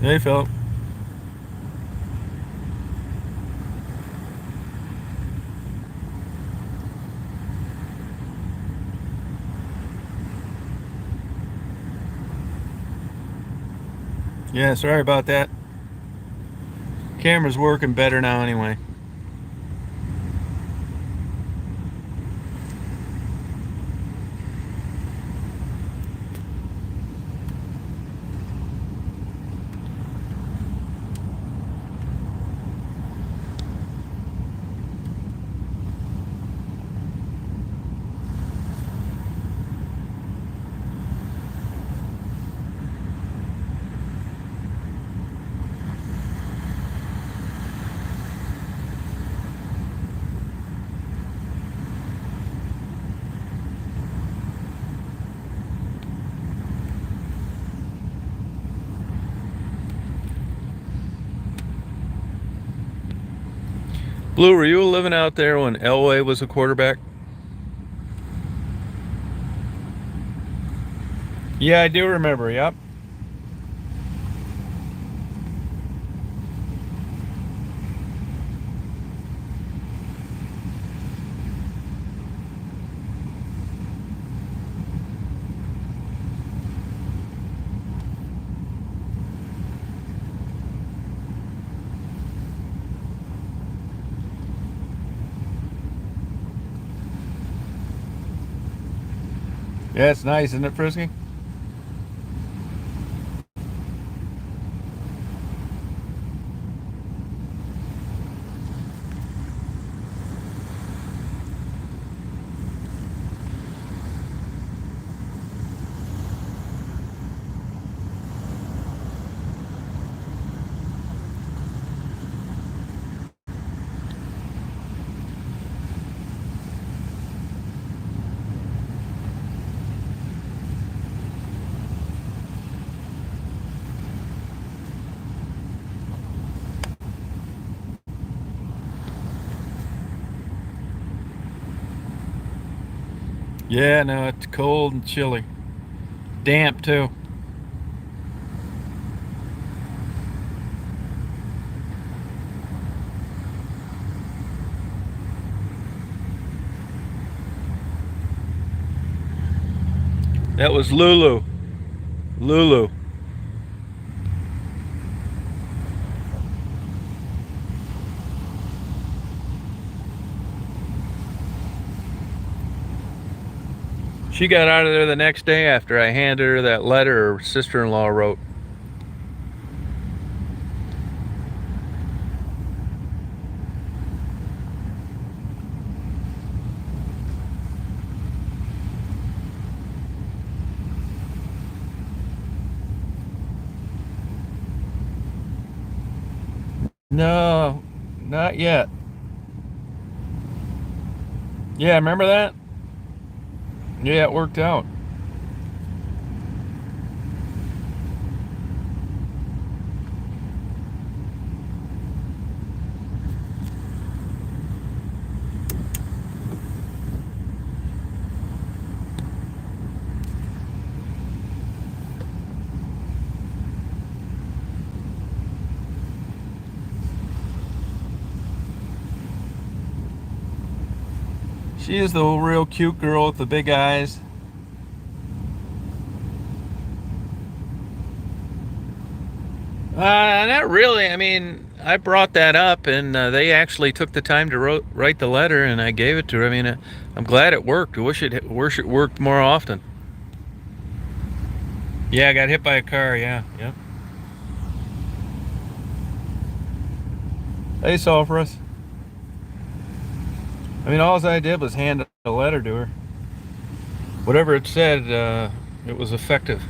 Hey, Philip. Yeah, sorry about that. Camera's working better now anyway. Blue, were you living out there when Elway was a quarterback? Yeah, I do remember. Yep. Yeah, it's nice, isn't it, Frisky? Yeah, no, it's cold and chilly. Damp, too. That was Lulu. Lulu. She got out of there the next day after I handed her that letter her sister in law wrote. No, not yet. Yeah, remember that? Yeah, it worked out. She is the real cute girl with the big eyes. Not really. I mean, I brought that up, and they actually took the time to write the letter, and I gave it to her. I mean, I'm glad it worked. I wish it worked more often. Yeah, I got hit by a car. Yeah, yep. They saw for us. I mean, all I did was hand a letter to her. Whatever it said, it was effective.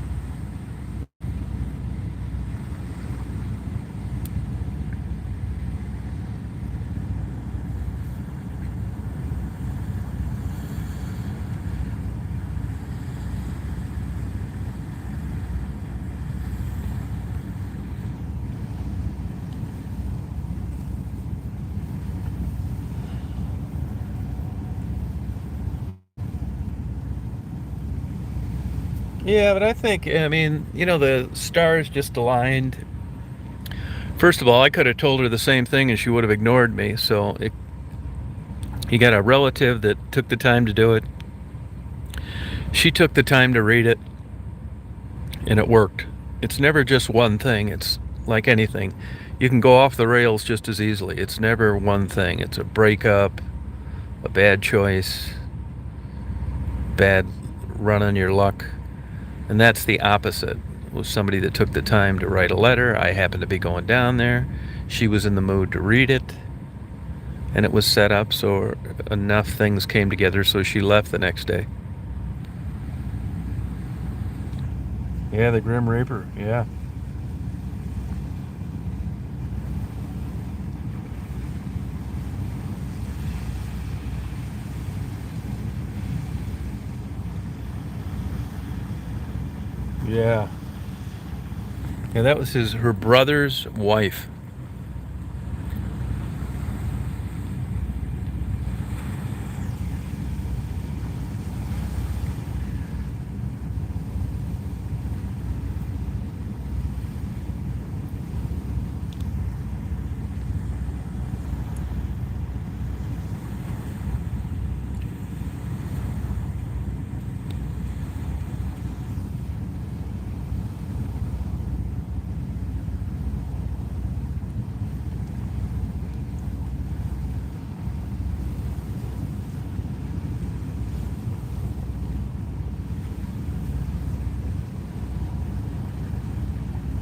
Yeah, but I think, I mean, the stars just aligned. First of all, I could have told her the same thing and she would have ignored me. So you got a relative that took the time to do it. She took the time to read it, and it worked. It's never just one thing. It's like anything. You can go off the rails just as easily. It's never one thing. It's a breakup, a bad choice, bad run on your luck. And that's the opposite. It was somebody that took the time to write a letter. I happened to be going down there. She was in the mood to read it. And it was set up so enough things came together so she left the next day. Yeah, the Grim Reaper. Yeah. Yeah. Yeah, that was her brother's wife.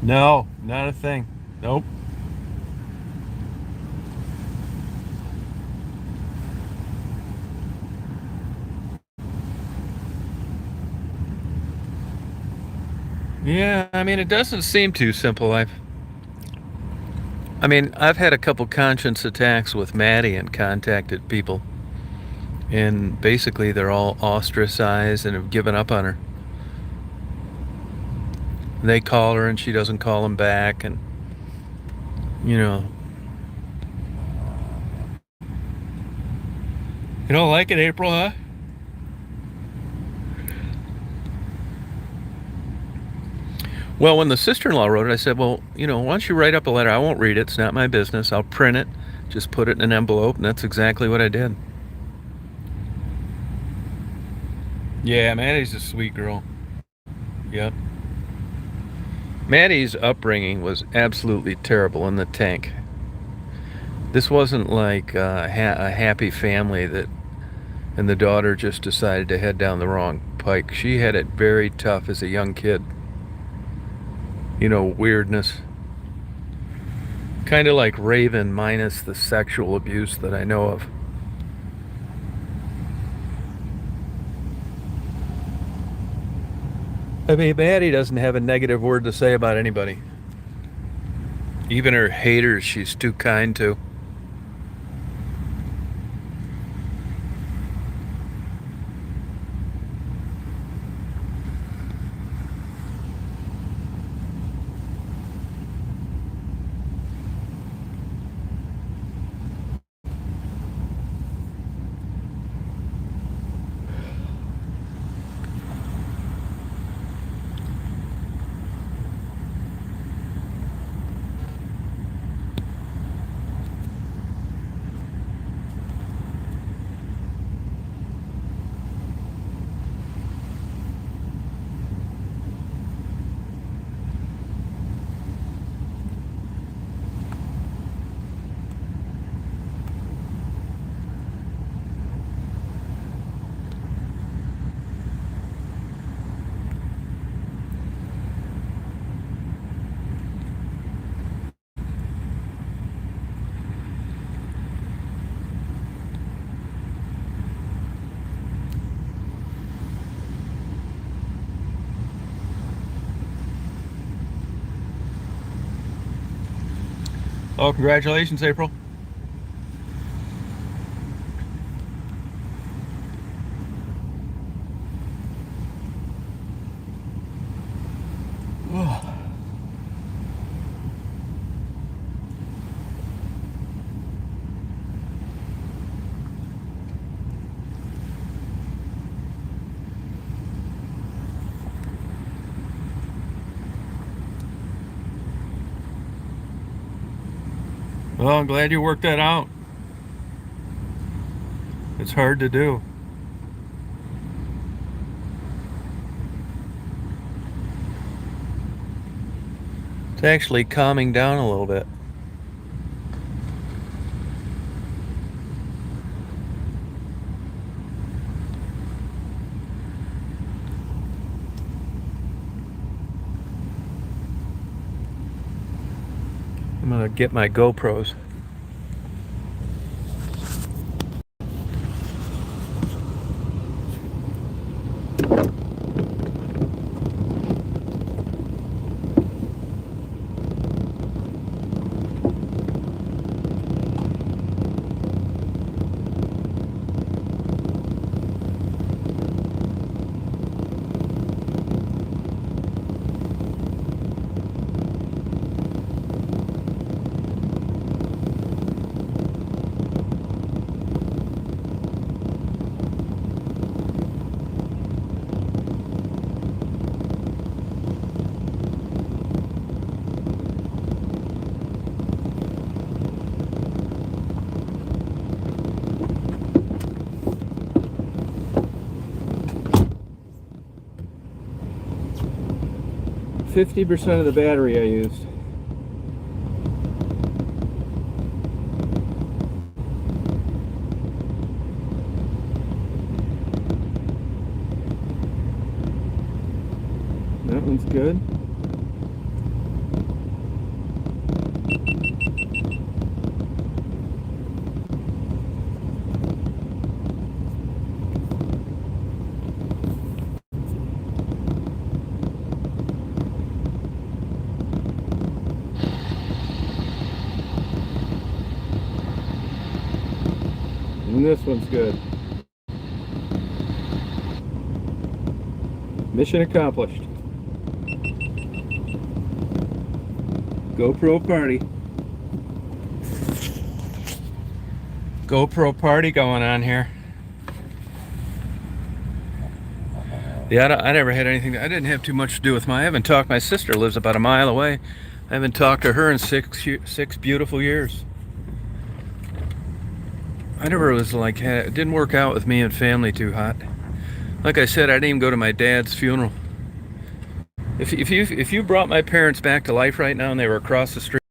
No, not a thing. Nope. Yeah, I mean, it doesn't seem too simple. I've had a couple conscience attacks with Maddie and contacted people, and basically they're all ostracized and have given up on her. They call her and she doesn't call them back, and you know, you don't like it, April, huh? Well, when the sister-in-law wrote it, I said, well, why don't you write up a letter? I won't read it. It's not my business. I'll print it, just put it in an envelope, and that's exactly what I did. Yeah, Maddie's a sweet girl. Yep. Maddie's upbringing was absolutely terrible in the tank. This wasn't like a happy family and the daughter just decided to head down the wrong pike. She had it very tough as a young kid. Weirdness. Kind of like Raven minus the sexual abuse that I know of. Maddie doesn't have a negative word to say about anybody. Even her haters, she's too kind to. Oh, congratulations, April. Well, I'm glad you worked that out. It's hard to do. It's actually calming down a little bit. I'm gonna get my GoPros. %50 of the battery I used. That one's good. And this one's good. Mission accomplished. GoPro party. GoPro party going on here. Yeah, I never had anything. I didn't have too much to do with I haven't talked. My sister lives about a mile away. I haven't talked to her in six beautiful years. I never was like, it didn't work out with me and family too hot. Like I said, I didn't even go to my dad's funeral. If you brought my parents back to life right now and they were across the street,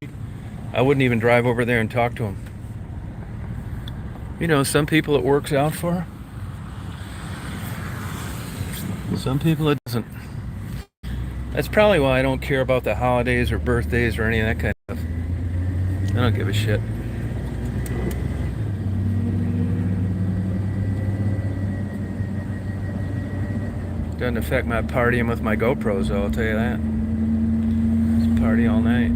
I wouldn't even drive over there and talk to them. You know, some people it works out for. Some people it doesn't. That's probably why I don't care about the holidays or birthdays or any of that kind of stuff. I don't give a shit. Doesn't affect my partying with my GoPros, though, I'll tell you that. Just party all night.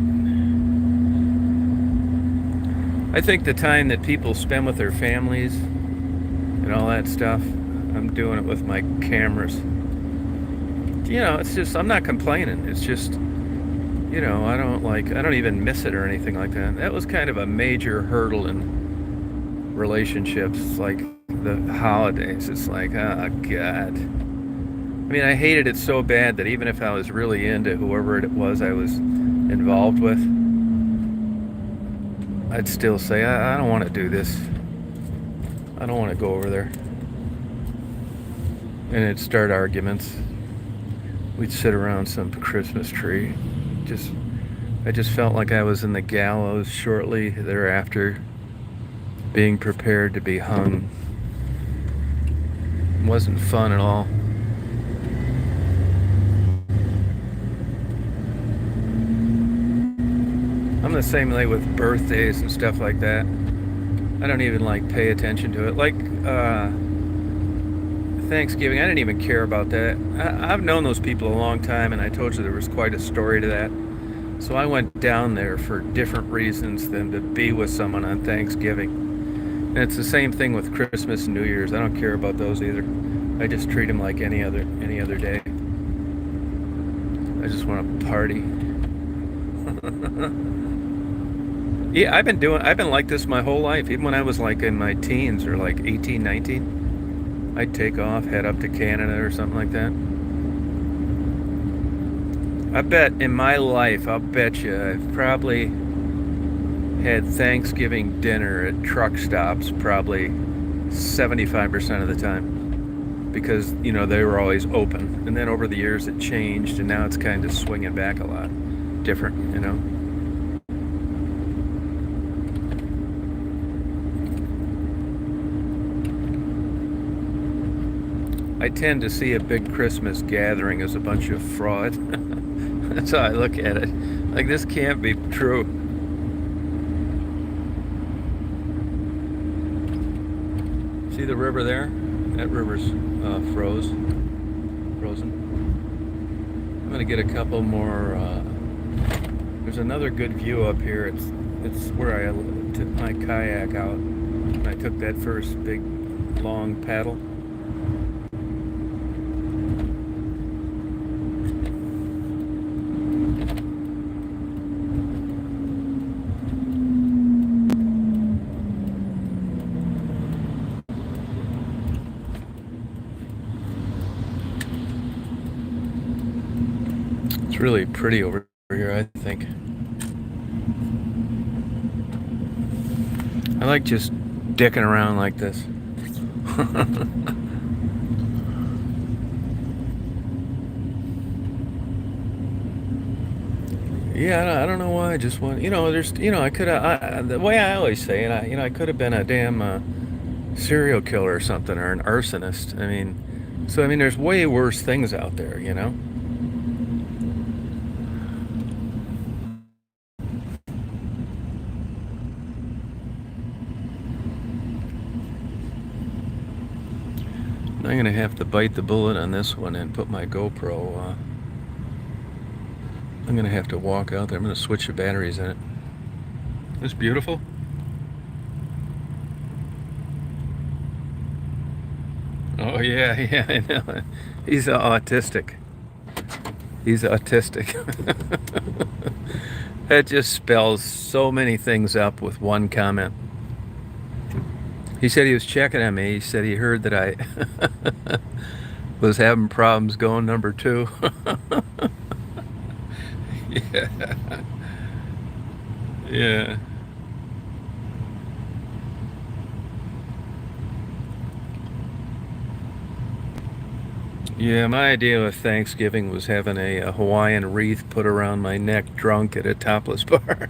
I think the time that people spend with their families and all that stuff, I'm doing it with my cameras. You know, it's just, I'm not complaining. It's just, you know, I don't even miss it or anything like that. That was kind of a major hurdle in relationships, like the holidays. It's like, oh, God. I mean, I hated it so bad that even if I was really into whoever it was I was involved with, I'd still say, I don't want to do this. I don't want to go over there. And it'd start arguments. We'd sit around some Christmas tree. I just felt like I was in the gallows shortly thereafter, being prepared to be hung. It wasn't fun at all. I'm the same way with birthdays and stuff like that. I don't even like pay attention to it. Like Thanksgiving, I didn't even care about that. I've known those people a long time, and I told you there was quite a story to that. So I went down there for different reasons than to be with someone on Thanksgiving. And it's the same thing with Christmas and New Year's. I don't care about those either. I just treat them like any other day. I just want to party. Yeah, I've been like this my whole life. Even when I was like in my teens or like 18, 19, I'd take off, head up to Canada or something like that. I bet in my life, I'll bet you, I've probably had Thanksgiving dinner at truck stops probably 75% of the time because, they were always open. And then over the years it changed, and now it's kind of swinging back a lot different. I tend to see a big Christmas gathering as a bunch of fraud. That's how I look at it. Like, this can't be true. See the river there? That river's frozen. I'm gonna get a couple more. There's another good view up here. It's where I took my kayak out. And I took that first big long paddle. It's really pretty over here, I think. I like just dicking around like this. Yeah, I don't know why. I just want, I could have, the way I always say it, I could have been a damn serial killer or something, or an arsonist. There's way worse things out there. I'm gonna have to bite the bullet on this one and put my GoPro. I'm gonna have to walk out there. I'm gonna switch the batteries in it. It's beautiful. Oh yeah, yeah, I know. He's autistic. He's autistic. That just spells so many things up with one comment. He said he was checking on me. He said he heard that I was having problems going number 2. Yeah. Yeah. Yeah, my idea of Thanksgiving was having a Hawaiian wreath put around my neck drunk at a topless bar.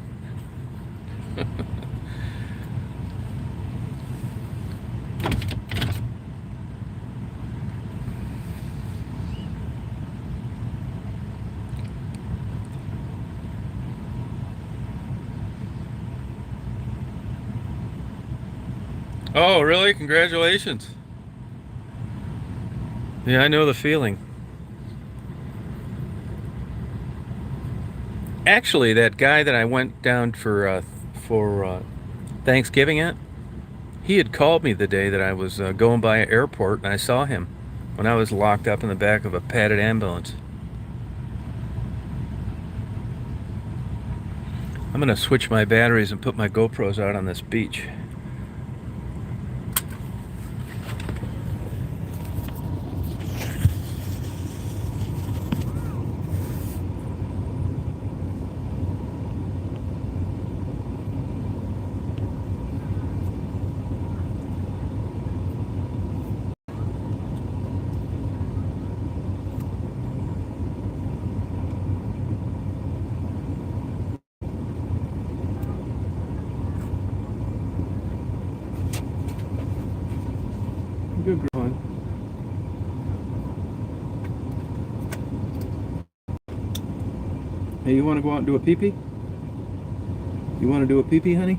Oh, really? Congratulations. Yeah, I know the feeling. Actually, that guy that I went down for Thanksgiving at, he had called me the day that I was going by an airport, and I saw him when I was locked up in the back of a padded ambulance. I'm gonna switch my batteries and put my GoPros out on this beach. Good girl. Hey, you want to go out and do a pee-pee? You want to do a pee-pee, honey?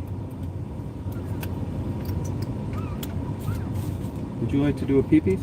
Would you like to do a pee-pee?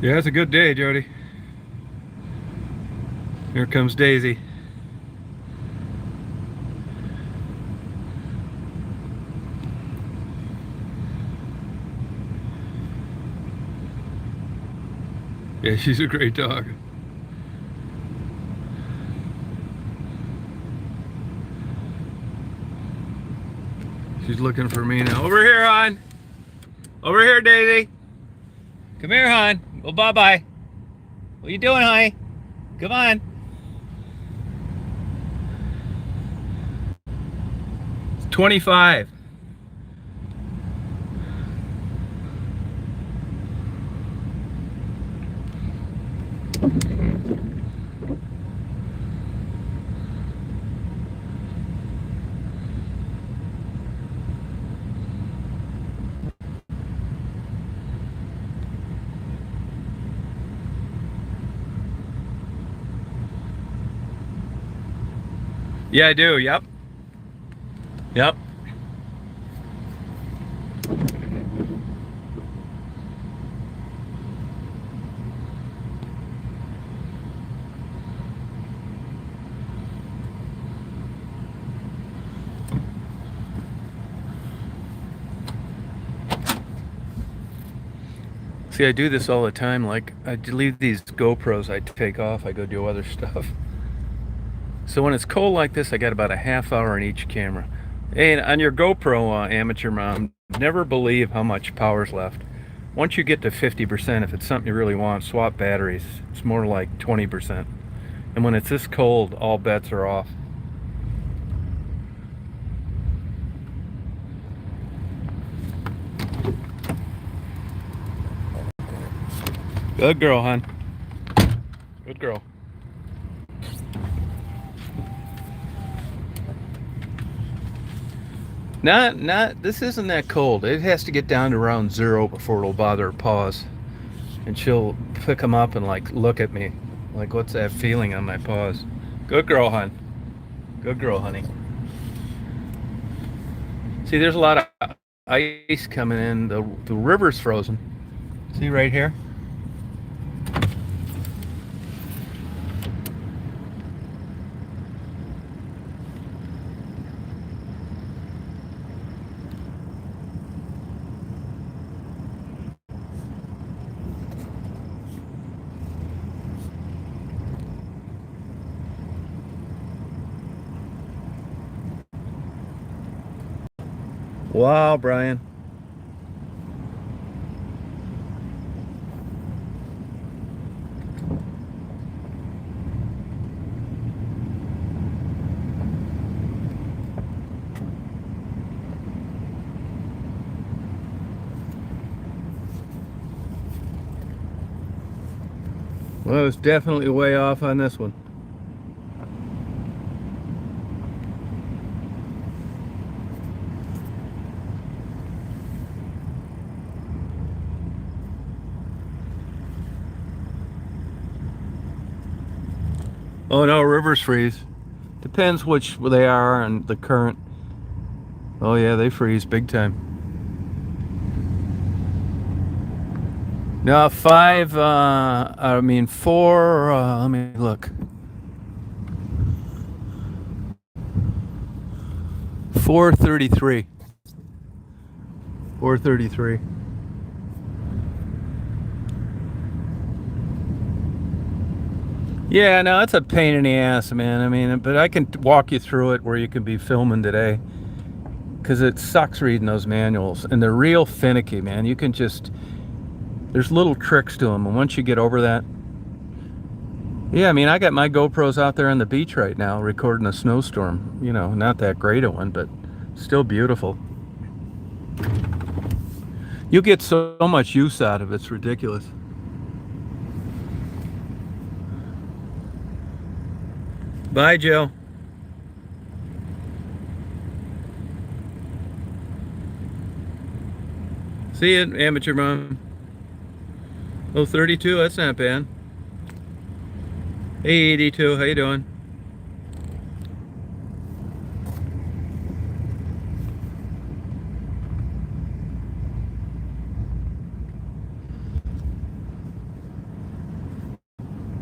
Yeah, it's a good day, Jody. Here comes Daisy. Yeah, she's a great dog. She's looking for me now. Over here, hon. Over here, Daisy. Come here, hon. Well, bye-bye. What you doing, honey? Come on. It's 25. Yeah, I do. Yep. Yep. See, I do this all the time. Like, I leave these GoPros, I take off, I go do other stuff. So when it's cold like this, I got about a half hour in each camera. And on your GoPro, amateur mom, never believe how much power's left. Once you get to 50%, if it's something you really want, swap batteries. It's more like 20%. And when it's this cold, all bets are off. Good girl, hon. Good girl. This isn't that cold. It has to get down to around 0 before it'll bother her paws. And she'll pick them up and like look at me. Like, what's that feeling on my paws? Good girl, hon. Good girl, honey. See, there's a lot of ice coming in. The river's frozen. See right here? Wow, Brian. Well, I was definitely way off on this one. Oh no, rivers freeze. Depends which they are and the current. Oh yeah, they freeze big time. No, 5, I mean 4, let me look. 433. 433. Yeah, no, it's a pain in the ass, man. I mean, but I can walk you through it where you can be filming today. Because it sucks reading those manuals. And they're real finicky, man. You can just... There's little tricks to them. And once you get over that... Yeah, I mean, I got my GoPros out there on the beach right now recording a snowstorm. You know, not that great a one, but still beautiful. You get so much use out of it. It's ridiculous. Bye, Joe. See you, amateur mom. Oh, 32, that's not bad. Hey, 82, how you doing?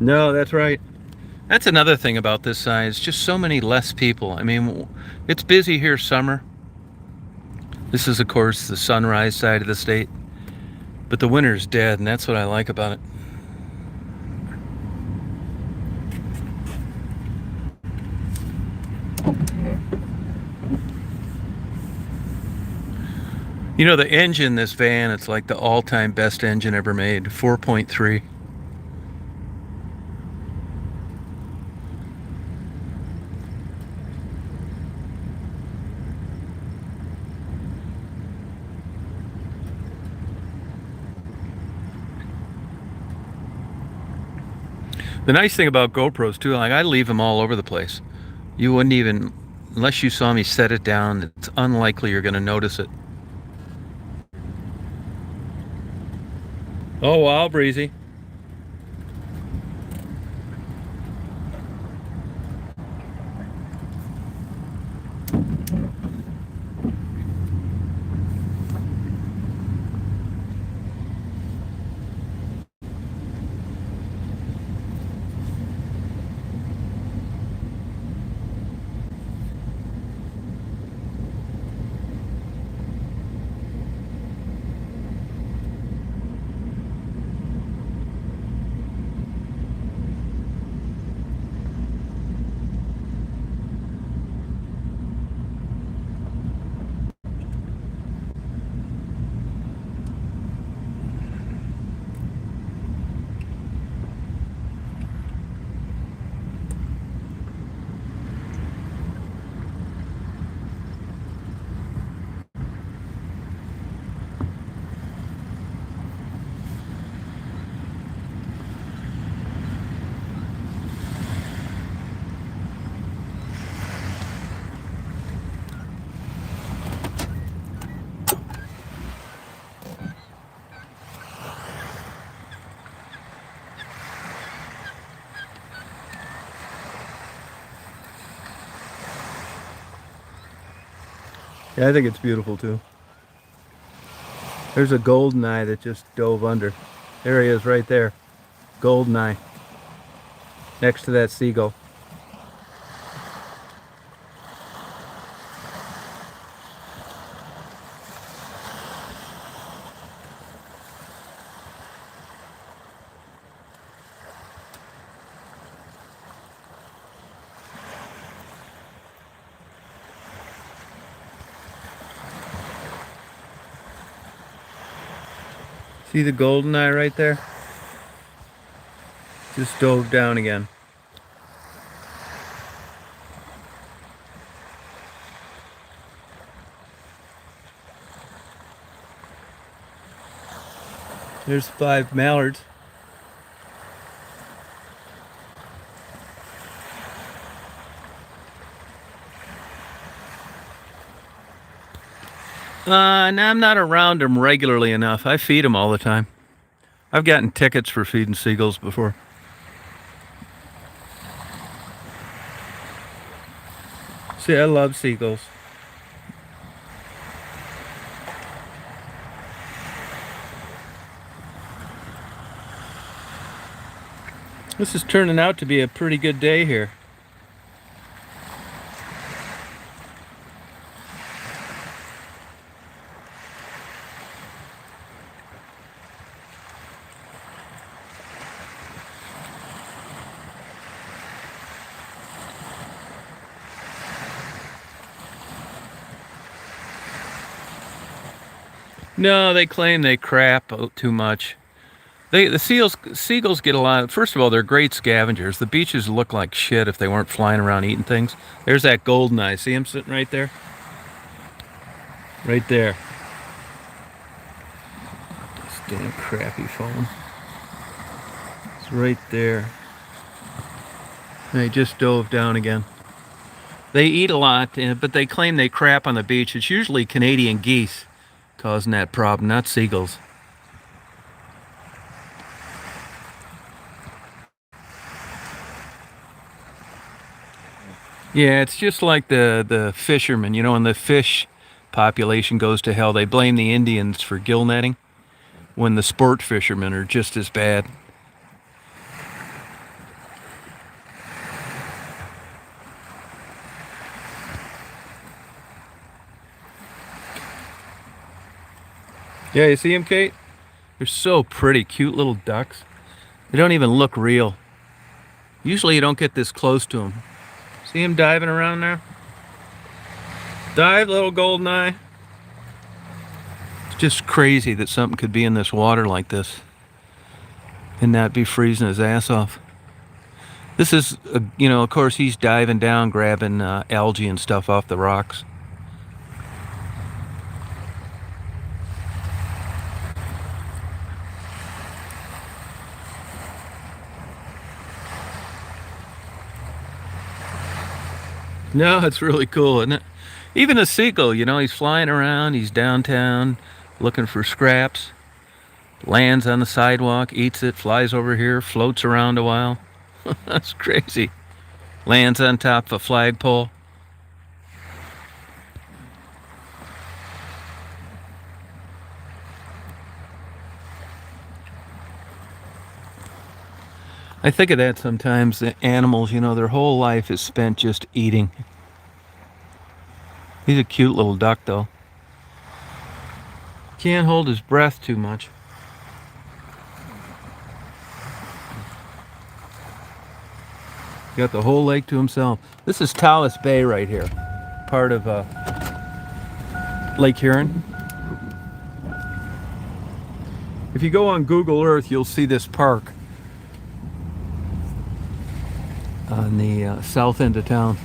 No, that's right. That's another thing about this side. It's just so many less people. I mean, it's busy here summer. This is, of course, the sunrise side of the state. But the winter's dead, and that's what I like about it. You know, the engine, this van, it's like the all-time best engine ever made, 4.3. The nice thing about GoPros too, like I leave them all over the place. You wouldn't even, unless you saw me set it down, it's unlikely you're going to notice it. Oh wow, Breezy. Yeah, I think it's beautiful too. There's a goldeneye that just dove under. There he is right there. Goldeneye. Next to that seagull. See the goldeneye right there? Just dove down again. There's 5 mallards. And I'm not around them regularly enough. I feed them all the time. I've gotten tickets for feeding seagulls before. See, I love seagulls. This is turning out to be a pretty good day here. No, they claim they crap too much. Seagulls get a lot. First of all, they're great scavengers. The beaches look like shit if they weren't flying around eating things. There's that goldeneye. See him sitting right there? Right there. This damn crappy phone. It's right there. They just dove down again. They eat a lot, but they claim they crap on the beach. It's usually Canadian geese causing that problem, not seagulls. Yeah, it's just like the fishermen. You know, when the fish population goes to hell, they blame the Indians for gill netting, when the sport fishermen are just as bad. Yeah, you see them, Kate? They're so pretty, cute little ducks. They don't even look real. Usually you don't get this close to them. See him diving around there? Dive, little golden eye. It's just crazy that something could be in this water like this and not be freezing his ass off. This is, of course, he's diving down, grabbing algae and stuff off the rocks. No, it's really cool, isn't it? Even a seagull, he's flying around, he's downtown looking for scraps, lands on the sidewalk, eats it, flies over here, floats around a while. That's crazy. Lands on top of a flagpole. I think of that sometimes. The animals, their whole life is spent just eating. He's a cute little duck, though. Can't hold his breath too much. Got the whole lake to himself. This is Tawas Bay right here, part of Lake Huron. If you go on Google Earth, you'll see this park on the south end of town.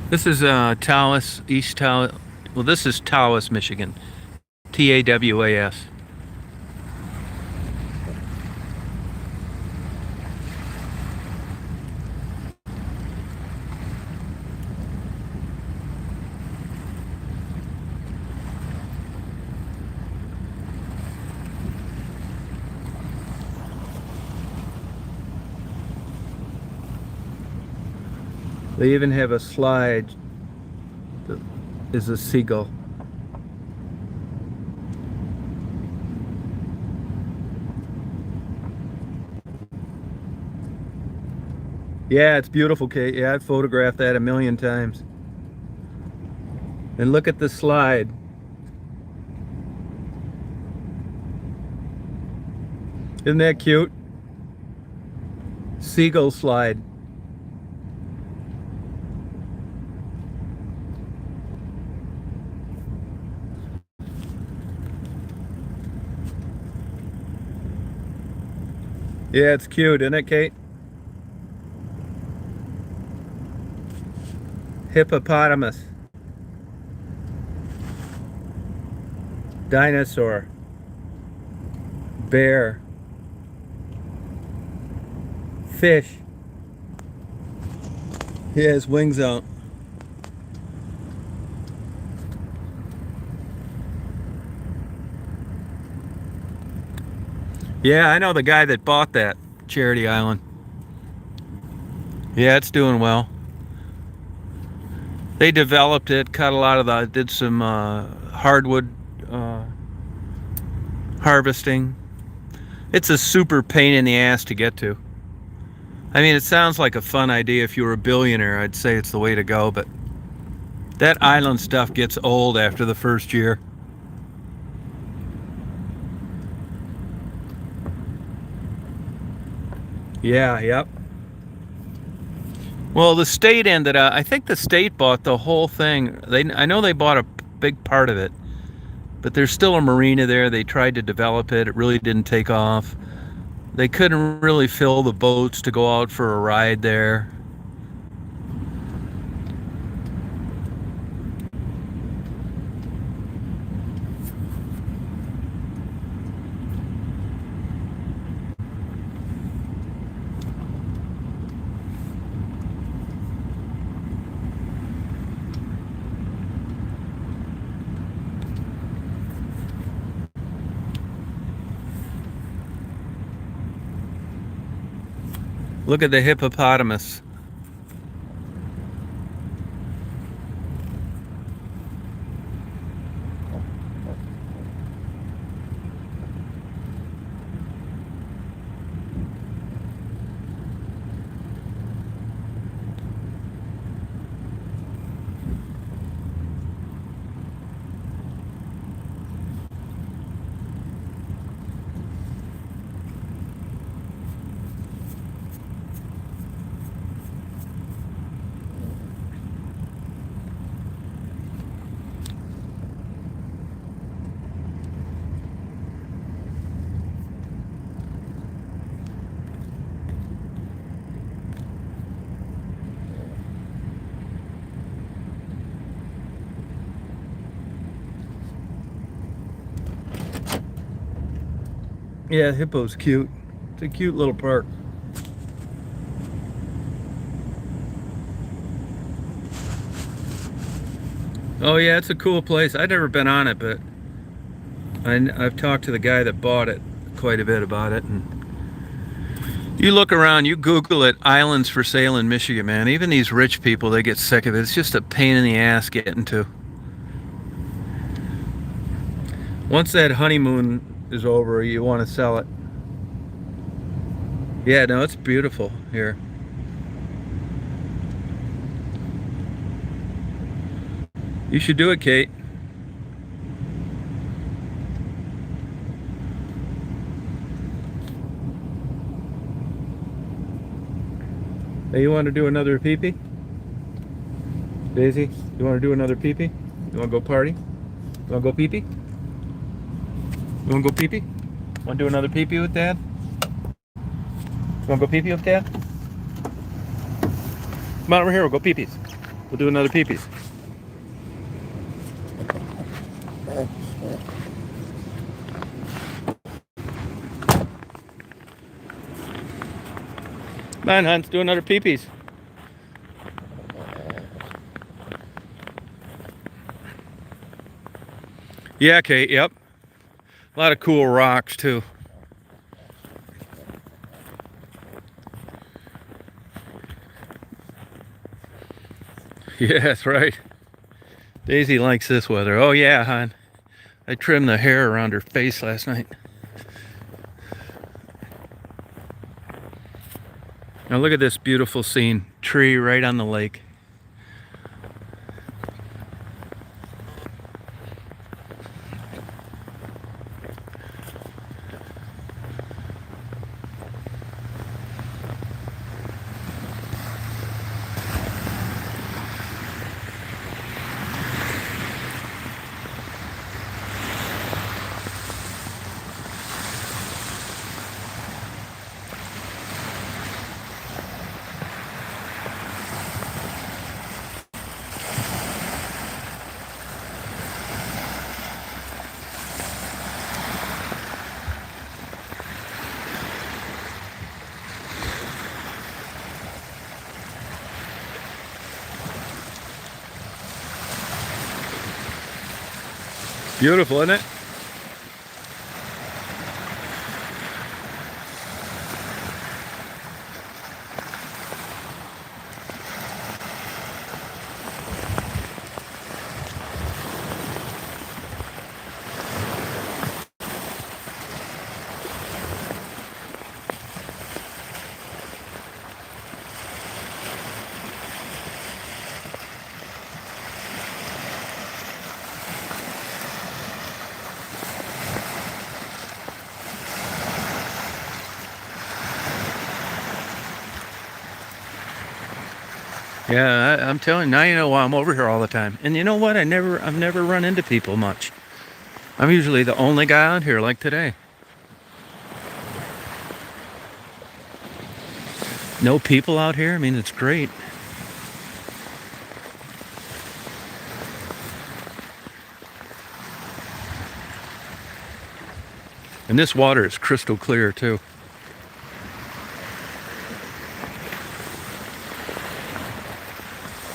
This is Tawas, East Tawas. Well, this is Tawas, Michigan. Tawas. They even have a slide that is a seagull. Yeah, it's beautiful, Kate. Yeah, I've photographed that a million times. And look at the slide. Isn't that cute? Seagull slide. Yeah, it's cute, isn't it, Kate? Hippopotamus. Dinosaur. Bear. Fish. He has wings out. Yeah, I know the guy that bought that Charity Island. Yeah, it's doing well. They developed it, cut a lot of the, did some hardwood harvesting. It's a super pain in the ass to get to. I mean, it sounds like a fun idea. If you were a billionaire, I'd say it's the way to go, but that island stuff gets old after the first year. Yeah, yep. Well, the state ended up, I think the state bought the whole thing. I know they bought a big part of it, but there's still a marina there. They tried to develop it. It really didn't take off. They couldn't really fill the boats to go out for a ride there. Look at the hippopotamus. Yeah, Hippo's cute. It's a cute little park. Oh yeah, it's a cool place. I've never been on it, but I've talked to the guy that bought it quite a bit about it. And you look around, you Google it, islands for sale in Michigan, man. Even these rich people, they get sick of it. It's just a pain in the ass getting to. Once that honeymoon is over, you want to sell it. Yeah, no, it's beautiful here. You should do it, Kate. Hey, you want to do another pee-pee? Daisy, you want to do another pee-pee? You want to go party? You want to go pee-pee? You want to go pee-pee? Want to do another pee-pee with Dad? You want to go pee-pee with Dad? Come on over here, we'll go pee-pees. We'll do another pee-pees. Come on, Hans, do another pee-pees. Yeah, Kate, yep. A lot of cool rocks, too. Yeah, that's right. Daisy likes this weather. Oh, yeah, hon. I trimmed the hair around her face last night. Now look at this beautiful scene. Tree right on the lake. Beautiful, isn't it? Yeah, I'm telling you, now you know why I'm over here all the time. And you know what? I've never run into people much. I'm usually the only guy out here like today. No people out here. I mean, it's great. And this water is crystal clear too.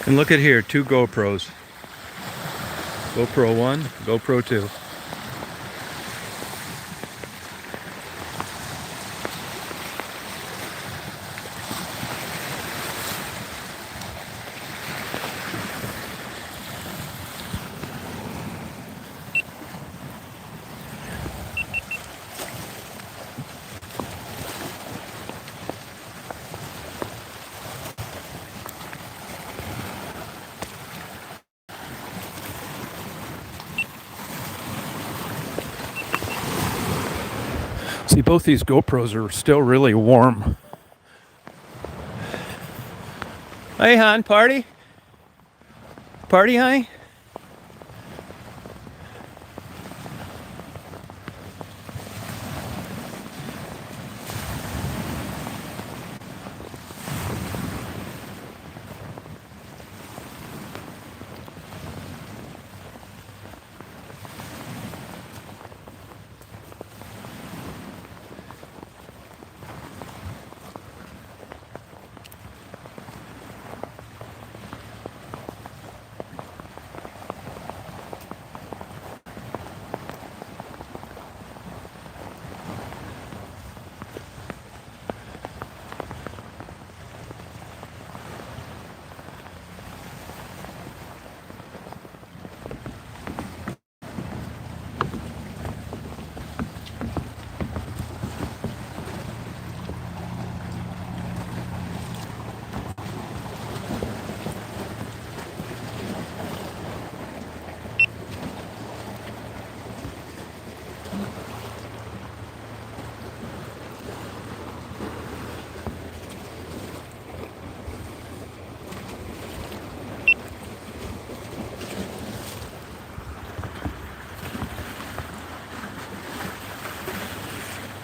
And look at here, 2 GoPros. GoPro 1, GoPro 2. See, both these GoPros are still really warm. Hey, hon, party? Party, honey?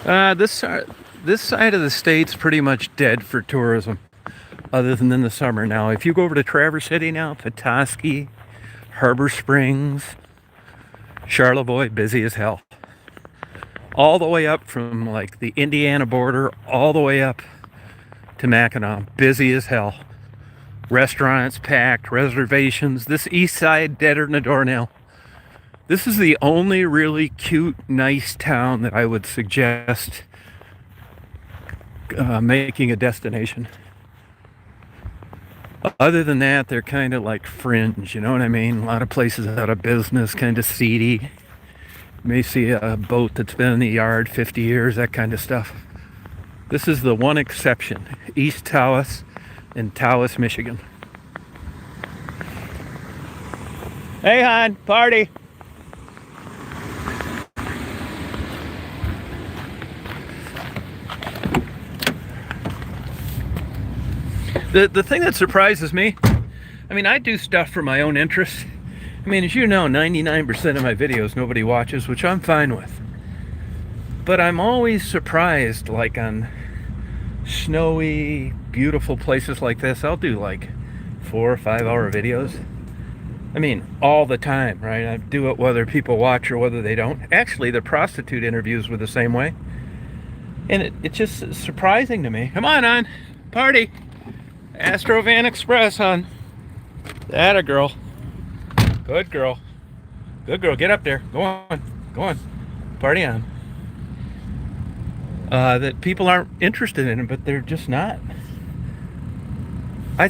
This side of the state's pretty much dead for tourism, other than in the summer. Now, if you go over to Traverse City now, Petoskey, Harbor Springs, Charlevoix, busy as hell. All the way up from like the Indiana border, all the way up to Mackinac, busy as hell. Restaurants packed, reservations. This east side deader than a doornail. This is the only really cute, nice town that I would suggest making a destination. Other than that, they're kind of like fringe, you know what I mean? A lot of places out of business, kind of seedy. You may see a boat that's been in the yard 50 years, that kind of stuff. This is the one exception, East Tawas in Tawas, Michigan. Hey, hon, party. The thing that surprises me, I mean, I do stuff for my own interest. I mean, as you know, 99% of my videos nobody watches, which I'm fine with. But I'm always surprised, like on snowy, beautiful places like this, I'll do like 4 or 5 hour videos. I mean, all the time, right? I do it whether people watch or whether they don't. Actually, the prostitute interviews were the same way. And it's just surprising to me. Come on, party. Astrovan Express, hon. That a girl. Good girl. Good girl. Get up there. Go on. Go on. Party on. That people aren't interested in it, but they're just not.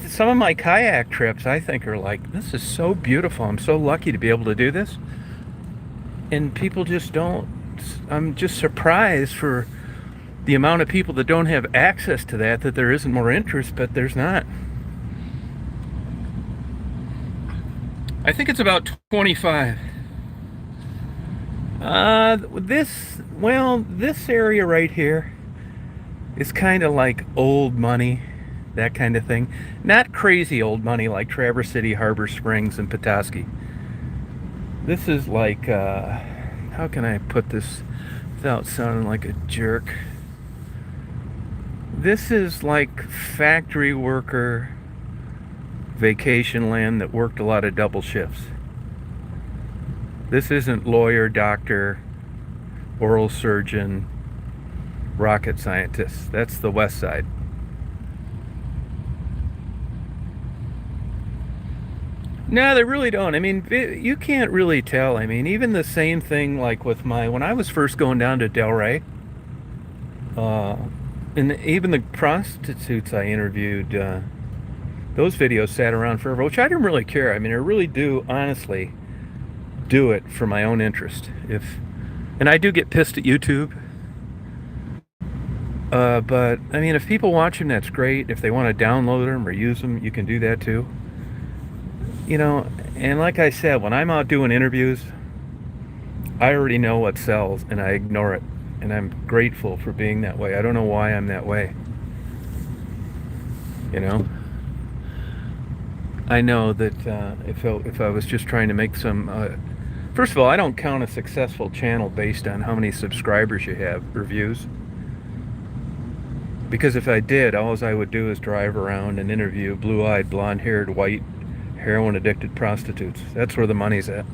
Some of my kayak trips, I think, are like, this is so beautiful. I'm so lucky to be able to do this. And people just don't. I'm just surprised for the amount of people that don't have access to that there isn't more interest, but there's not. I think it's about 25. This area right here is kind of like old money, that kind of thing. Not crazy old money like Traverse City, Harbor Springs, and Petoskey. This is like, how can I put this without sounding like a jerk? This is like factory worker vacation land that worked a lot of double shifts. This isn't lawyer, doctor, oral surgeon, rocket scientist. That's the west side. No, they really don't. I mean, you can't really tell. I mean, even the same thing like with when I was first going down to Delray, and even the prostitutes I interviewed, those videos sat around forever, which I didn't really care. I mean, I really do, honestly, do it for my own interest. And I do get pissed at YouTube. But, I mean, if people watch them, that's great. If they want to download them or use them, you can do that too. You know, and like I said, when I'm out doing interviews, I already know what sells, and I ignore it. And I'm grateful for being that way. I don't know why I'm that way. You know? I know that if I was just trying to make some... first of all, I don't count a successful channel based on how many subscribers you have or views. Because if I did, all I would do is drive around and interview blue-eyed, blonde-haired, white, heroin-addicted prostitutes. That's where the money's at.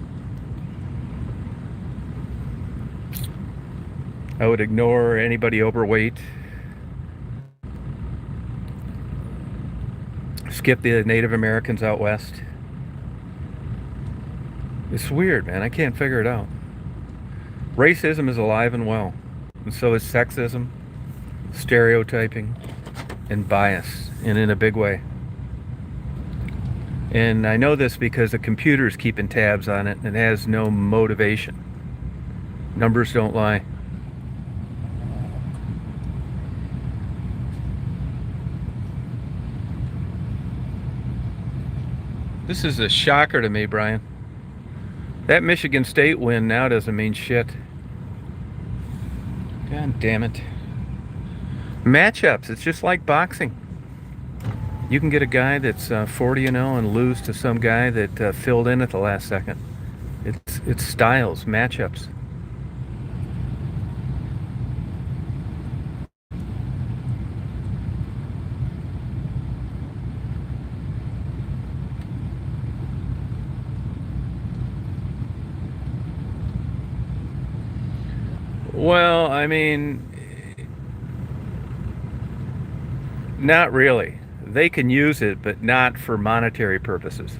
I would ignore anybody overweight. Skip the Native Americans out west. It's weird, man. I can't figure it out. Racism is alive and well. And so is sexism, stereotyping, and bias, and in a big way. And I know this because the computer's keeping tabs on it and it has no motivation. Numbers don't lie. This is a shocker to me, Brian. That Michigan State win now doesn't mean shit. God damn it. Matchups, it's just like boxing. You can get a guy that's 40-0 and lose to some guy that filled in at the last second. It's styles, matchups. Well, I mean, not really. They can use it, but not for monetary purposes.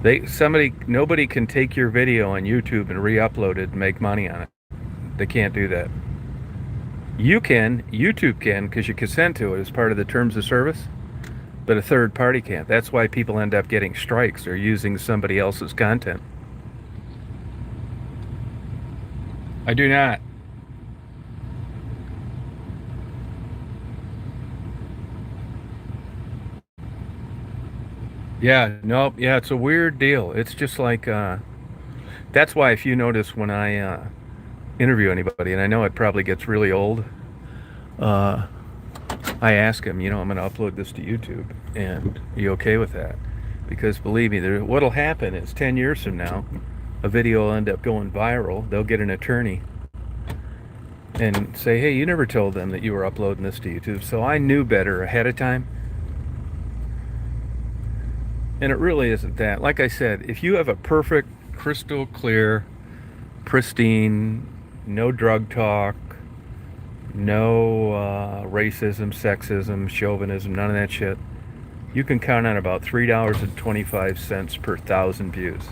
Nobody can take your video on YouTube and re-upload it and make money on it. They can't do that. You can, YouTube can, because you consent to it as part of the terms of service, but a third party can't. That's why people end up getting strikes or using somebody else's content. I do not. Yeah, nope. Yeah, it's a weird deal. It's just like, that's why if you notice when I interview anybody, and I know it probably gets really old, uh, I ask them, I'm going to upload this to YouTube, and are you okay with that? Because believe me, what'll happen is 10 years from now, a video will end up going viral. They'll get an attorney and say, hey, you never told them that you were uploading this to YouTube. So I knew better ahead of time. And it really isn't that. Like I said, if you have a perfect, crystal clear, pristine, no drug talk, no racism, sexism, chauvinism, none of that shit, you can count on about $3.25 per 1,000 views.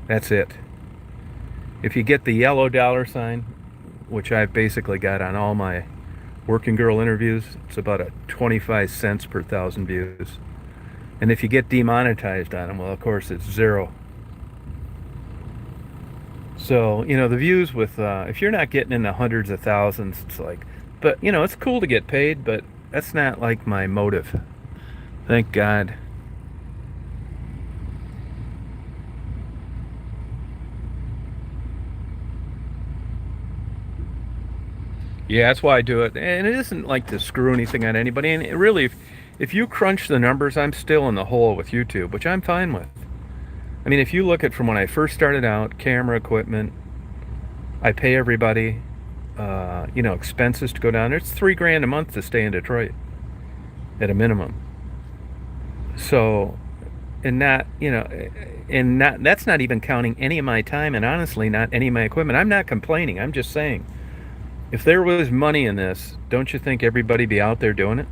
That's it. If you get the yellow dollar sign, which I've basically got on all my working girl interviews, it's about a 25 cents per 1,000 views. And if you get demonetized on them, well, of course, it's zero. So, the views with, if you're not getting in the hundreds of thousands, it's like, but, it's cool to get paid, but that's not like my motive. Thank God. Yeah, that's why I do it. And it isn't like to screw anything on anybody. And really, if you crunch the numbers, I'm still in the hole with YouTube, which I'm fine with. I mean, if you look at from when I first started out, camera equipment, I pay everybody, expenses to go down there. It's $3,000 a month to stay in Detroit at a minimum. So, that's not even counting any of my time, and honestly, not any of my equipment. I'm not complaining. I'm just saying, if there was money in this, don't you think everybody be out there doing it?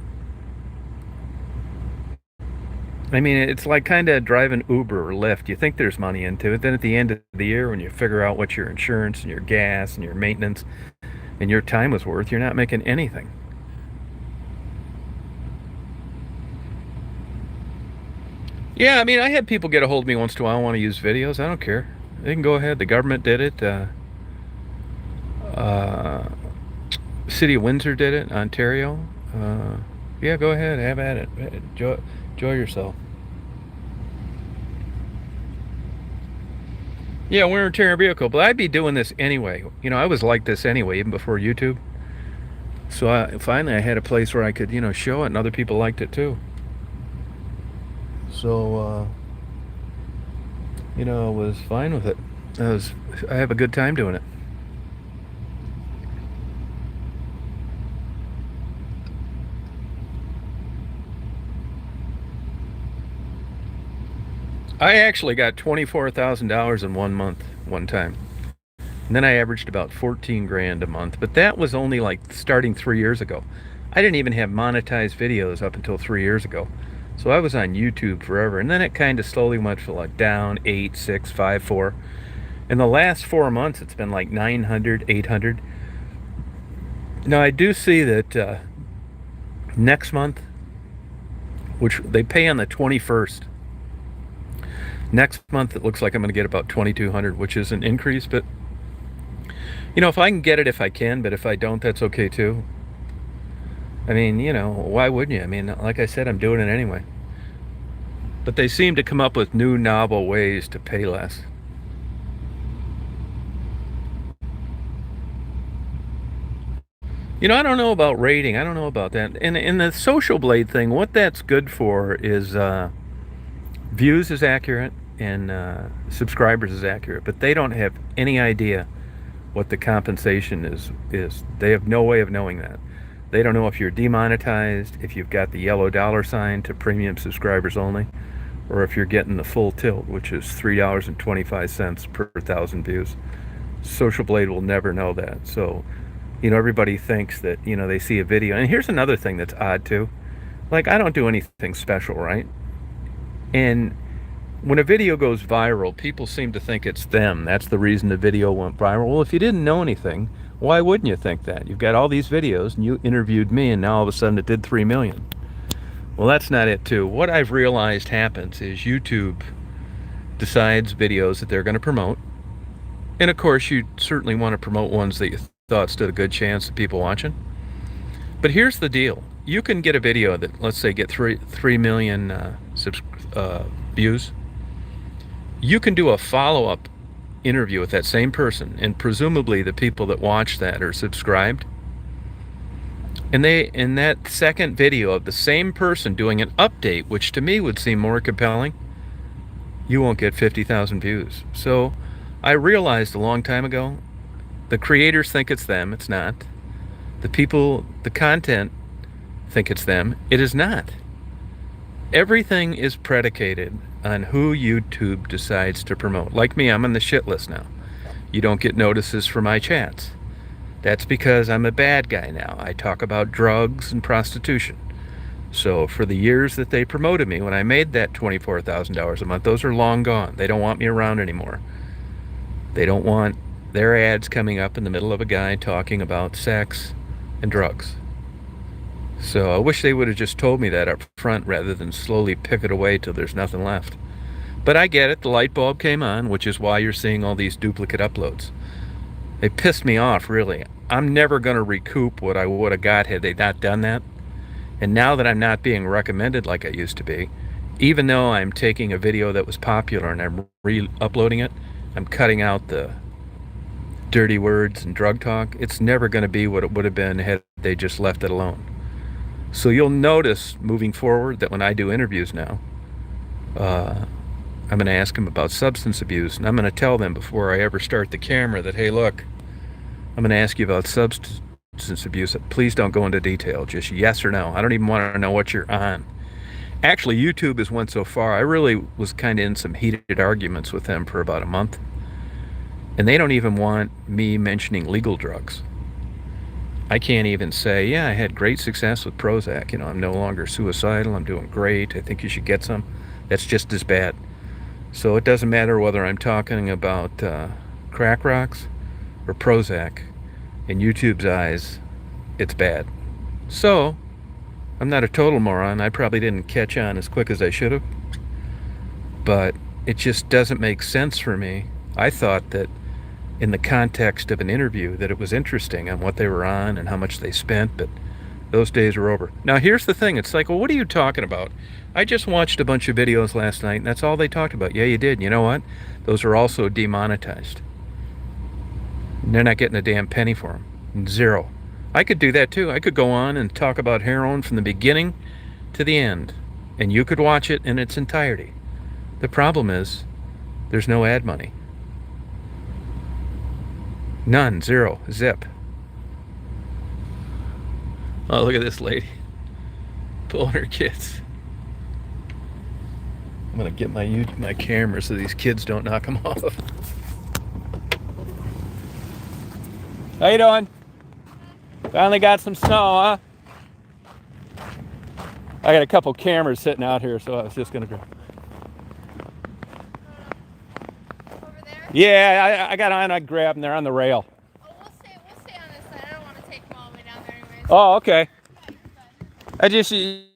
I mean, it's like kind of driving Uber or Lyft. You think there's money into it. Then at the end of the year, when you figure out what your insurance and your gas and your maintenance and your time was worth, you're not making anything. Yeah, I mean, I had people get a hold of me once in a while. I want to use videos. I don't care. They can go ahead. The government did it. City of Windsor did it. Ontario. Yeah, go ahead. Have at it. Enjoy yourself. Yeah, wear and tear a vehicle. But I'd be doing this anyway. I was like this anyway, even before YouTube. So finally I had a place where I could, show it, and other people liked it too. So, I was fine with it. I have a good time doing it. I actually got $24,000 in 1 month, one time. And then I averaged about 14 grand a month. But that was only like starting 3 years ago. I didn't even have monetized videos up until 3 years ago. So I was on YouTube forever. And then it kind of slowly went for like down 8, 6, 5, 4. In the last 4 months, it's been like 900, 800. Now I do see that next month, which they pay on the 21st, next month it looks like I'm going to get about 2,200, which is an increase. But if I can get it, if I can, but if I don't, that's okay too. I mean, why wouldn't you? I mean, like I said, I'm doing it anyway. But they seem to come up with new novel ways to pay less. I don't know about rating. I don't know about that. And in the Social Blade thing, what that's good for is views is accurate and subscribers is accurate. But they don't have any idea what the compensation is. They have no way of knowing that. They don't know if you're demonetized, if you've got the yellow dollar sign to premium subscribers only, or if you're getting the full tilt, which is $3.25 per 1,000 views. Social Blade will never know that. So, everybody thinks that, they see a video. And here's another thing that's odd too. Like, I don't do anything special, right? And when a video goes viral, people seem to think it's them. That's the reason the video went viral. Well, if you didn't know anything, why wouldn't you think that? You've got all these videos, and you interviewed me, and now all of a sudden it did 3 million. Well, that's not it, too. What I've realized happens is YouTube decides videos that they're going to promote. And, of course, you certainly want to promote ones that you thought stood a good chance of people watching. But here's the deal. You can get a video that, let's say, get 3 million views. You can do a follow-up interview with that same person, and presumably the people that watch that are subscribed. And they, in that second video of the same person doing an update, which to me would seem more compelling, you won't get 50,000 views. So I realized a long time ago, the creators think it's them. It's not. The people, the content, think it's them. It is not. Everything is predicated on who YouTube decides to promote. Like me, I'm on the shit list now. You don't get notices for my chats. That's because I'm a bad guy now. I talk about drugs and prostitution. So for the years that they promoted me, when I made that $24,000 a month, those are long gone. They don't want me around anymore. They don't want their ads coming up in the middle of a guy talking about sex and drugs. So I wish they would have just told me that up front rather than slowly pick it away till there's nothing left. But I get it. The light bulb came on, which is why you're seeing all these duplicate uploads. They pissed me off, really. I'm never going to recoup what I would have got had they not done that. And now that I'm not being recommended like I used to be, even though I'm taking a video that was popular and I'm re-uploading it, I'm cutting out the dirty words and drug talk. It's never going to be what it would have been had they just left it alone. So you'll notice moving forward that when I do interviews now, I'm going to ask them about substance abuse, and I'm going to tell them before I ever start the camera that, hey, look, I'm going to ask you about substance abuse. Please don't go into detail, just yes or no. I don't even want to know what you're on. Actually, YouTube has went so far, I really was kind of in some heated arguments with them for about a month, and they don't even want me mentioning legal drugs. I can't even say, yeah, I had great success with Prozac. I'm no longer suicidal. I'm doing great. I think you should get some. That's just as bad. So it doesn't matter whether I'm talking about crack rocks or Prozac. In YouTube's eyes, it's bad. So I'm not a total moron. I probably didn't catch on as quick as I should have. But it just doesn't make sense for me. I thought that in the context of an interview that it was interesting on what they were on and how much they spent, but those days are over. Now here's the thing, it's like, well, what are you talking about? I just watched a bunch of videos last night and that's all they talked about. Yeah, you did. You know what? Those are also demonetized. And they're not getting a damn penny for them. Zero. I could do that too. I could go on and talk about heroin from the beginning to the end, and you could watch it in its entirety. The problem is there's no ad money. None. Zero. Zip. Oh, look at this lady pulling her kids. I'm gonna get my camera so these kids don't knock them off. How you doing? Finally got some snow, huh? I got a couple cameras sitting out here, so I was just gonna go. Over there? Yeah, I got on. I grabbed them. They're on the rail. Oh, we'll stay on this side. I don't want to take them all the way down there anyways. Oh, okay. Yeah, you're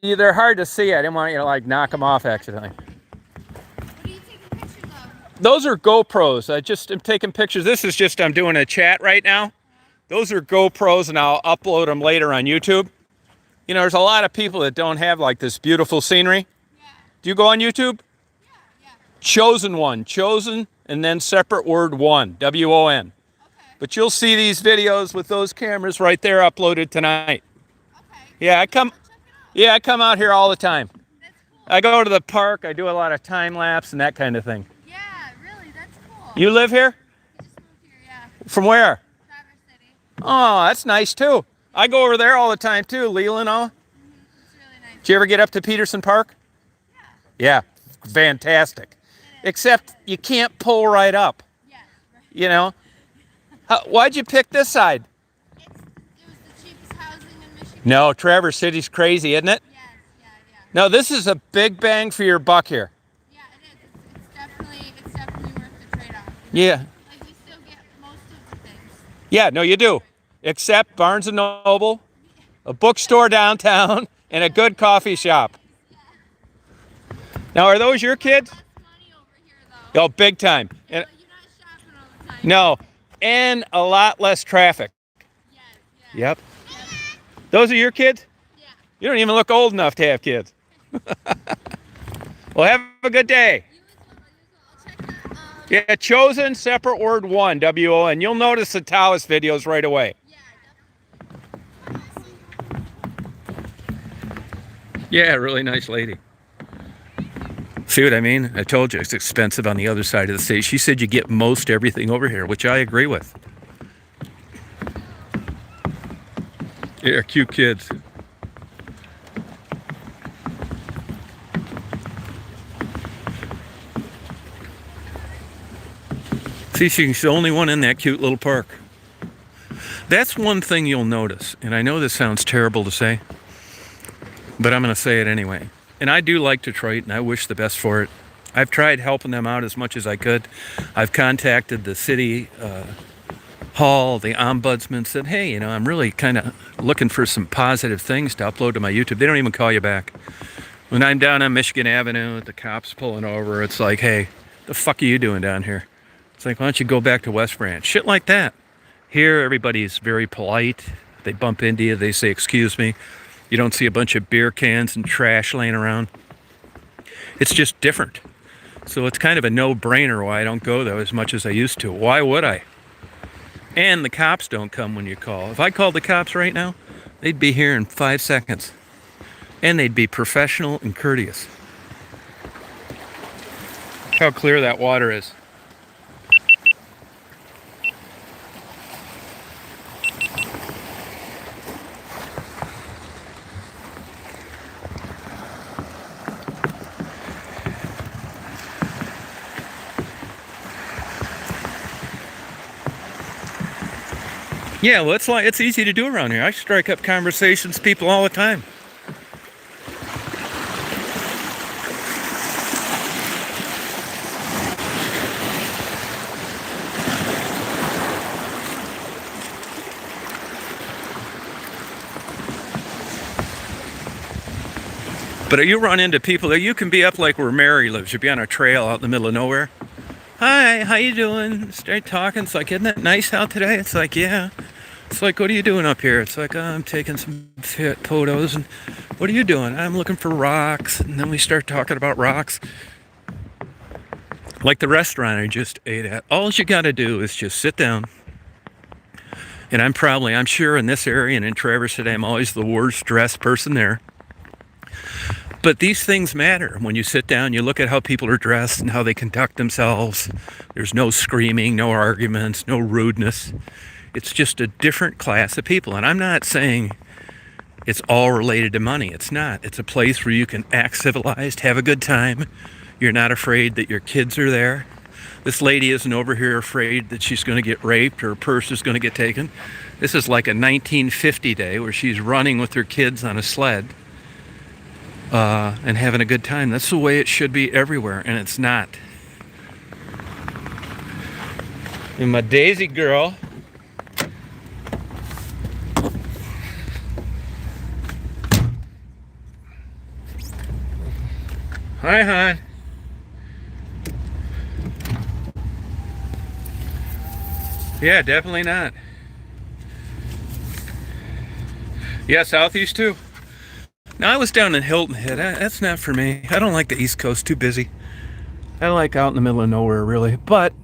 good. They're hard to see. I didn't want you to like knock them off accidentally. What are you taking pictures of? Those are GoPros. I just am taking pictures. This is just, I'm doing a chat right now. Those are GoPros, and I'll upload them later on YouTube. There's a lot of people that don't have like this beautiful scenery. Yeah. Do you go on YouTube? Yeah. Chosen one. Chosen, and then separate word one. W-O-N. Okay. But you'll see these videos with those cameras right there uploaded tonight. Okay. Yeah, I come. Check it out. Yeah, I come out here all the time. That's cool. I go to the park. I do a lot of time lapse and that kind of thing. Yeah, really, that's cool. You live here? We just moved here, yeah. From where? Traverse City. Oh, that's nice too. I go over there all the time too, Leland. It's really nice. Did you ever get up to Peterson Park? Yeah. Yeah, fantastic. It is. Except you can't pull right up. Yeah, right. Why'd you pick this side? It was the cheapest housing in Michigan. No, Traverse City's crazy, isn't it? Yes, yeah. No, this is a big bang for your buck here. Yeah, it is. It's definitely worth the trade-off. Yeah. Like you still get most of the things. Yeah, no, you do. Except Barnes & Noble, a bookstore downtown, and a good coffee shop. Now, are those your kids? Less money over here, though. Oh, big time. Yeah, And, but you're not shopping all the time. no, and a lot less traffic. Yes, Yep. Those are your kids? yeah. You don't even look old enough to have kids. Well, have a good day. You as well. I'll check that. Yeah, chosen, separate word, one, W-O-N. You'll notice the Tawas videos right away. Yeah, really nice lady. See what I mean? I told you it's expensive on the other side of the state. She said you get most everything over here, which I agree with. Yeah, cute kids. See, she's the only one in that cute little park. That's one thing you'll notice, and I know this sounds terrible to say, but I'm going to say it anyway. And I do like Detroit, and I wish the best for it. I've tried helping them out as much as I could. I've contacted the city hall, the ombudsman, said, hey, you know, I'm really kind of looking for some positive things to upload to my YouTube. They don't even call you back. When I'm down on Michigan Avenue with the cops pulling over, it's like, hey, the fuck are you doing down here? It's like, why don't you go back to West Branch? Shit like that. Here, everybody's very polite. They bump into you. They say, excuse me. You don't see a bunch of beer cans and trash laying around. It's just different. So it's kind of a no-brainer why I don't go there as much as I used to. Why would I? And the cops don't come when you call. If I called the cops right now, they'd be here in 5 seconds. And they'd be professional and courteous. How clear that water is. Yeah, well, it's easy to do around here. I strike up conversations with people all the time. But you run into people that you can be up like where Mary lives. You'd be on a trail out in the middle of nowhere. Hi, how you doing? Start talking. It's like, isn't it nice out today? It's like, yeah. It's like, what are you doing up here? It's like, oh, I'm taking some fit photos. And what are you doing? I'm looking for rocks. And then we start talking about rocks. Like the restaurant I just ate at. All you got to do is just sit down. And I'm sure in this area and in Traverse today, I'm always the worst dressed person there. But these things matter. When you sit down, you look at how people are dressed and how they conduct themselves. There's no screaming, no arguments, no rudeness. It's just a different class of people. And I'm not saying it's all related to money. It's not. It's a place where you can act civilized, have a good time. You're not afraid that your kids are there. This lady isn't over here afraid that she's going to get raped or her purse is going to get taken. This is like a 1950 day where she's running with her kids on a sled. And having a good time. That's the way it should be everywhere, and it's not. And my Daisy girl. Hi, hon. Yeah, definitely not. Yeah, Southeast too. Now, I was down in Hilton Head. That's not for me. I don't like the East Coast. Too busy. I like out in the middle of nowhere, really. But,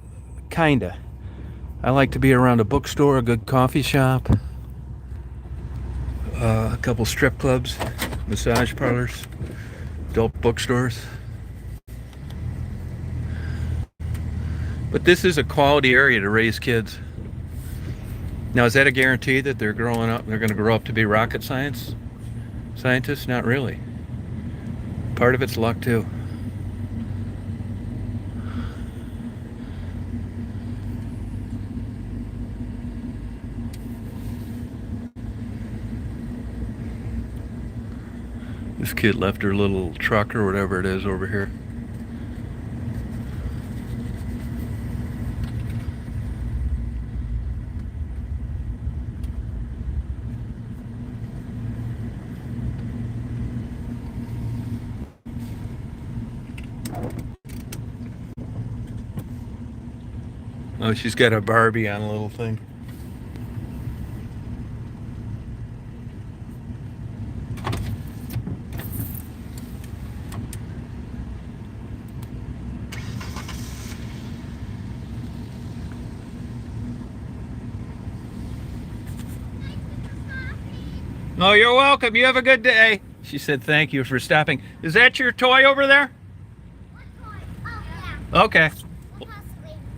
kinda. I like to be around a bookstore, a good coffee shop, a couple strip clubs, massage parlors, adult bookstores. But this is a quality area to raise kids. Now, is that a guarantee that they're growing up, they're going to grow up to be rocket scientists? Not really. Part of it's luck too. This kid left her little truck or whatever it is over here. Oh, she's got a Barbie on a little thing. Oh, you're welcome. You have a good day. She said thank you for stopping. Is that your toy over there? What toy? Oh, yeah. Okay. Possibly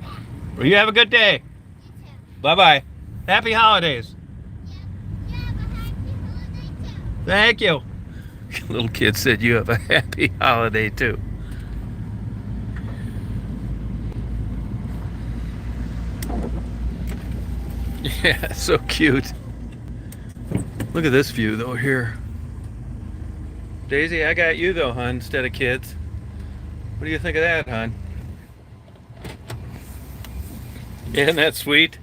that. Well, you have a good day. You too. Bye-bye. Happy holidays. Yeah. You have a happy holiday too. Thank you. Little kid said you have a happy holiday too. Yeah, so cute. Look at this view though here. Daisy, I got you though, hon, instead of kids. What do you think of that, hon? Isn't that sweet?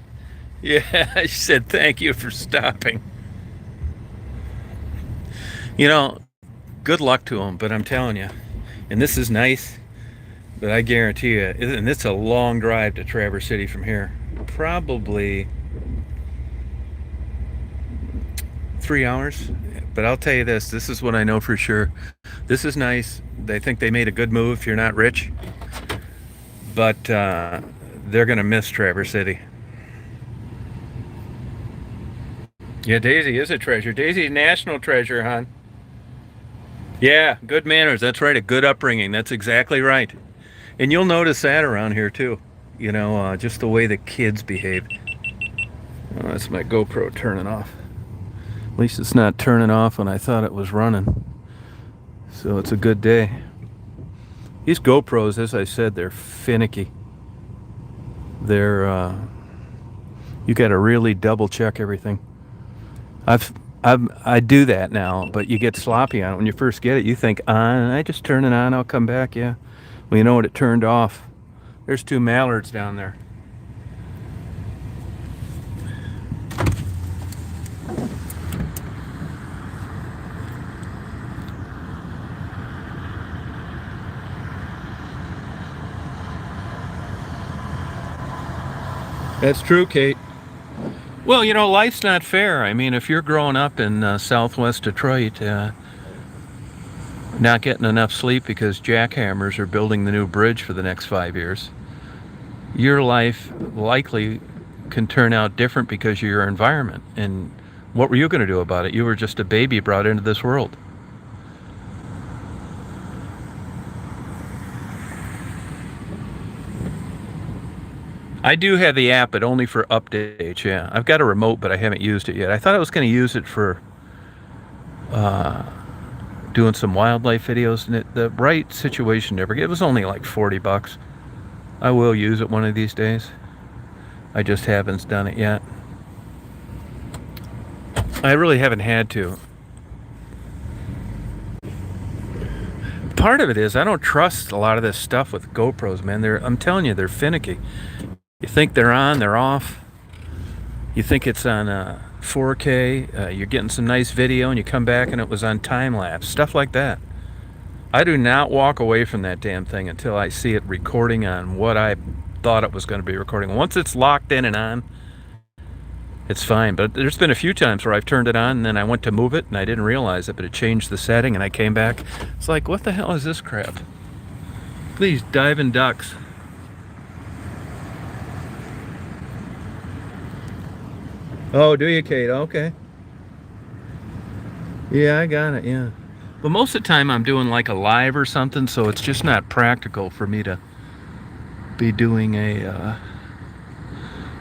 Yeah, she said thank you for stopping. You know, good luck to them, but I'm telling you, and this is nice, but I guarantee you, and it's a long drive to Traverse City from here. Probably 3 hours. But I'll tell you this is what I know for sure. This is nice. They think they made a good move if you're not rich. But they're going to miss Traverse City. Yeah, Daisy is a treasure. Daisy's national treasure, hon. Yeah, good manners. That's right. A good upbringing. That's exactly right. And you'll notice that around here too. You know, just the way the kids behave. Oh, that's my GoPro turning off. At least it's not turning off when I thought it was running. So it's a good day. These GoPros, as I said, they're finicky. They're, you gotta really double check everything. I do that now, but you get sloppy on it. When you first get it, you think, I just turn it on, I'll come back, yeah. Well, you know what, it turned off. There's 2 mallards down there. That's true, Kate. Well, you know, life's not fair. I mean, if you're growing up in southwest Detroit, not getting enough sleep because jackhammers are building the new bridge for the next 5 years, your life likely can turn out different because of your environment. And what were you going to do about it? You were just a baby brought into this world. I do have the app, but only for updates, yeah. I've got a remote, but I haven't used it yet. I thought I was going to use it for doing some wildlife videos, and the right situation never. It was only like $40. I will use it one of these days. I just haven't done it yet. I really haven't had to. Part of it is I don't trust a lot of this stuff with GoPros, man. I'm telling you, they're finicky. You think they're on, they're off. You think it's on 4K, you're getting some nice video, and you come back and it was on time lapse, stuff like that. I do not walk away from that damn thing until I see it recording on what I thought it was going to be recording. Once it's locked in and on, it's fine. But there's been a few times where I've turned it on and then I went to move it and I didn't realize it, but it changed the setting and I came back. It's like, what the hell is this crap? Please, diving ducks. Oh, do you, Kate? Okay. Yeah, I got it, yeah. But most of the time I'm doing like a live or something, so it's just not practical for me to be doing a...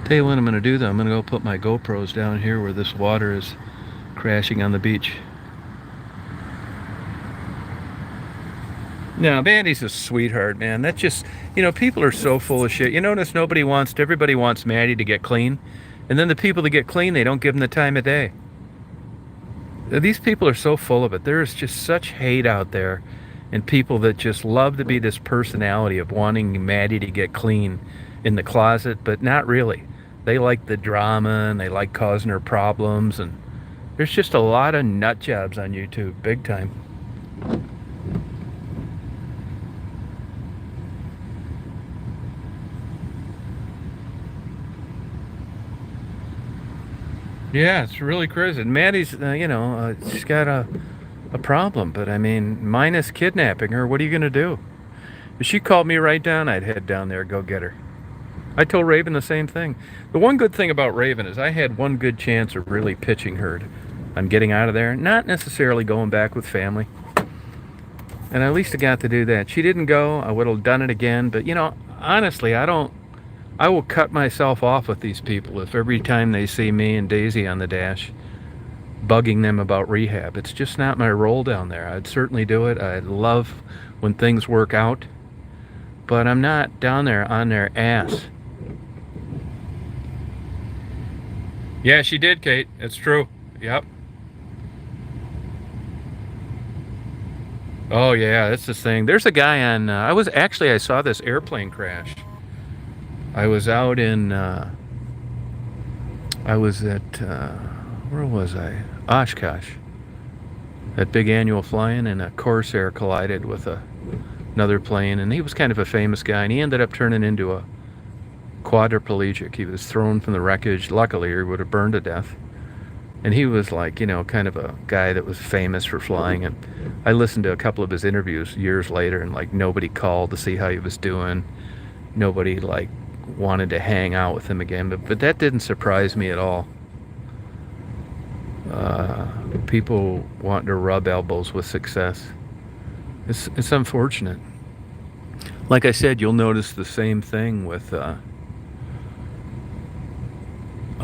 Tell you what I'm going to do though. I'm going to go put my GoPros down here where this water is crashing on the beach. No, Mandy's a sweetheart, man. That's just, you know, people are so full of shit. You notice everybody wants Maddie to get clean. And then the people that get clean, they don't give them the time of day. These people are so full of it. There is just such hate out there, and people that just love to be this personality of wanting Maddie to get clean in the closet, but not really. They like the drama and they like causing her problems, and there's just a lot of nut jobs on YouTube, big time. Yeah, it's really crazy. And Maddie's, she's got a problem, but I mean, minus kidnapping her, what are you going to do? If she called me right down, I'd head down there, go get her. I told Raven the same thing. The one good thing about Raven is I had one good chance of really pitching her on getting out of there, not necessarily going back with family. And at least I got to do that. She didn't go. I would have done it again. But, honestly, I will cut myself off with these people if every time they see me and Daisy on the dash bugging them about rehab. It's just not my role down there. I'd certainly do it. I'd love when things work out. But I'm not down there on their ass. Yeah, she did, Kate. It's true. Yep. Oh, yeah, that's the thing. There's a guy on, I saw this airplane crash. I was out in, I was at, where was I? Oshkosh. That big annual flying, and a Corsair collided with another plane, and he was kind of a famous guy, and he ended up turning into a quadriplegic. He was thrown from the wreckage. Luckily, he would have burned to death. And he was like, kind of a guy that was famous for flying. And I listened to a couple of his interviews years later, and like nobody called to see how he was doing. Nobody like wanted to hang out with him again. But that didn't surprise me at all. People wanting to rub elbows with success. It's unfortunate. Like I said, you'll notice the same thing with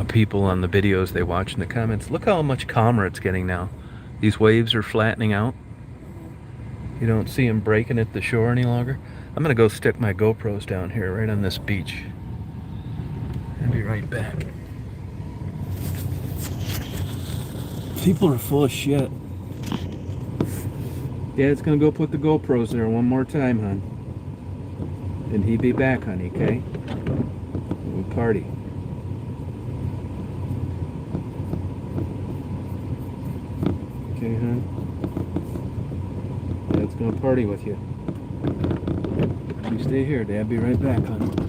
people on the videos they watch in the comments. Look how much calmer it's getting now. These waves are flattening out. You don't see them breaking at the shore any longer. I'm gonna go stick my GoPros down here right on this beach. I'll be right back. People are full of shit. Dad's gonna go put the GoPros there one more time, hon. And he'll be back, honey, okay? We'll party. Okay, hon? Dad's gonna party with you. You stay here, Dad. Be right back, hon.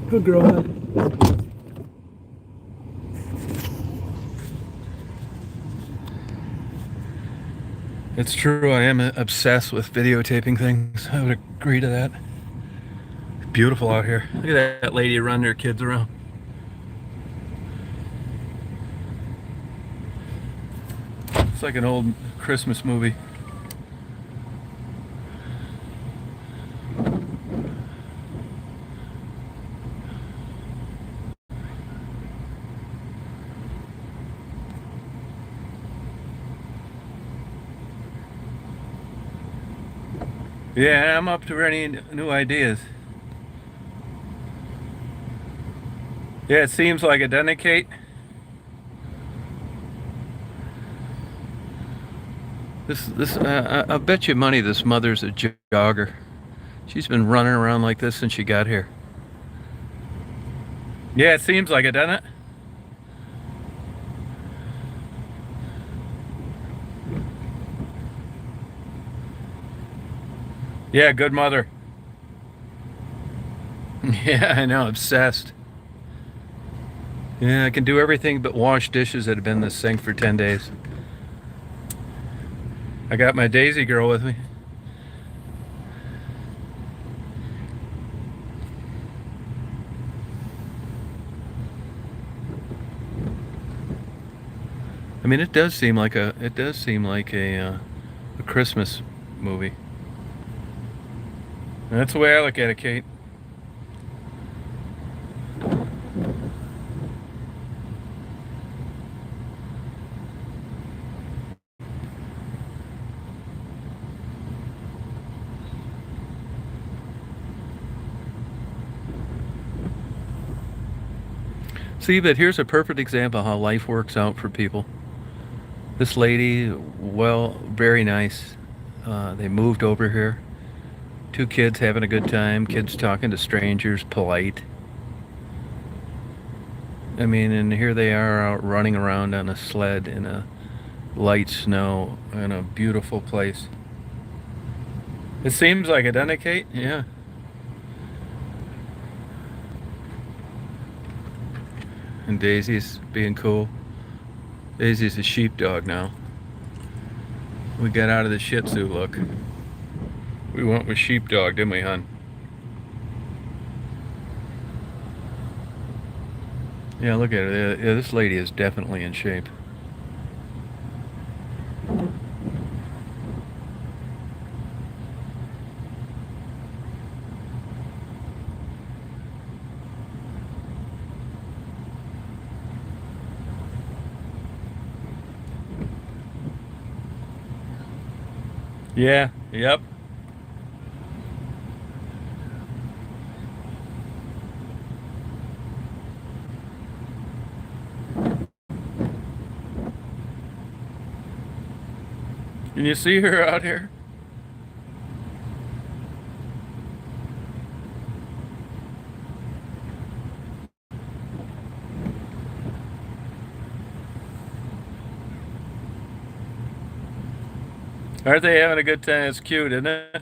Good girl, hon. It's true, I am obsessed with videotaping things. I would agree to that. It's beautiful out here. Look at that lady running her kids around. It's like an old Christmas movie. Yeah, I'm up to any new ideas. Yeah, it seems like it, doesn't it, Kate? I bet you money this mother's a jogger. She's been running around like this since she got here. Yeah, it seems like it, doesn't it? Yeah, good mother. Yeah, I know, obsessed. Yeah, I can do everything but wash dishes that have been in the sink for 10 days. I got my Daisy girl with me. I mean, it does seem like a Christmas movie. And that's the way I look at it, Kate. See, but here's a perfect example of how life works out for people. This lady, well, very nice. They moved over here. Two kids having a good time. Kids talking to strangers, polite. I mean, and here they are out running around on a sled in a light snow in a beautiful place. It seems like it, doesn't it, Kate? Yeah. And Daisy's being cool. Daisy's a sheepdog now. We got out of the Shih Tzu look. We went with sheepdog, didn't we, hon? Yeah, look at it. Yeah, this lady is definitely in shape. Yeah, yep. Can you see her out here? Aren't they having a good time? It's cute, isn't it?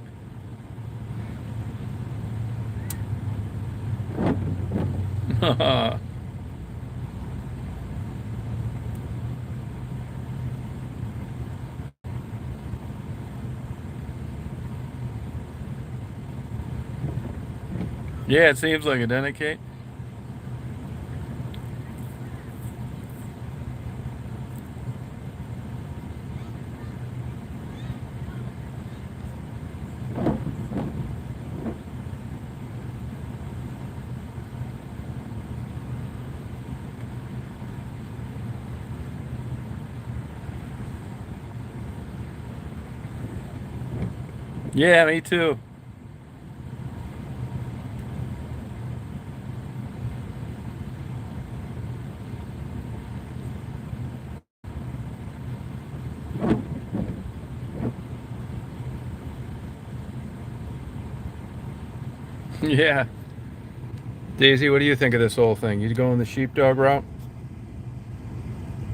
Yeah, it seems like it, doesn't it, Kate? Yeah, me too. Yeah. Daisy, what do you think of this whole thing? You going the sheepdog route?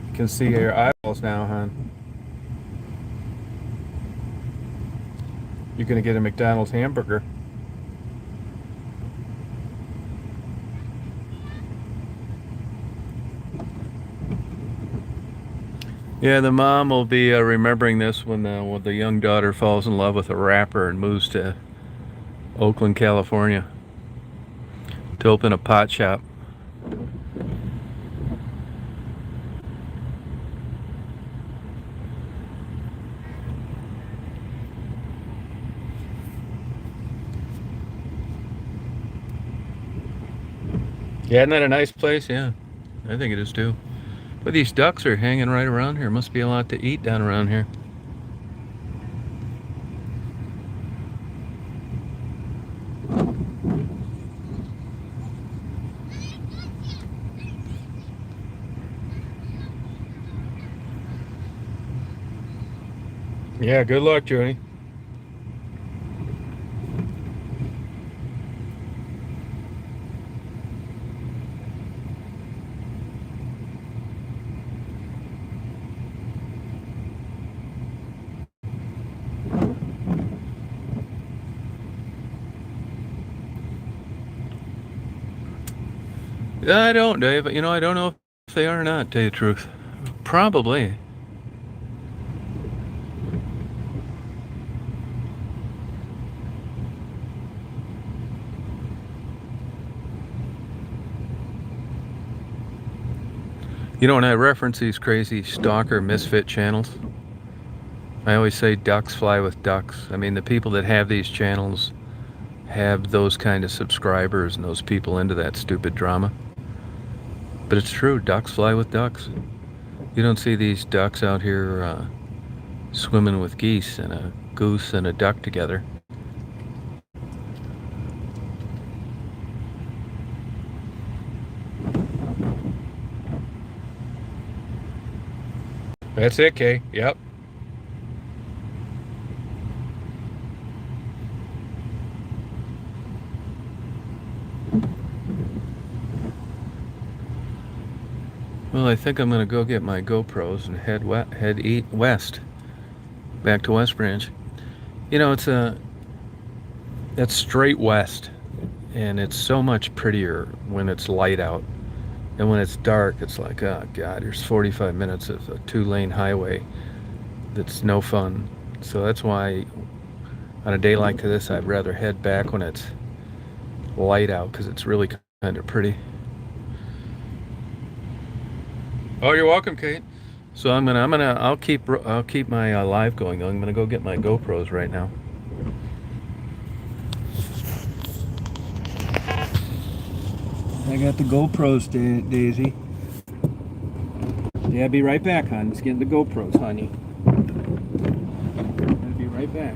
You can see your eyeballs now, hon. You're gonna get a McDonald's hamburger. Yeah. Yeah, the mom will be remembering this when the young daughter falls in love with a rapper and moves to Oakland, California to open a pot shop. Yeah, isn't that a nice place? Yeah, I think it is too. But these ducks are hanging right around here. Must be a lot to eat down around here. Yeah, good luck, Johnny. I don't, Dave. You know, I don't know if they are or not, to tell you the truth. Probably. You know, when I reference these crazy stalker misfit channels, I always say ducks fly with ducks. I mean, the people that have these channels have those kind of subscribers and those people into that stupid drama. But it's true, ducks fly with ducks. You don't see these ducks out here swimming with geese and a goose and a duck together. That's it, Kay. Yep. Well, I think I'm going to go get my GoPros and head west, back to West Branch. You know, that's straight west, and it's so much prettier when it's light out. And when it's dark, it's like, oh God, there's 45 minutes of a 2-lane highway that's no fun. So that's why on a day like this, I'd rather head back when it's light out because it's really kind of pretty. Oh, you're welcome, Kate. So I'll keep my live going. I'm gonna go get my GoPros right now. I got the GoPros, Daisy. Yeah, I'll be right back, hon. Just getting the GoPros, honey. I'll be right back.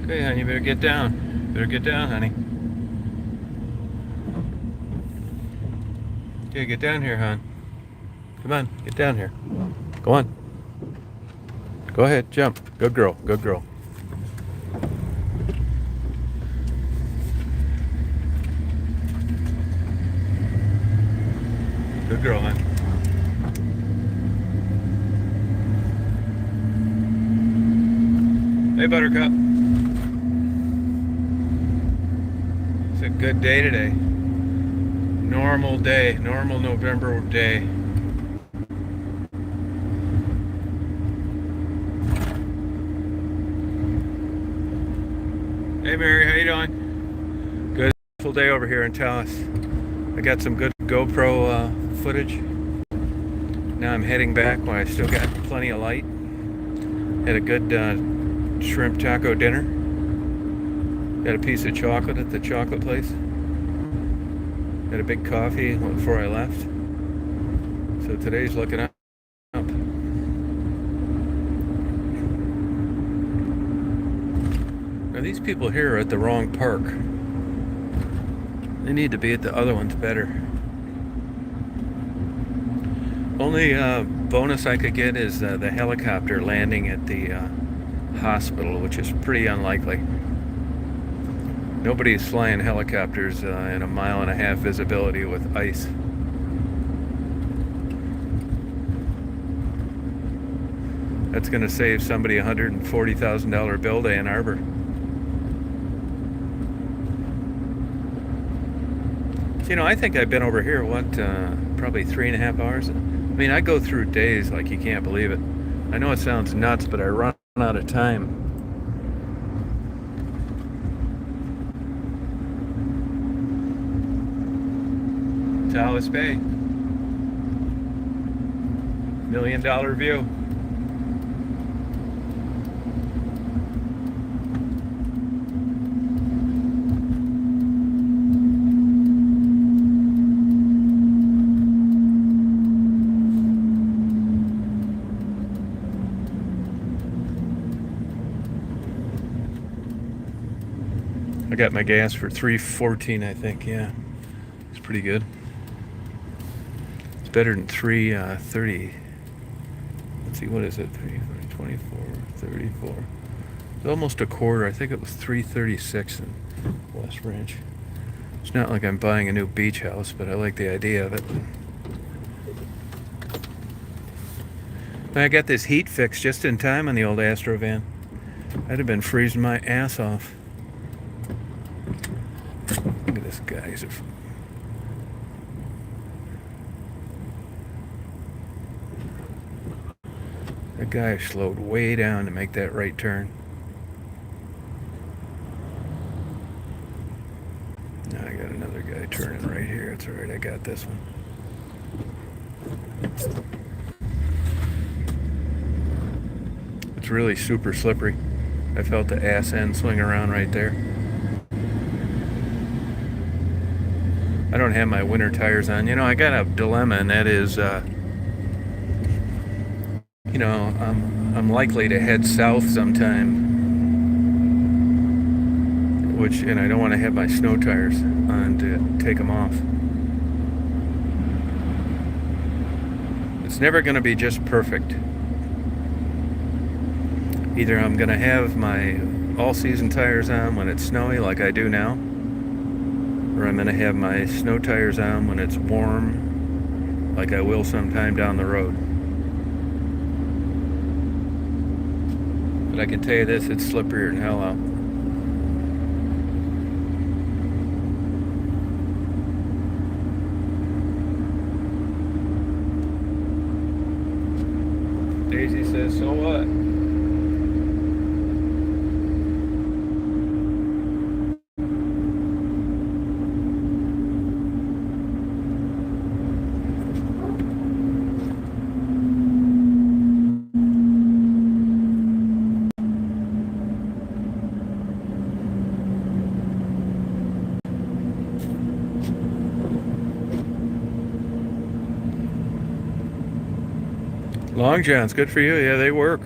Okay, honey, you better get down. Better get down, honey. Okay, get down here, hon. Come on, get down here. Go on. Go ahead, jump. Good girl, good girl. Good girl, hon. Hey, Buttercup. It's a good day today. Normal day, normal November day. Hey, Mary, how you doing? Good, full day over here in Tawas. I got some good GoPro footage. Now I'm heading back when I still got plenty of light. Had a good shrimp taco dinner. Got a piece of chocolate at the chocolate place. Had a big coffee before I left. So today's looking up. Now these people here are at the wrong park. They need to be at the other ones better. Only bonus I could get is the helicopter landing at the hospital, which is pretty unlikely. Nobody's flying helicopters in 1.5 mile visibility with ice. That's going to save somebody a $140,000 bill to Ann Arbor. So, you know, I think I've been over here, probably 3.5 hours. I mean, I go through days like you can't believe it. I know it sounds nuts, but I run out of time. Tawas Bay. $1 million view. I got my gas for $3.14, I think. Yeah, it's pretty good. It's better than $3.30. Let's see, what is it? 24, 34. It's almost a quarter. I think it was $3.36 in West Ranch. It's not like I'm buying a new beach house, but I like the idea of it. I got this heat fixed just in time on the old Astro van. I'd have been freezing my ass off. Look at this guy. That guy slowed way down to make that right turn. Now I got another guy turning right here. It's alright, I got this one. It's really super slippery. I felt the ass end swing around right there. I don't have my winter tires on. You know, I got a dilemma, and that is, you know, I'm likely to head south sometime, and I don't want to have my snow tires on to take them off. It's never going to be just perfect. Either I'm going to have my all-season tires on when it's snowy, like I do now, or I'm going to have my snow tires on when it's warm, like I will sometime down the road. But I can tell you this, it's slipperier than hell out. Daisy says, so what? Long johns, good for you. Yeah, they work.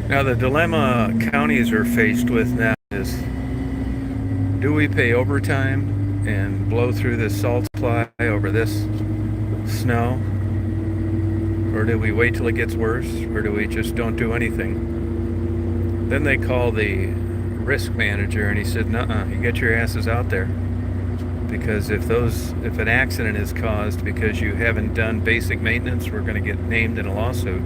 Now, the dilemma counties are faced with now is, do we pay overtime and blow through this salt supply over this snow? Or do we wait till it gets worse? Or do we just don't do anything? Then they call the risk manager and he said, nuh-uh, you get your asses out there. Because if an accident is caused because you haven't done basic maintenance, we're going to get named in a lawsuit.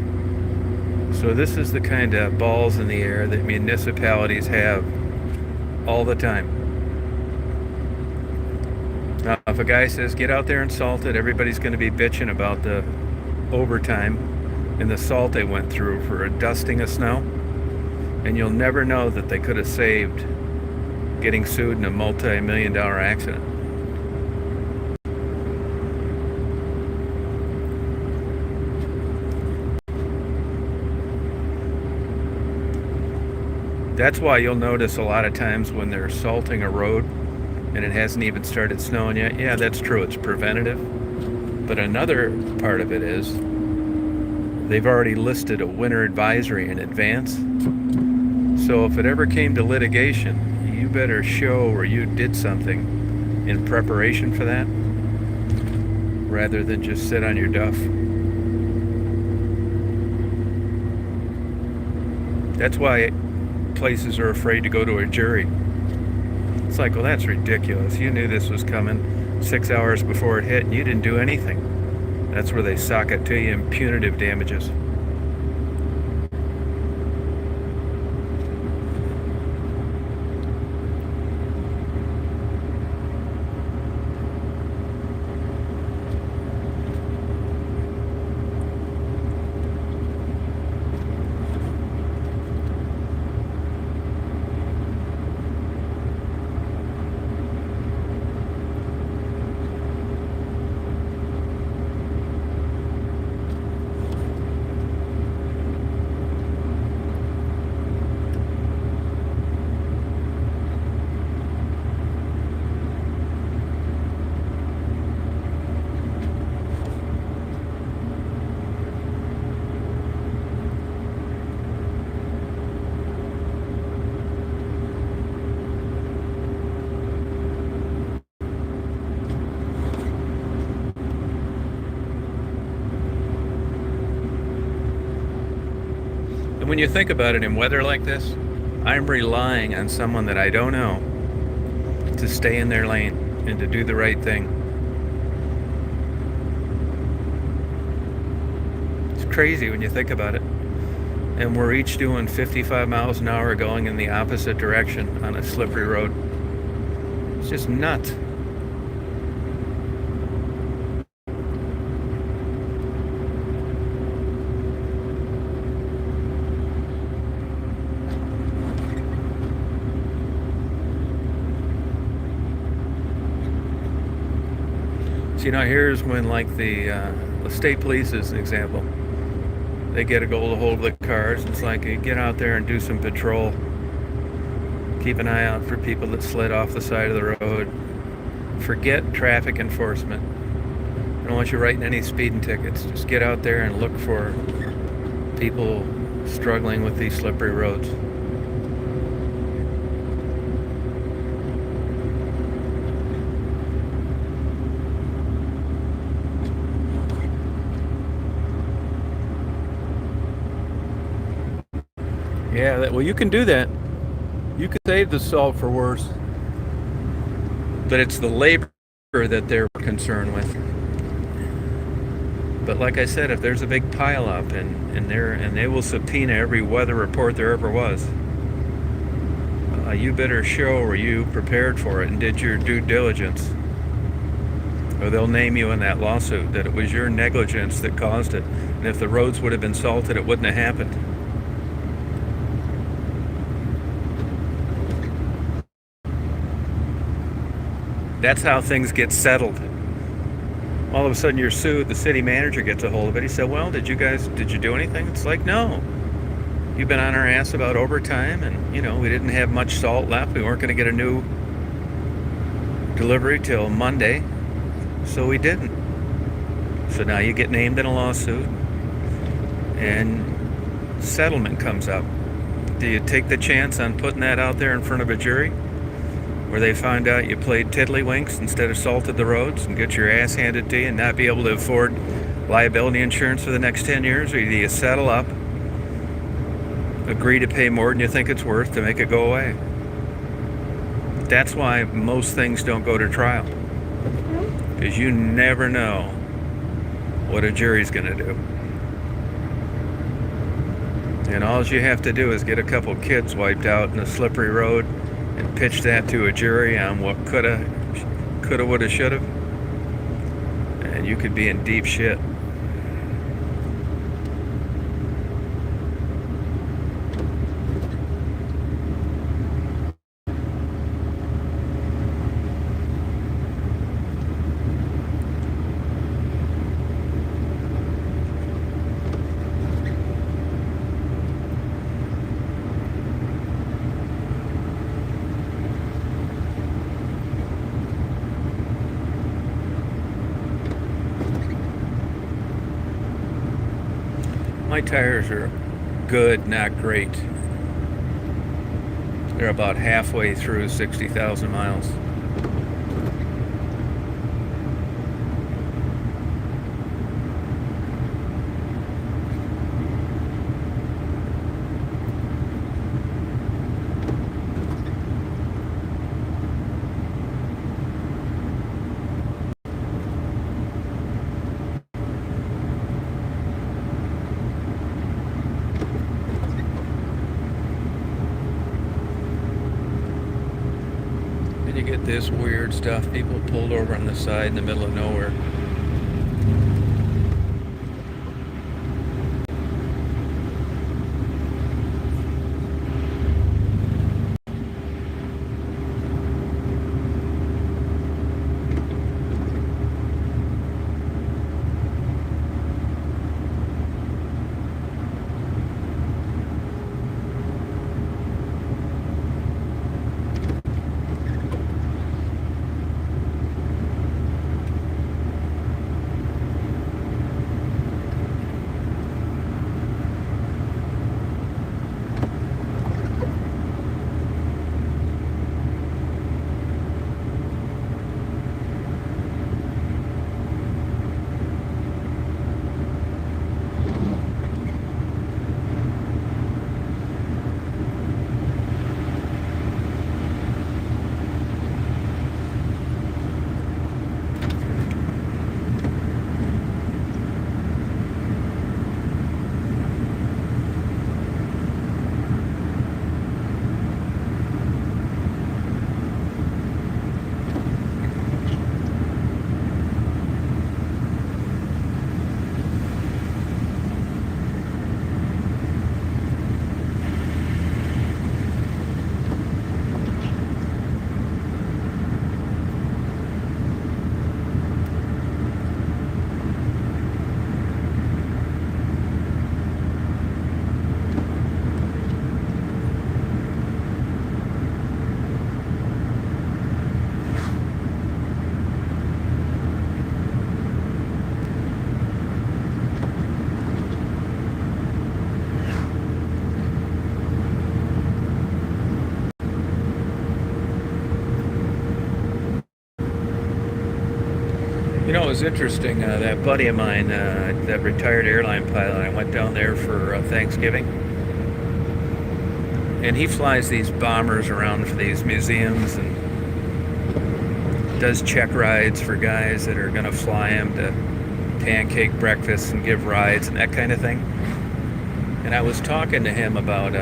So this is the kind of balls in the air that municipalities have all the time. Now, if a guy says, get out there and salt it, everybody's going to be bitching about the overtime and the salt they went through for a dusting of snow. And you'll never know that they could have saved getting sued in a multi-million-dollar accident. That's why you'll notice a lot of times when they're salting a road and it hasn't even started snowing yet. Yeah, that's true. It's preventative. But another part of it is they've already listed a winter advisory in advance. So if it ever came to litigation, you better show where you did something in preparation for that rather than just sit on your duff. That's why places are afraid to go to a jury. It's like, well, that's ridiculous. You knew this was coming 6 hours before it hit and you didn't do anything. That's where they sock it to you in punitive damages. And when you think about it in weather like this, I'm relying on someone that I don't know to stay in their lane and to do the right thing. It's crazy when you think about it. And we're each doing 55 miles an hour going in the opposite direction on a slippery road. It's just nuts. So, here's when, like, the state police is an example. They get a hold of the cars. It's like, you get out there and do some patrol. Keep an eye out for people that slid off the side of the road. Forget traffic enforcement. I don't want you writing any speeding tickets. Just get out there and look for people struggling with these slippery roads. Yeah, well, you can do that. You can save the salt for worse. But it's the labor that they're concerned with. But like I said, if there's a big pileup and they will subpoena every weather report there ever was, you better show where you prepared for it and did your due diligence. Or they'll name you in that lawsuit that it was your negligence that caused it. And if the roads would have been salted, it wouldn't have happened. That's how things get settled. All of a sudden you're sued, the city manager gets a hold of it. He said, well, did you do anything? It's like, no. You've been on our ass about overtime and, we didn't have much salt left. We weren't going to get a new delivery till Monday, so we didn't. So now you get named in a lawsuit and settlement comes up. Do you take the chance on putting that out there in front of a jury where they find out you played tiddlywinks instead of salted the roads and get your ass handed to you and not be able to afford liability insurance for the next 10 years? Or do you settle up, agree to pay more than you think it's worth to make it go away? That's why most things don't go to trial, because you never know what a jury's going to do. And all you have to do is get a couple kids wiped out in a slippery road and pitch that to a jury on what coulda, woulda, shoulda, and you could be in deep shit. My tires are good, not great. They're about halfway through 60,000 miles. You get this weird stuff, people pulled over on the side in the middle of nowhere. You know, it was interesting, that buddy of mine, that retired airline pilot, I went down there for Thanksgiving, and he flies these bombers around for these museums and does check rides for guys that are going to fly him to pancake breakfast and give rides and that kind of thing. And I was talking to him about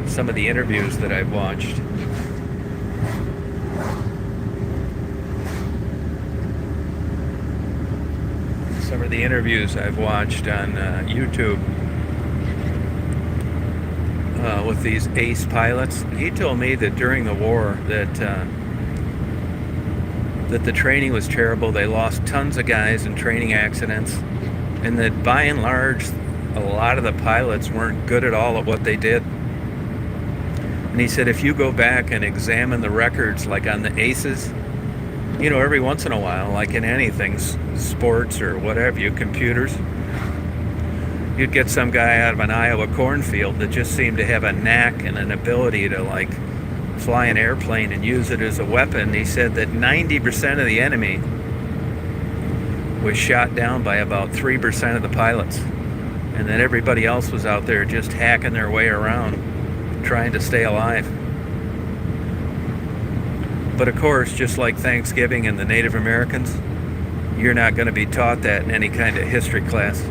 some of the interviews that I've watched. Some of the interviews I've watched on YouTube with these ace pilots. He told me that during the war that the training was terrible. They lost tons of guys in training accidents, and that by and large, a lot of the pilots weren't good at all at what they did. And he said if you go back and examine the records, like on the aces, you know, every once in a while, like in anything, sports or whatever, computers, you'd get some guy out of an Iowa cornfield that just seemed to have a knack and an ability to like fly an airplane and use it as a weapon. He said that 90% of the enemy was shot down by about 3% of the pilots, and that everybody else was out there just hacking their way around trying to stay alive. But of course, just like Thanksgiving and the Native Americans, you're not going to be taught that in any kind of history class.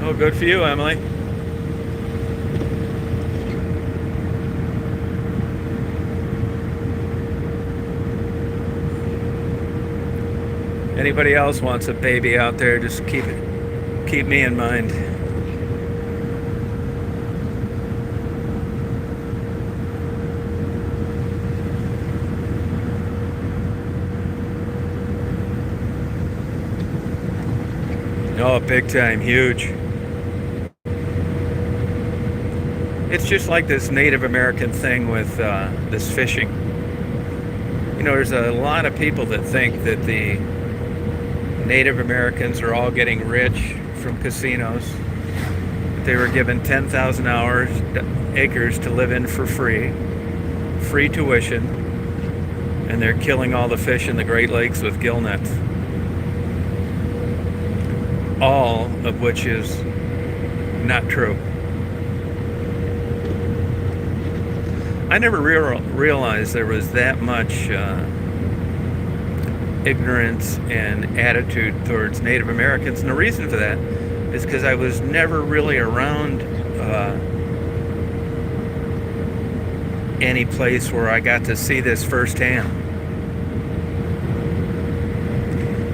Oh, good for you, Emily. Anybody else wants a baby out there, just keep me in mind. Oh, big time, huge. It's just like this Native American thing with this fishing. You know, there's a lot of people that think that the Native Americans are all getting rich from casinos. They were given 10,000 acres to live in for free tuition, and they're killing all the fish in the Great Lakes with gill nets. All of which is not true. I never realized there was that much ignorance and attitude towards Native Americans, and the reason for that is because I was never really around any place where I got to see this firsthand.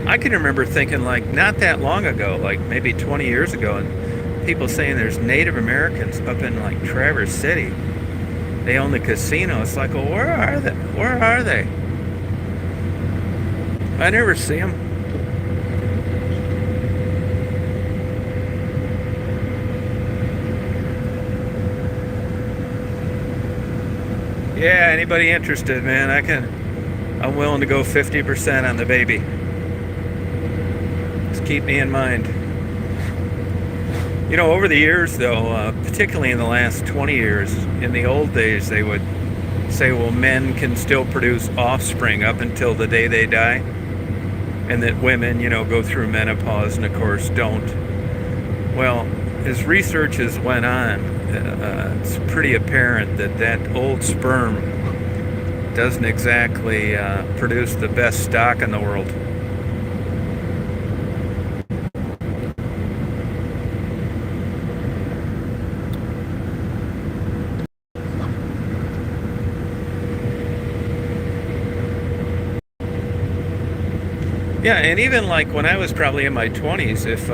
I can remember thinking, like, not that long ago, like maybe 20 years ago, and people saying there's Native Americans up in like Traverse City. They own the casino. It's like, well, where are they? Where are they? I never see them. Yeah, anybody interested, man? I'm willing to go 50% on the baby. Just keep me in mind. You know, over the years, though, particularly in the last 20 years, in the old days, they would say, well, men can still produce offspring up until the day they die, and that women, you know, go through menopause and, of course, don't. Well, as research has went on, it's pretty apparent that that old sperm doesn't exactly produce the best stock in the world. Yeah, and even like when I was probably in my 20s, if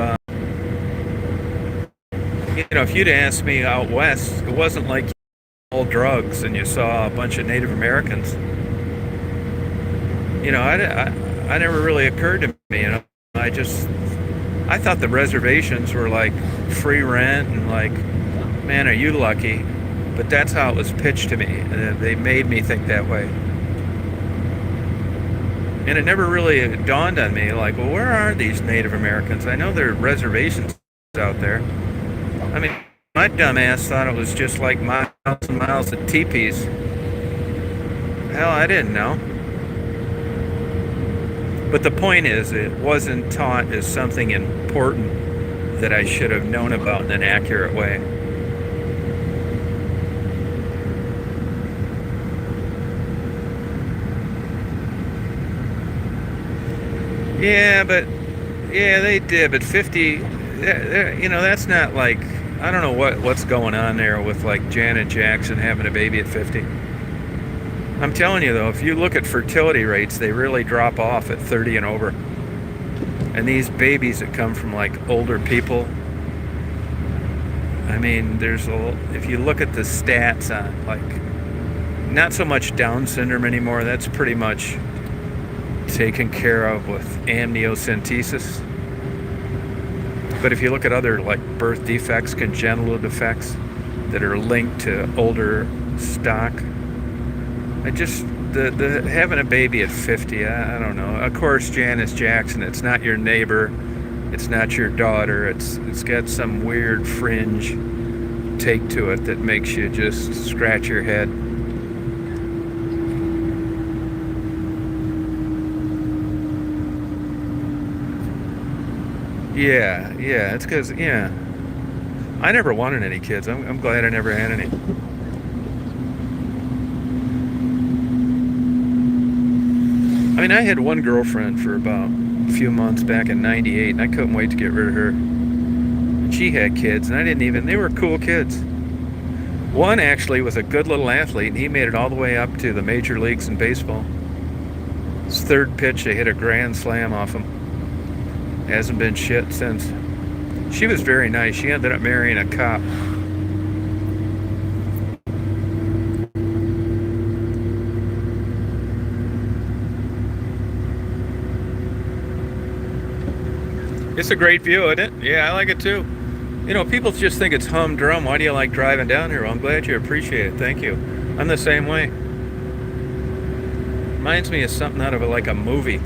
if you'd asked me out west, it wasn't like all drugs and you saw a bunch of Native Americans. You know, I never really occurred to me. You know, I thought the reservations were like free rent and like, man, are you lucky? But that's how it was pitched to me. They made me think that way. And it never really dawned on me, like, well, where are these Native Americans? I know there are reservations out there. I mean, my dumb ass thought it was just like miles and miles of teepees. Hell, I didn't know. But the point is, it wasn't taught as something important that I should have known about in an accurate way. Yeah, they did. But 50, you know, that's not like, I don't know what's going on there with like Janet Jackson having a baby at 50. I'm telling you though, if you look at fertility rates, they really drop off at 30 and over. And these babies that come from like older people, I mean, if you look at the stats on like, not so much Down syndrome anymore, that's pretty much taken care of with amniocentesis. But if you look at other like birth defects, congenital defects that are linked to older stock, I just the having a baby at 50, I don't know. Of course, Janice Jackson, it's not your neighbor, it's not your daughter. It's got some weird fringe take to it that makes you just scratch your head. Yeah, it's because, yeah, I never wanted any kids. I'm glad I never had any. I mean, I had one girlfriend for about a few months back in '98, and I couldn't wait to get rid of her. And she had kids, and I didn't even, they were cool kids. One actually was a good little athlete, and he made it all the way up to the major leagues in baseball. His third pitch, they hit a grand slam off him. Hasn't been shit since. She was very nice. She ended up marrying a cop. It's a great view, isn't it? Yeah, I like it too. You know, people just think it's humdrum. Why do you like driving down here? Well, I'm glad you appreciate it. Thank you. I'm the same way. Reminds me of something out of like a movie.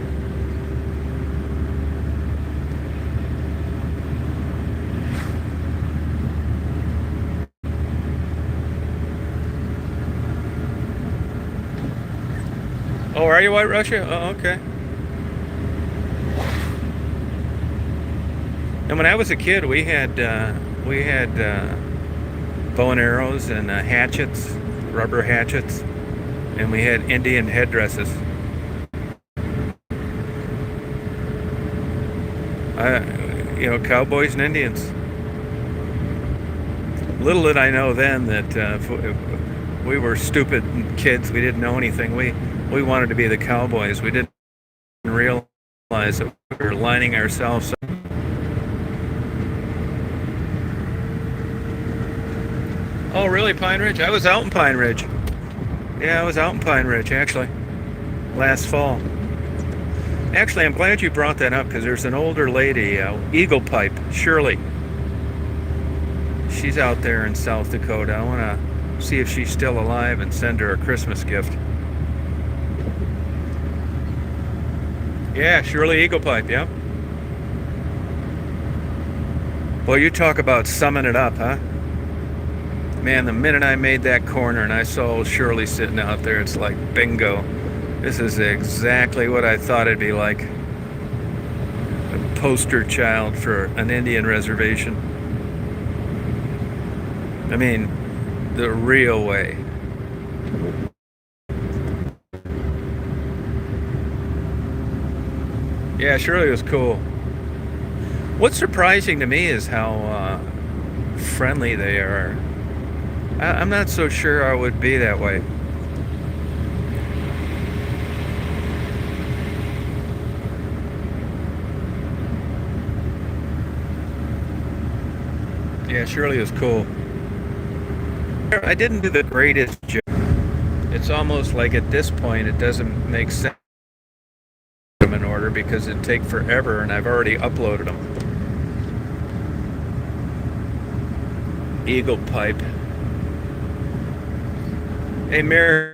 Oh, are you White Russia? Oh, okay. And when I was a kid, we had bow and arrows and hatchets, rubber hatchets, and we had Indian headdresses. You know, cowboys and Indians. Little did I know then that we were stupid kids. We didn't know anything. We wanted to be the cowboys. We didn't realize that we were lining ourselves up. Oh, really, Pine Ridge? I was out in Pine Ridge. Yeah, I was out in Pine Ridge, actually, last fall. Actually, I'm glad you brought that up because there's an older lady, Eagle Pipe, Shirley. She's out there in South Dakota. I want to see if she's still alive and send her a Christmas gift. Yeah, Shirley Eagle Pipe, yeah. Well, you talk about summing it up, huh? Man, the minute I made that corner and I saw old Shirley sitting out there, it's like bingo. This is exactly what I thought it'd be like. A poster child for an Indian reservation. I mean, the real way. Yeah, Shirley was cool. What's surprising to me is how friendly they are. I'm not so sure I would be that way. Yeah, Shirley was cool. I didn't do the greatest job. It's almost like at this point it doesn't make sense to put them in order because it'd take forever and I've already uploaded them. Eagle Pipe. Hey, Mary,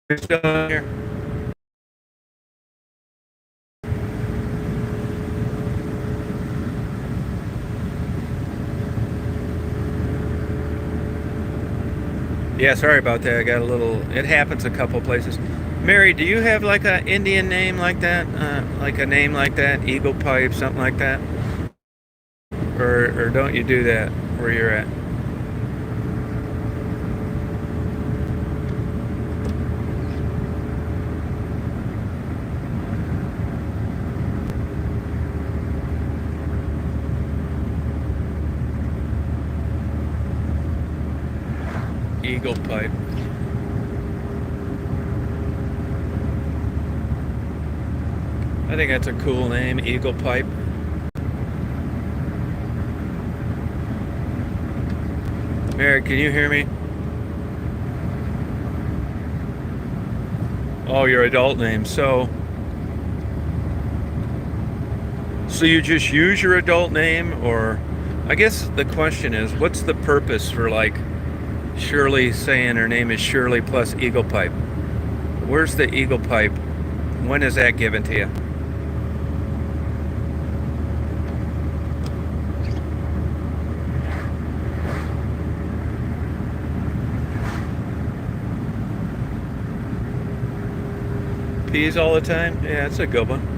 you still here? Yeah, sorry about that. I got a little. It happens a couple places. Mary, do you have like an Indian name like that? Like a name like that? Eagle Pipe, something like that? Or don't you do that where you're at? Eagle Pipe. I think that's a cool name, Eagle Pipe. Mary, can you hear me? Oh, your adult name. So, So you just use your adult name, or I guess the question is, what's the purpose for like Shirley saying her name is Shirley plus Eagle Pipe? Where's the Eagle Pipe? When is that given to you? Peas all the time? Yeah, that's a good one.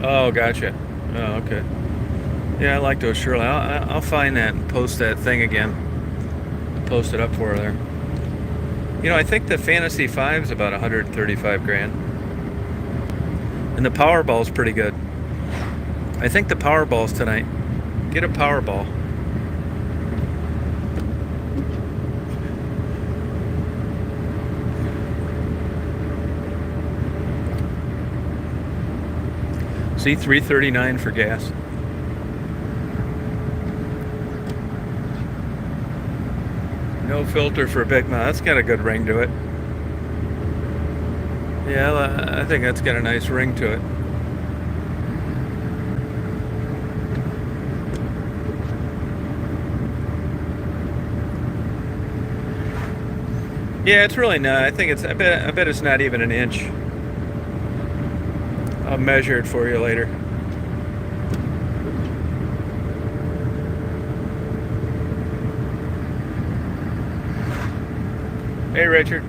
Oh, gotcha. Oh, okay. Yeah, I like those Shirley. I'll find that and post that thing again. Post it up for her there. You know, I think the Fantasy 5 is about 135 grand. And the Powerball's pretty good. I think the Powerball's tonight. Get a Powerball. See, $3.39 for gas. No filter for Big Mouth. That's got a good ring to it. Yeah, I think that's got a nice ring to it. Yeah, it's really not. I think it's. I bet it's not even an inch. I'll measure it for you later. Hey, Richard.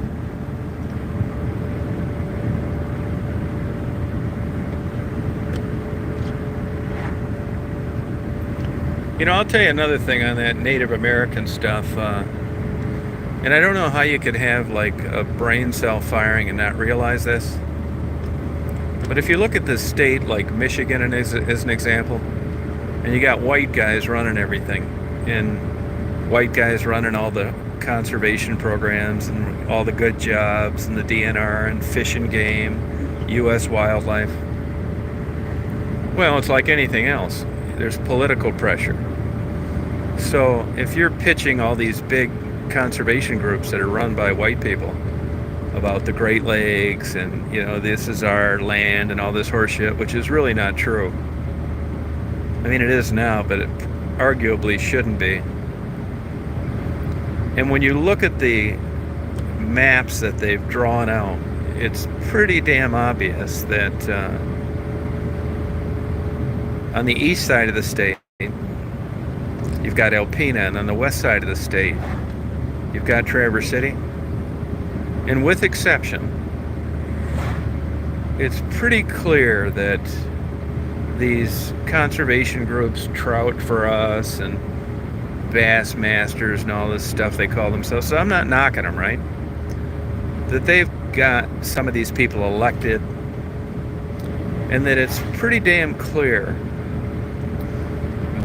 You know, I'll tell you another thing on that Native American stuff. And I don't know how you could have like a brain cell firing and not realize this. But if you look at this state like Michigan as an example, and you got white guys running everything, and white guys running all the conservation programs and all the good jobs and the DNR and fish and game, U.S. wildlife. Well, it's like anything else. There's political pressure. So if you're pitching all these big conservation groups that are run by white people about the Great Lakes and, you know, this is our land and all this horseshit, which is really not true. I mean, it is now, but it arguably shouldn't be. And when you look at the maps that they've drawn out, it's pretty damn obvious that on the east side of the state, you've got Alpena, and on the west side of the state, you've got Traverse City. And with exception, it's pretty clear that these conservation groups, Trout for Us and Bass Masters and all this stuff they call themselves, so I'm not knocking them, right? That they've got some of these people elected, and that it's pretty damn clear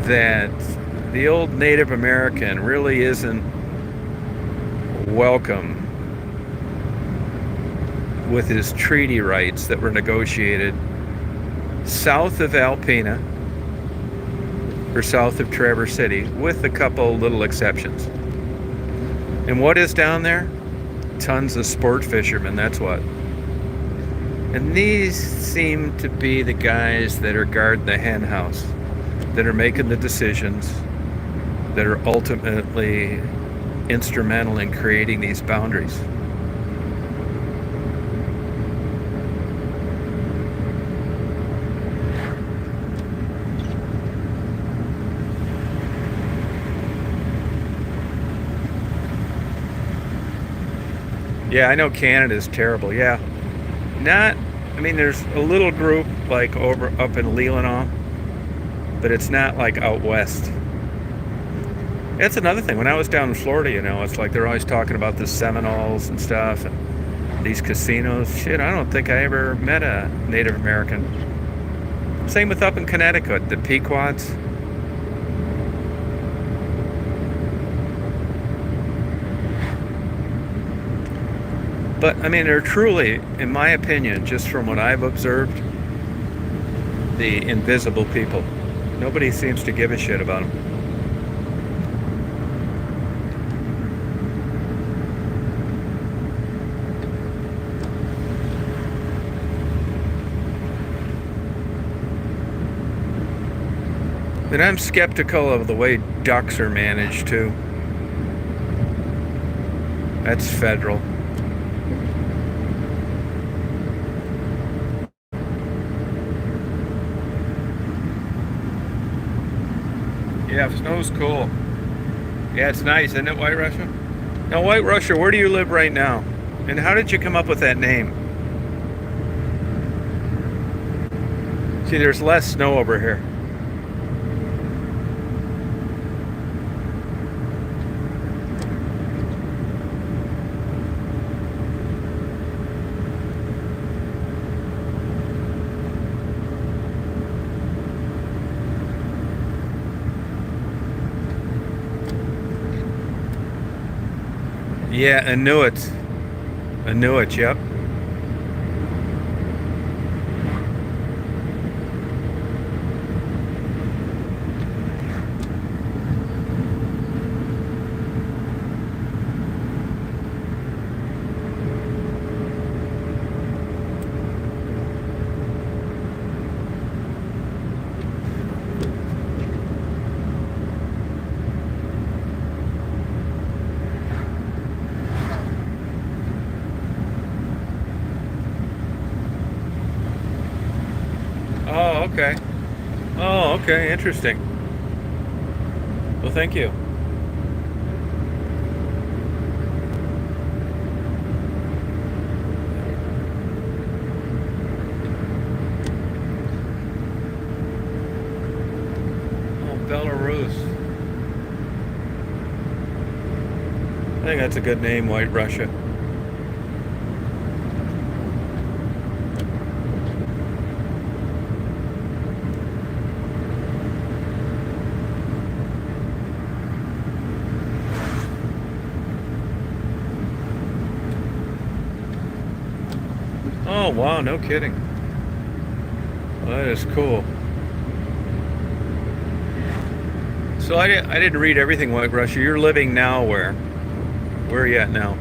that the old Native American really isn't welcome with his treaty rights that were negotiated south of Alpena or south of Traverse City, with a couple little exceptions. And what is down there? Tons of sport fishermen, that's what. And these seem to be the guys that are guarding the hen house, that are making the decisions, that are ultimately instrumental in creating these boundaries. Yeah, I know Canada's terrible. Yeah. I mean, there's a little group like over up in Leelanau, but it's not like out west. That's another thing. When I was down in Florida, you know, it's like they're always talking about the Seminoles and stuff. And These casinos, shit, I don't think I ever met a Native American. Same with up in Connecticut, the Pequods. But, I mean, they're truly, in my opinion, just from what I've observed, the invisible people. Nobody seems to give a shit about them. And I'm skeptical of the way ducks are managed, too. That's federal. Yeah, snow's cool. Yeah, it's nice, isn't it, White Russia? Now, White Russia, where do you live right now? And how did you come up with that name? See, there's less snow over here. Yeah, Inuit. Inuit, yep. Oh, okay. Oh, okay, interesting. Well, thank you. Oh, Belarus. I think that's a good name, White Russia. Oh, wow, no kidding. Well, that is cool. So I didn't read everything, White Russia. You're living now where? Where are you at now?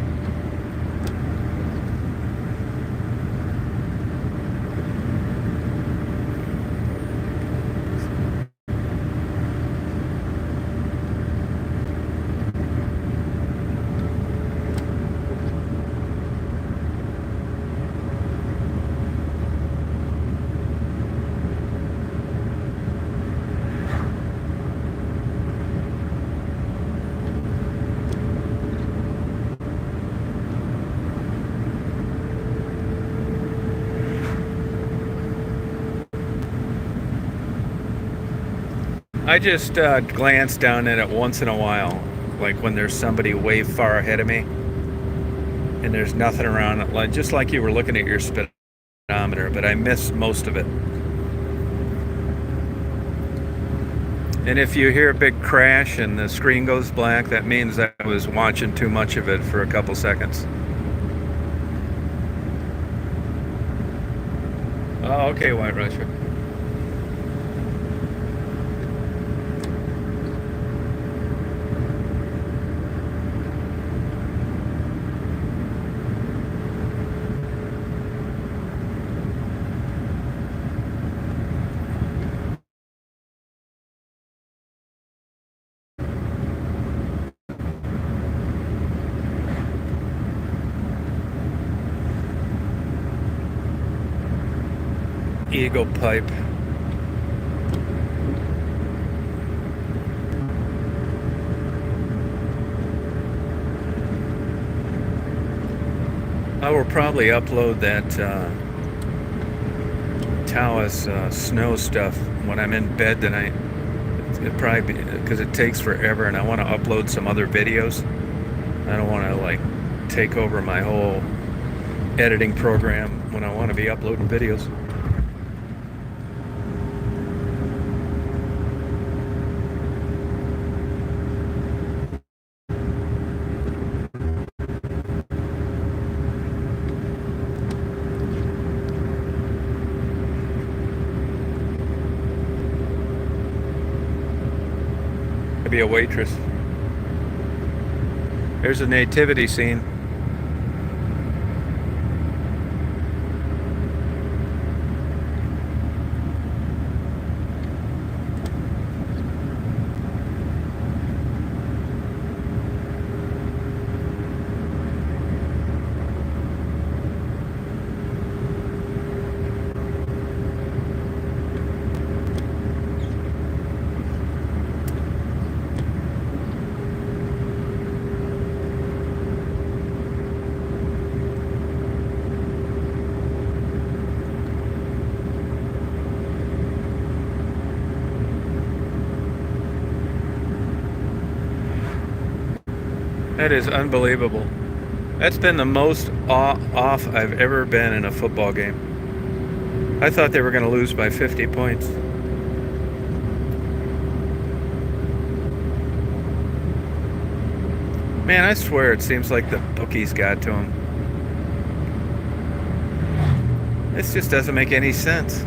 I just glance down at it once in a while, like when there's somebody way far ahead of me, and there's nothing around it, like just like you were looking at your speedometer, but I missed most of it. And if you hear a big crash and the screen goes black, that means I was watching too much of it for a couple seconds. Oh, okay, White Russia. Eagle pipe. I will probably upload that Tawas snow stuff when I'm in bed tonight. It probably because it takes forever, and I want to upload some other videos. I don't want to like take over my whole editing program when I want to be uploading videos. I'd be a waitress. There's a nativity scene. That is unbelievable. That's been the most off I've ever been in a football game. I thought they were going to lose by 50 points. Man, I swear it seems like the bookies got to him. This just doesn't make any sense.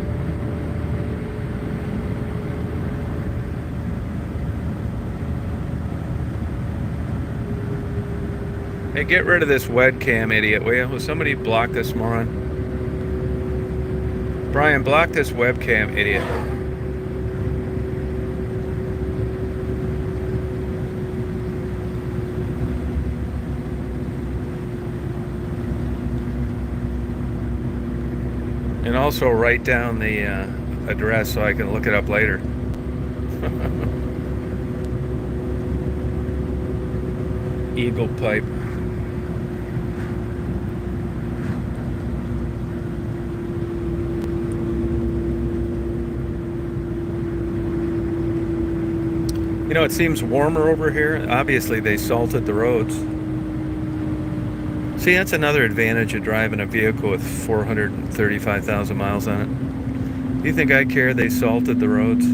Hey, get rid of this webcam idiot, will you? Will somebody block this moron? Brian, block this webcam idiot. And also write down the address so I can look it up later. Eagle pipe. You know, it seems warmer over here. Obviously, they salted the roads. See, that's another advantage of driving a vehicle with 435,000 miles on it. Do you think I care they salted the roads?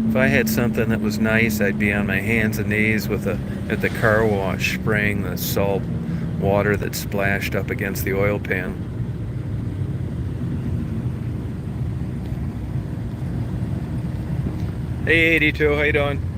If I had something that was nice, I'd be on my hands and knees at the car wash spraying the salt water that splashed up against the oil pan. Hey 82, how you doing?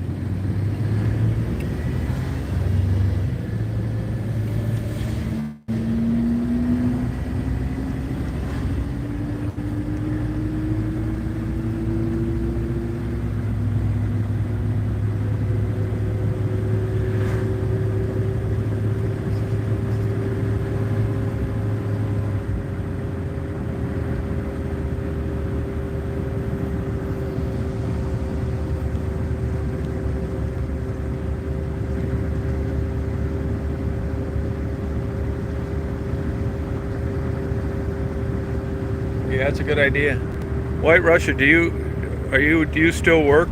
Yeah, that's a good idea. White Russia, do you still work?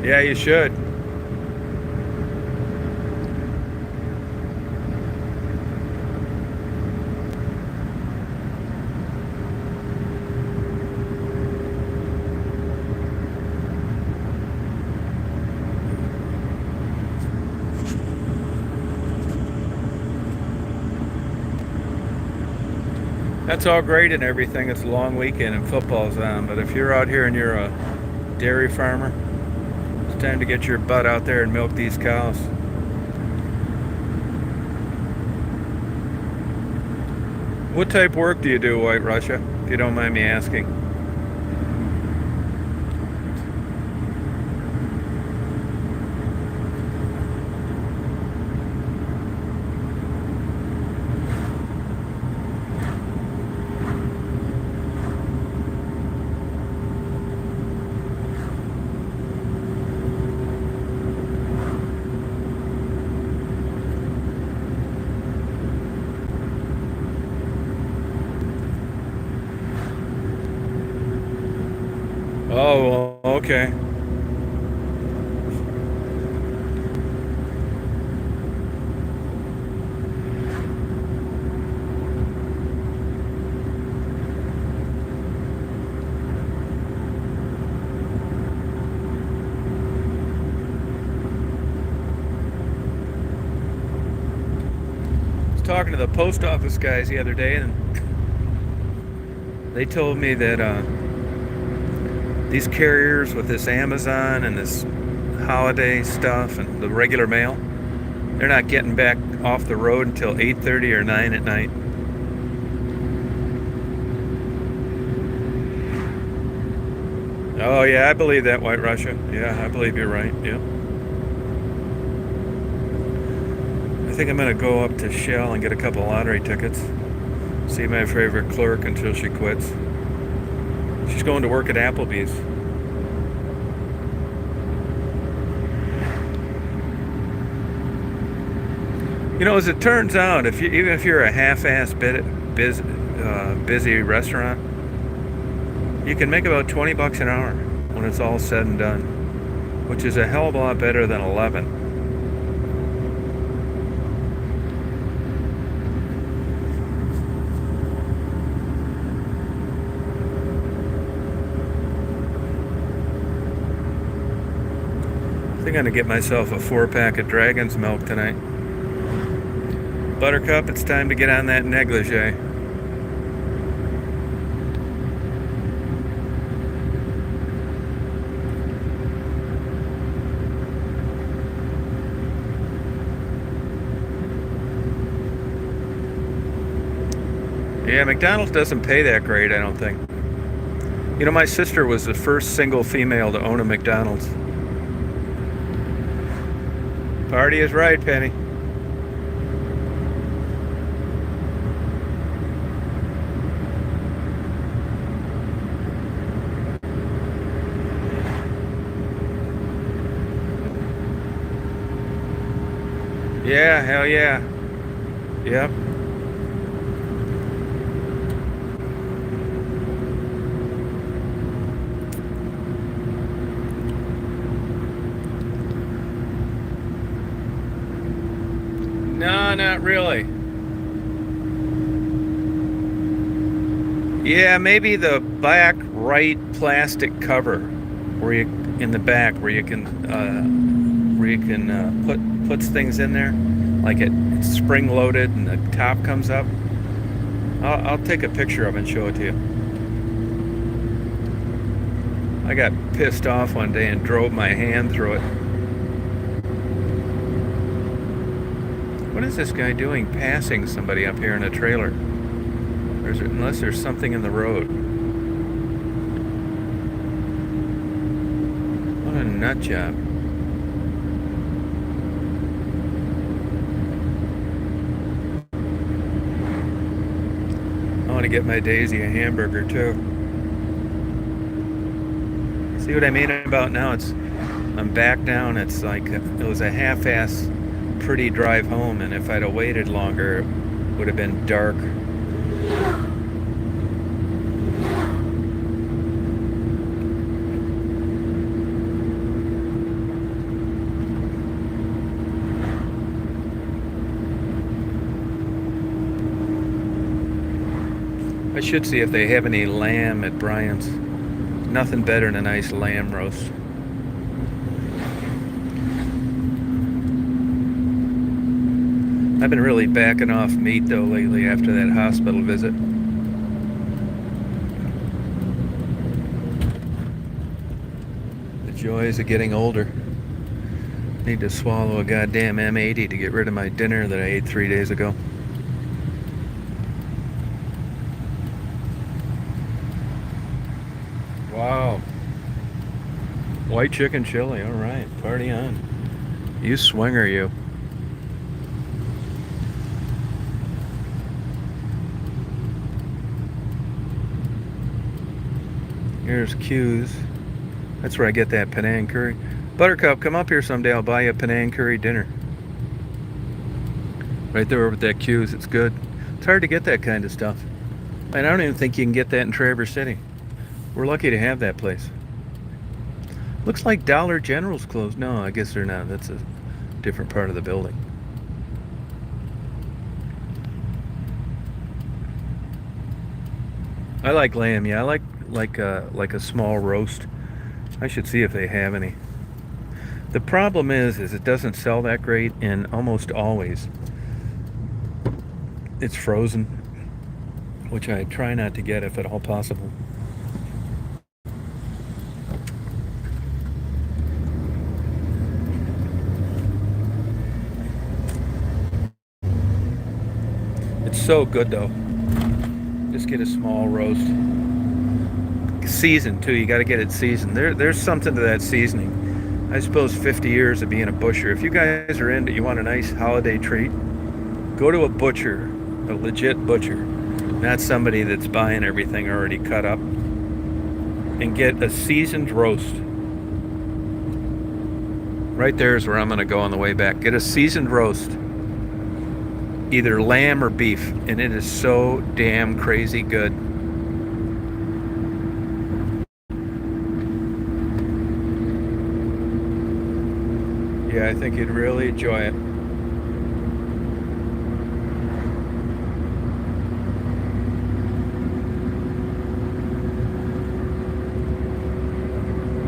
Yeah, you should. That's all great and everything. It's a long weekend and football's on. But if you're out here and you're a dairy farmer, it's time to get your butt out there and milk these cows. What type of work do you do, White Russia, if you don't mind me asking? Okay. Talking to the post office guys the other day, and they told me that these carriers with this Amazon and this holiday stuff and the regular mail, they're not getting back off the road until 8:30 or 9 at night. Oh yeah, I believe that, White Russia. Yeah, I believe you're right. Yeah. I think I'm gonna go up to Shell and get a couple lottery tickets. See my favorite clerk until she quits. She's going to work at Applebee's. You know, as it turns out, even if you're a half-ass busy restaurant, you can make about $20 an hour when it's all said and done, which is a hell of a lot better than 11. I think I'm gonna get myself a 4-pack of Dragon's Milk tonight. Buttercup, it's time to get on that negligee. Yeah, McDonald's doesn't pay that great, I don't think. You know, my sister was the first single female to own a McDonald's. Party is right, Penny. Yeah, hell yeah. Yep. No, not really. Yeah, maybe the back right plastic cover, where you in the back where you can puts things in there, like it's spring loaded and the top comes up. I'll take a picture of it and show it to you. I got pissed off one day and drove my hand through it. What is this guy doing passing somebody up here in a trailer? Unless there's something in the road. What a nut job. I want to get my Daisy a hamburger too. See what I mean about now? I'm back down. It's like it was a half-ass pretty drive home, and if I'd have waited longer, it would have been dark. I should see if they have any lamb at Bryant's. Nothing better than a nice lamb roast. I've been really backing off meat though lately after that hospital visit. The joys of getting older. Need to swallow a goddamn M80 to get rid of my dinner that I ate 3 days ago. Wow. White chicken chili, alright, party on. You swinger, you. Here's Q's. That's where I get that Penang curry. Buttercup, come up here someday, I'll buy you a Penang curry dinner. Right there over at that Q's, it's good. It's hard to get that kind of stuff. And I don't even think you can get that in Traverse City. We're lucky to have that place. Looks like Dollar General's closed. No, I guess they're not. That's a different part of the building. I like lamb. Yeah, I like a small roast. I should see if they have any. The problem is it doesn't sell that great, and almost always it's frozen, which I try not to get if at all possible. It's so good though. Just get a small roast. Seasoned too. You got to get it seasoned. There's something to that seasoning. I suppose 50 years of being a butcher. If you guys are into, you want a nice holiday treat, go to a butcher, a legit butcher, not somebody that's buying everything already cut up, and get a seasoned roast. Right there is where I'm going to go on the way back. Get a seasoned roast, either lamb or beef, and it is so damn crazy good. Yeah, I think you'd really enjoy it.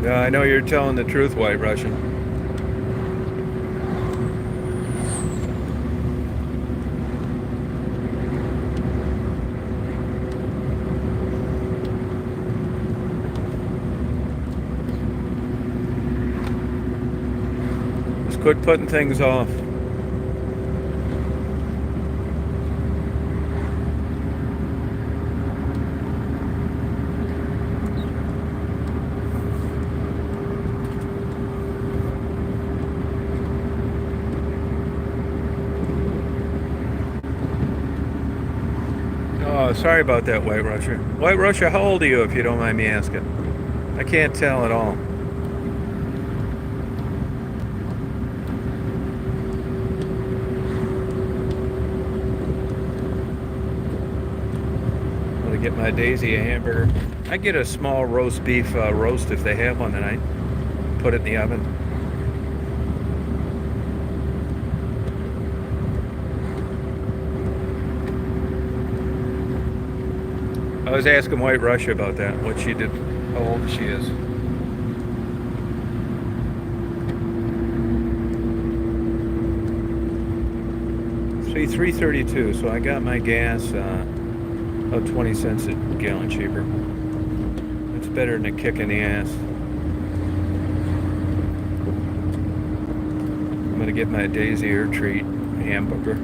Yeah, I know you're telling the truth, White Russian. Just quit putting things off. Oh, sorry about that, White Russia. White Russia, how old are you, if you don't mind me asking? I can't tell at all. I'm gonna get my Daisy a hamburger. I get a small roast beef roast if they have one tonight. Put it in the oven. I was asking White Russia about that, what she did, how old she is. See, $3.32, so I got my gas about 20 cents a gallon cheaper. It's better than a kick in the ass. I'm gonna get my Daisy Air Treat hamburger.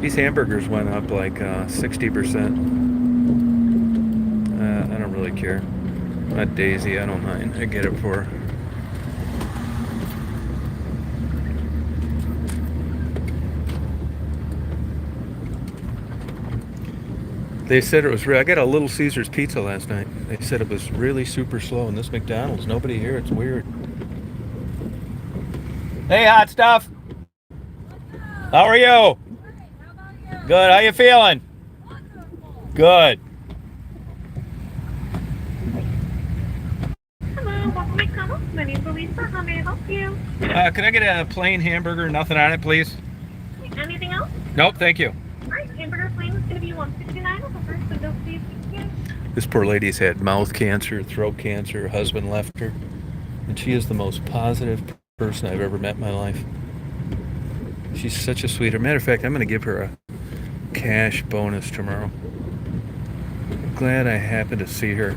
These hamburgers went up like 60%. I don't really care. Not Daisy, I don't mind. I get it for her. They said it was real. I got a Little Caesars pizza last night. They said it was really super slow. And this McDonald's, nobody here. It's weird. Hey, hot stuff. How are you? Good. How you feeling? Good. Hello, welcome to McDonald's. My name's Elisa. How may I help you? Can I get a plain hamburger, nothing on it, please? Anything else? Nope, thank you. All right, hamburger plain is going to be $1.69 on the first window, please. This poor lady's had mouth cancer, throat cancer, her husband left her. And she is the most positive person I've ever met in my life. She's such a sweetheart. Matter of fact, I'm going to give her a cash bonus tomorrow. I'm glad I happened to see her.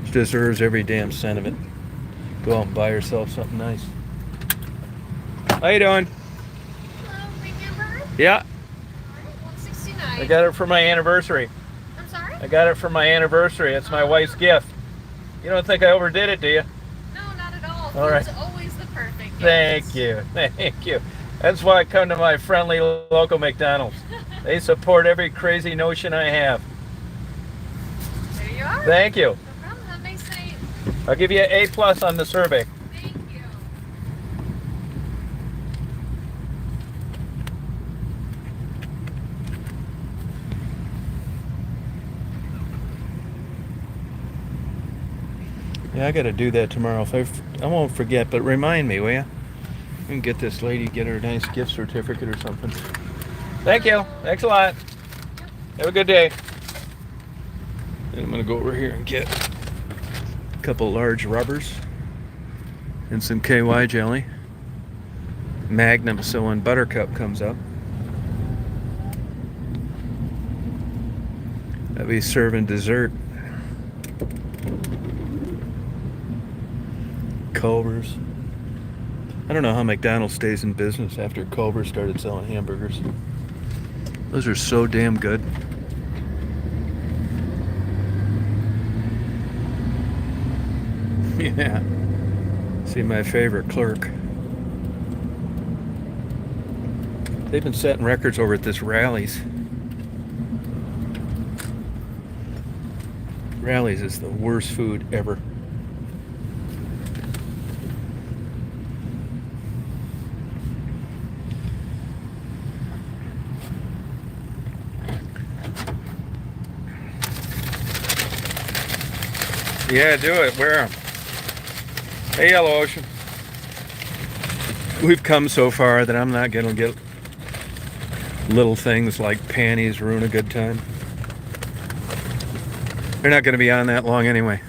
She deserves every damn cent of it. Go out and buy herself something nice. How you doing? Hello, big hamburger? Yeah, Alright, $1.69. I got it for my anniversary. I'm sorry? I got it for my anniversary. It's my wife's gift. You don't think I overdid it, do you? No, not at all. All right. Food's always the perfect gift. Thank you. Thank you. That's why I come to my friendly local McDonald's. They support every crazy notion I have. There you are. Thank you. No problem. Have a nice night. I'll give you an A+ on the survey. Thank you. Yeah, I got to do that tomorrow. I won't forget, but remind me, will you? You can get this lady, get her a nice gift certificate or something. Thank you. Thanks a lot. Have a good day. And I'm going to go over here and get a couple large rubbers and some KY jelly. Magnum, so when Buttercup comes up, I'll be serving dessert. Culver's. I don't know how McDonald's stays in business after Culver's started selling hamburgers. Those are so damn good. Yeah. See, my favorite clerk. They've been setting records over at this Rallies. Rallies is the worst food ever. Yeah, do it. Wear them. Hey, Yellow Ocean. We've come so far that I'm not going to get little things like panties ruin a good time. They're not going to be on that long anyway.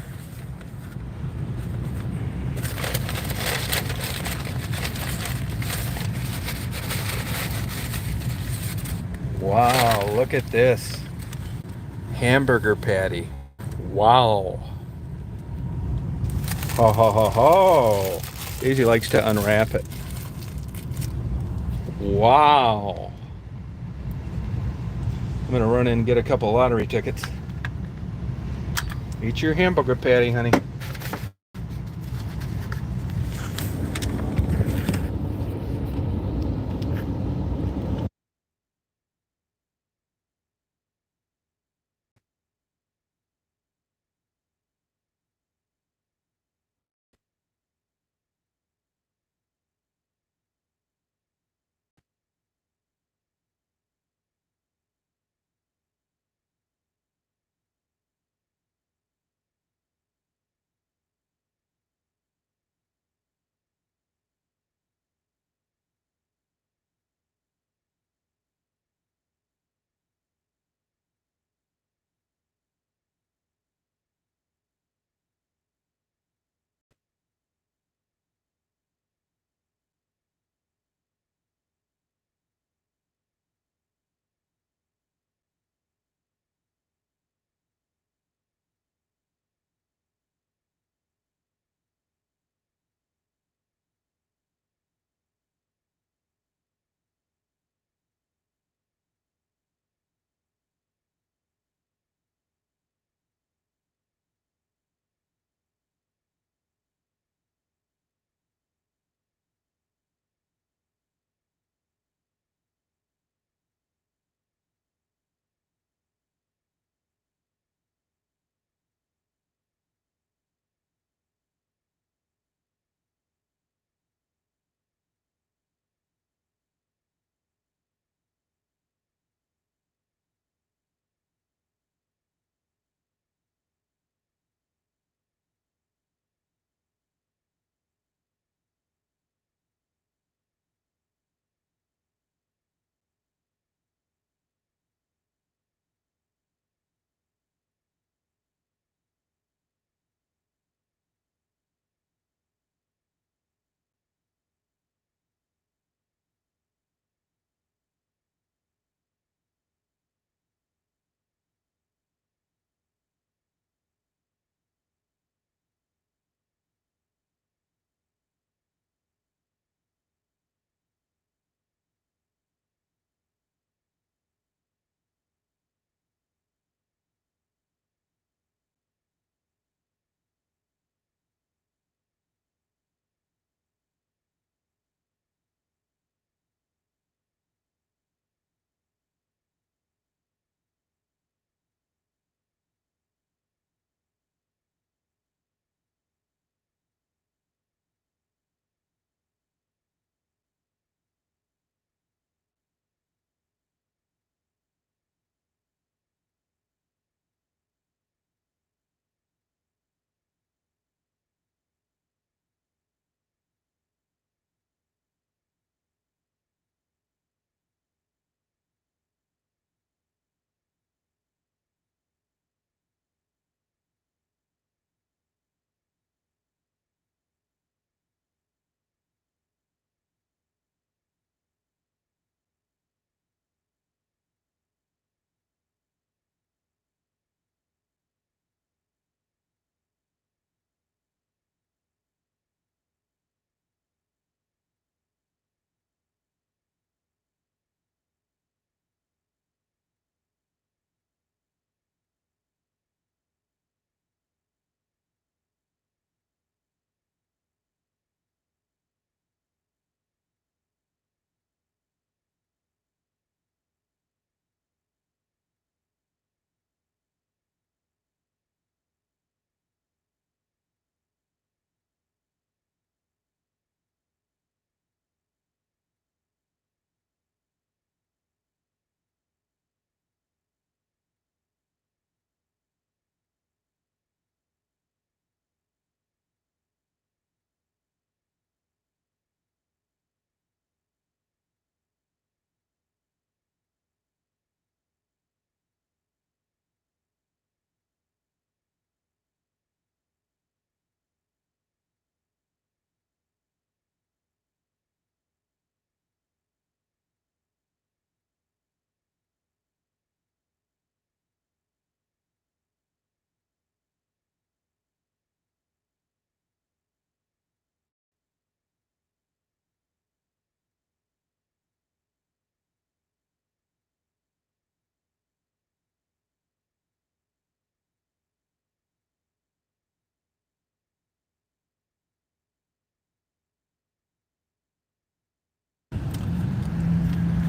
Wow, look at this. Hamburger patty. Wow. Ho ho ho ho. Daisy likes to unwrap it. Wow. I'm gonna run in and get a couple lottery tickets. Eat your hamburger patty, honey.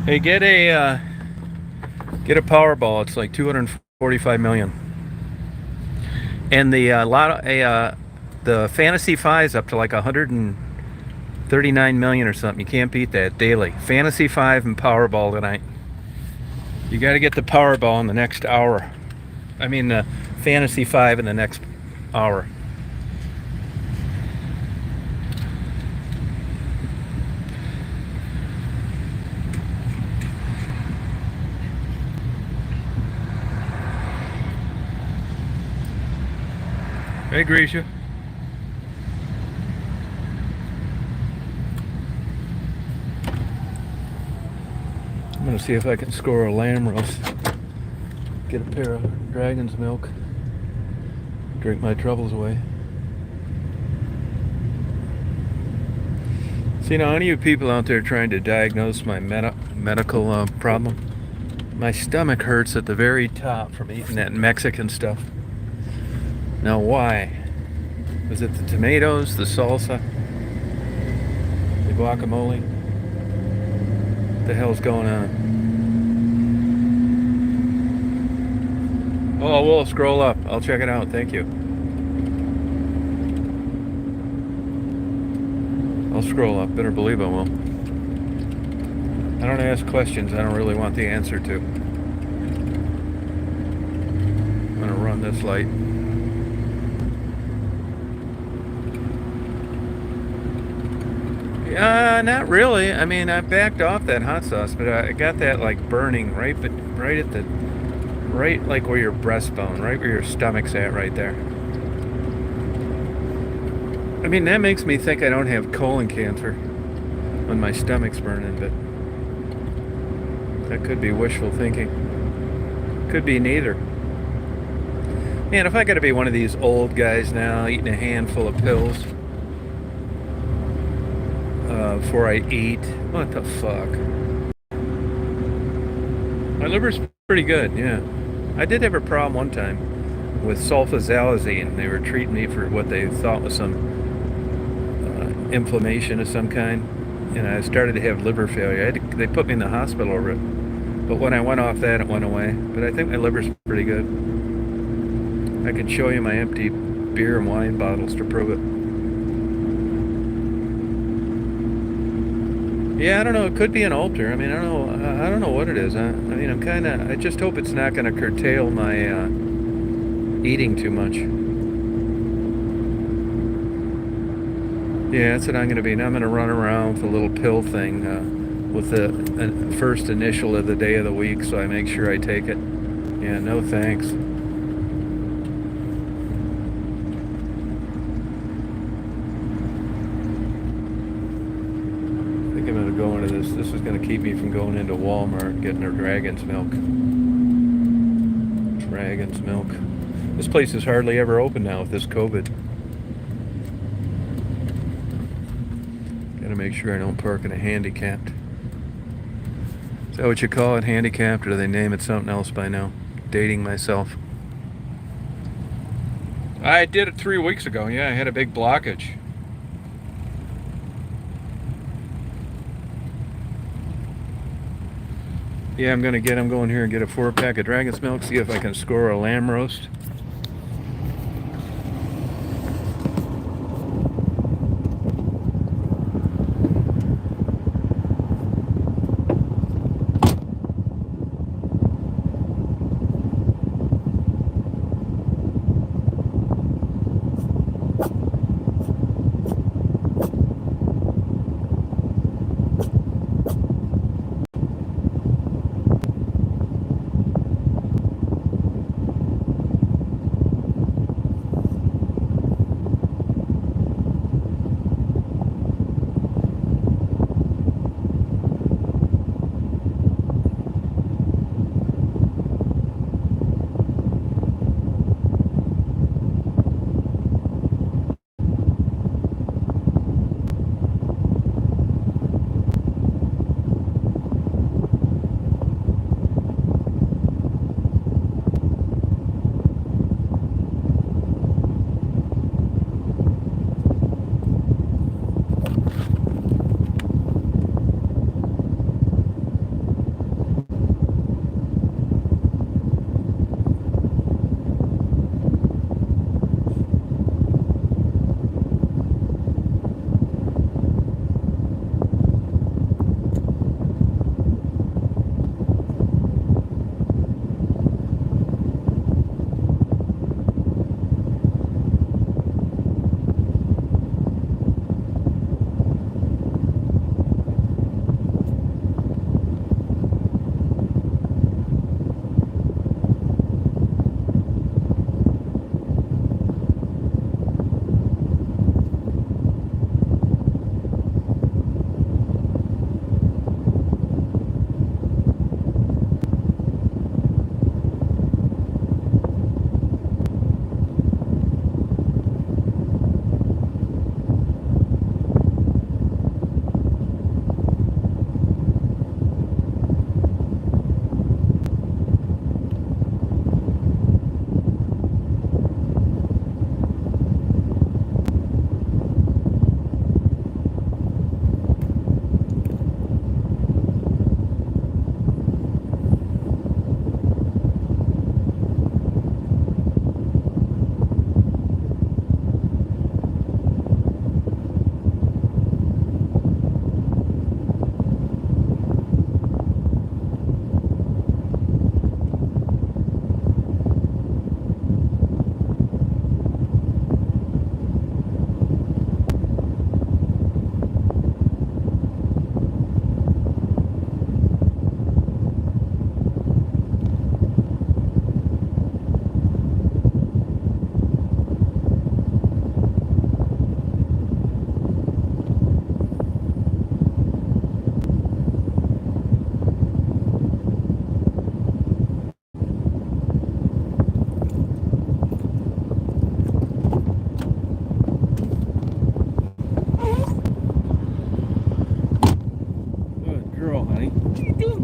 Hey, get a Powerball. It's like 245 million. And the Fantasy Five is up to like 139 million or something. You can't beat that daily. Fantasy Five and Powerball tonight. You got to get the Powerball in the next hour. I mean, the Fantasy Five in the next hour. Hey, Grisha. I'm gonna see if I can score a lamb roast. Get a pair of dragon's milk. Drink my troubles away. See, now, any of you people out there trying to diagnose my medical problem, my stomach hurts at the very top from eating that Mexican stuff. Now, why? Was it the tomatoes, the salsa, the guacamole? What the hell's going on? Oh, we'll scroll up. I'll check it out. Thank you. I'll scroll up. Better believe I will. I don't ask questions I don't really want the answer to. I'm gonna run this light. Not really. I mean, I backed off that hot sauce, but I got that like burning right at the right like where your breastbone, right where your stomach's at, right there. I mean, that makes me think I don't have colon cancer when my stomach's burning, but that could be wishful thinking. Could be neither. Man, if I gotta be one of these old guys now eating a handful of pills before I eat, what the fuck? My liver's pretty good, yeah. I did have a problem one time with sulfasalazine. They were treating me for what they thought was some inflammation of some kind, and I started to have liver failure. They put me in the hospital over it, but when I went off that, it went away. But I think my liver's pretty good. I can show you my empty beer and wine bottles to prove it. Yeah, I don't know. It could be an ulcer. I mean, I don't know what it is. I mean, I just hope it's not going to curtail my eating too much. Yeah, that's what I'm going to be. Now I'm going to run around with a little pill thing with the first initial of the day of the week, so I make sure I take it. Yeah, no thanks. I'm going to go into this. This is going to keep me from going into Walmart and getting their dragon's milk. Dragon's milk. This place is hardly ever open now with this COVID. Got to make sure I don't park in a handicapped. Is that what you call it, handicapped, or do they name it something else by now? Dating myself. I did it 3 weeks ago. Yeah, I had a big blockage. Yeah, I'm going here and get a 4-pack of dragon's milk, see if I can score a lamb roast.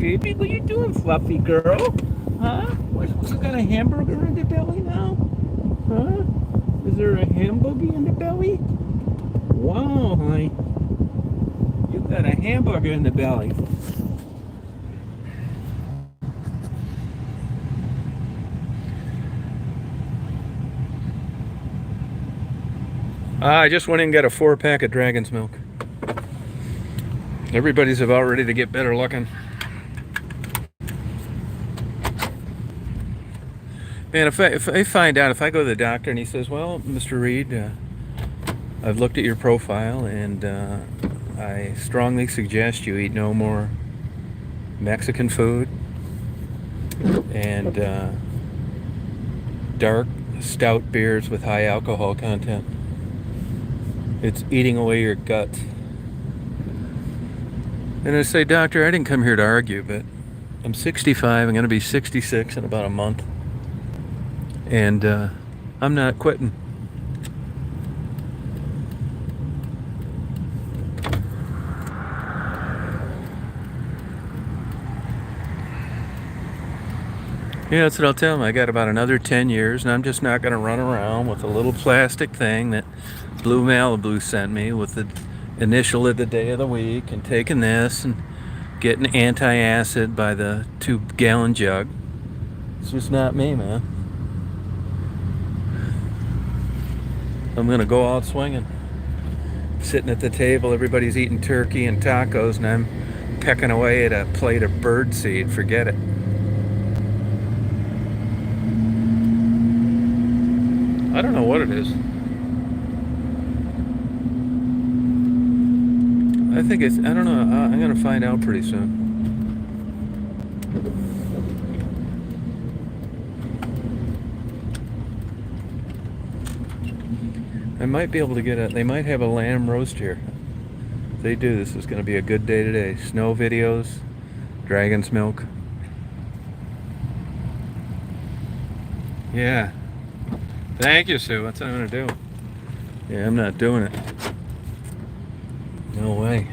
baby. What you doing, fluffy girl? Huh? What, you got a hamburger in the belly now? Huh? Is there a hamburger in the belly? Wow, honey. You got a hamburger in the belly. I just went in and got a 4-pack of Dragon's Milk. Everybody's about ready to get better looking. Man, if I find out, if I go to the doctor and he says, well, Mr. Reed, I've looked at your profile and I strongly suggest you eat no more Mexican food and dark, stout beers with high alcohol content. It's eating away your guts. And I say, doctor, I didn't come here to argue, but I'm 65. I'm going to be 66 in about a month. And I'm not quitting. Yeah, that's what I'll tell him. I got about another 10 years, and I'm just not going to run around with a little plastic thing that Blue Malibu sent me with the initial of the day of the week, and taking this and getting anti-acid by the 2-gallon jug. It's just not me, man. I'm going to go out swinging. Sitting at the table, everybody's eating turkey and tacos, and I'm pecking away at a plate of birdseed. Forget it. I don't know what it is. I think it's, I don't know, I'm going to find out pretty soon. I might be able to get they might have a lamb roast here. If they do, this is going to be a good day today. Snow videos, Dragon's Milk. Yeah. Thank you, Sue. That's what I'm going to do. Yeah, I'm not doing it. No way.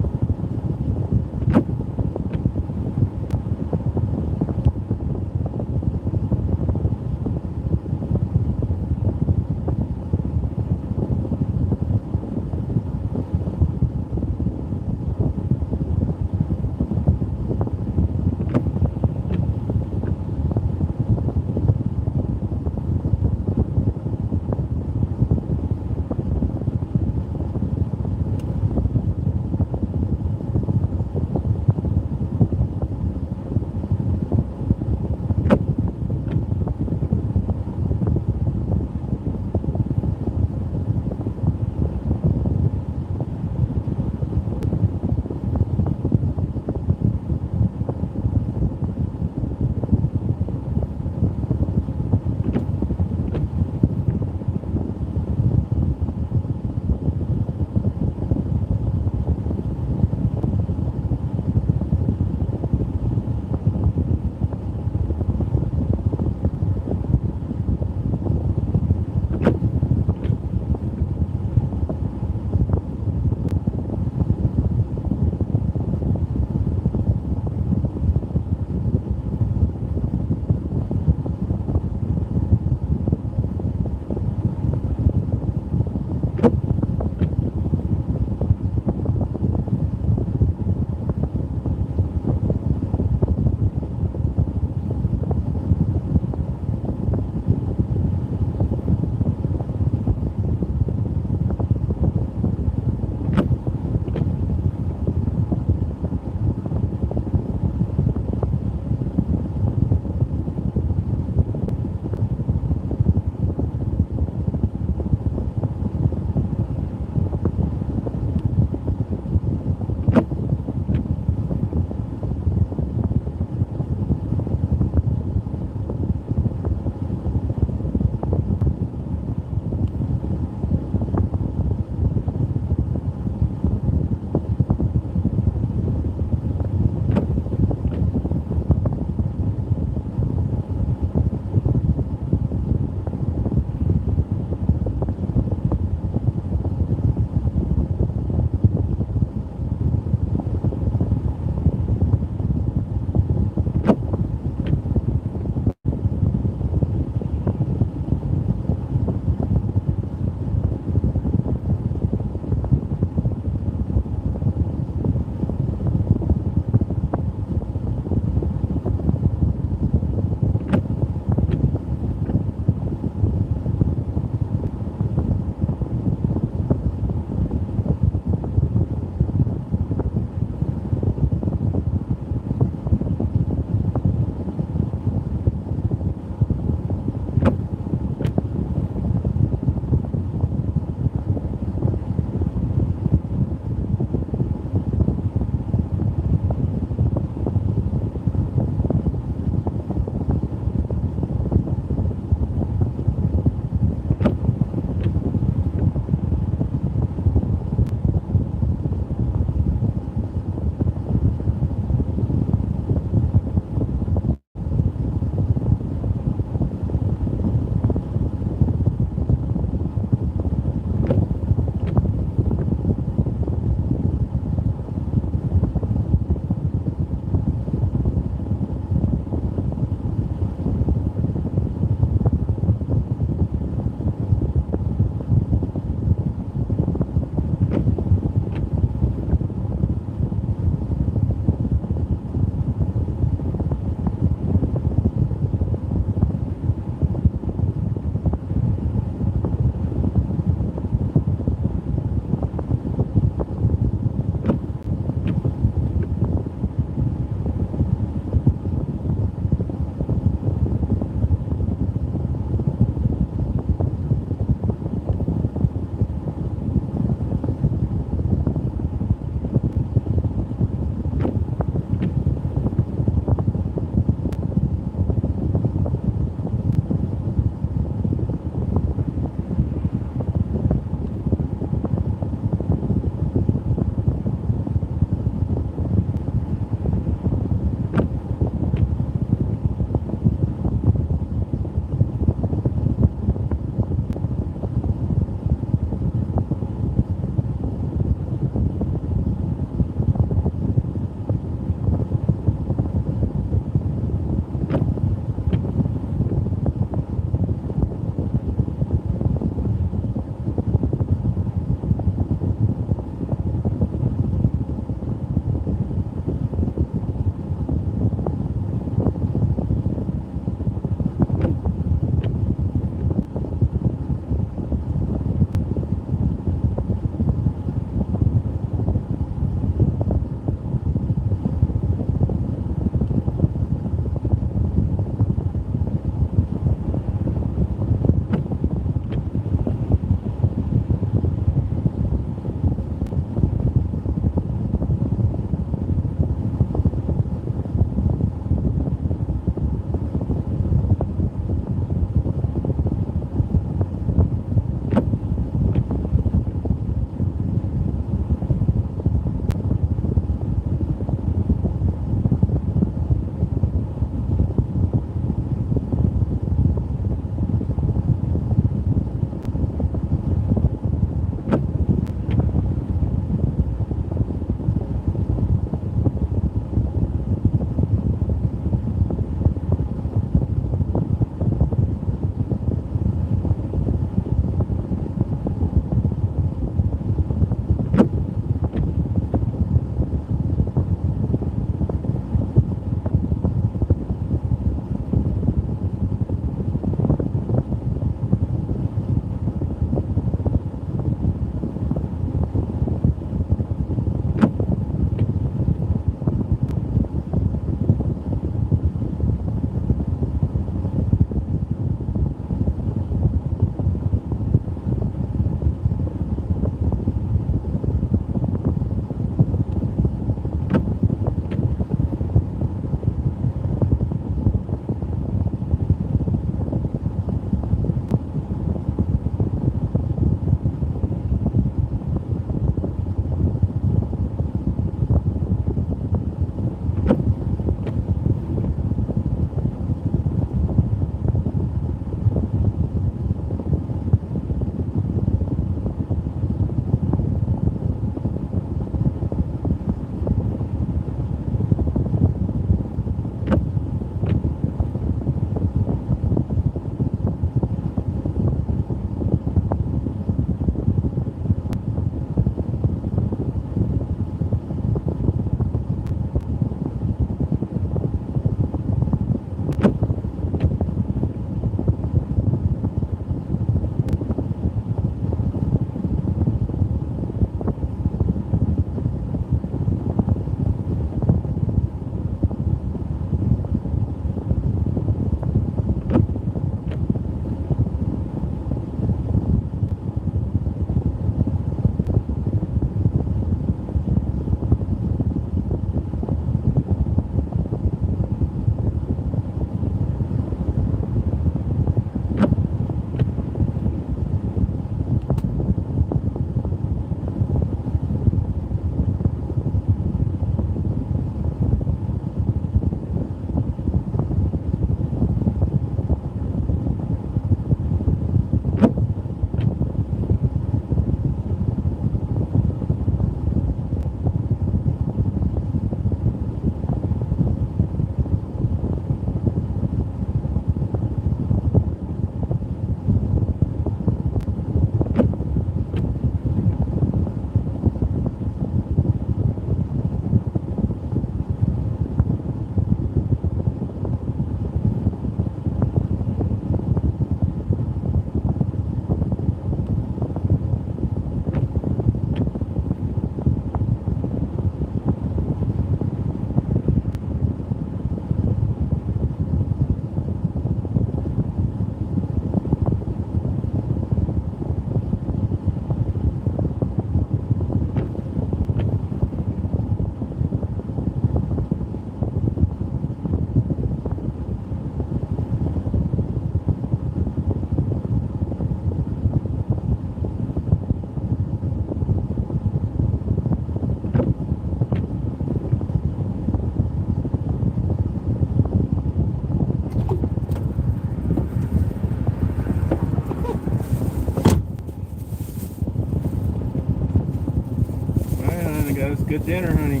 That was good dinner, honey.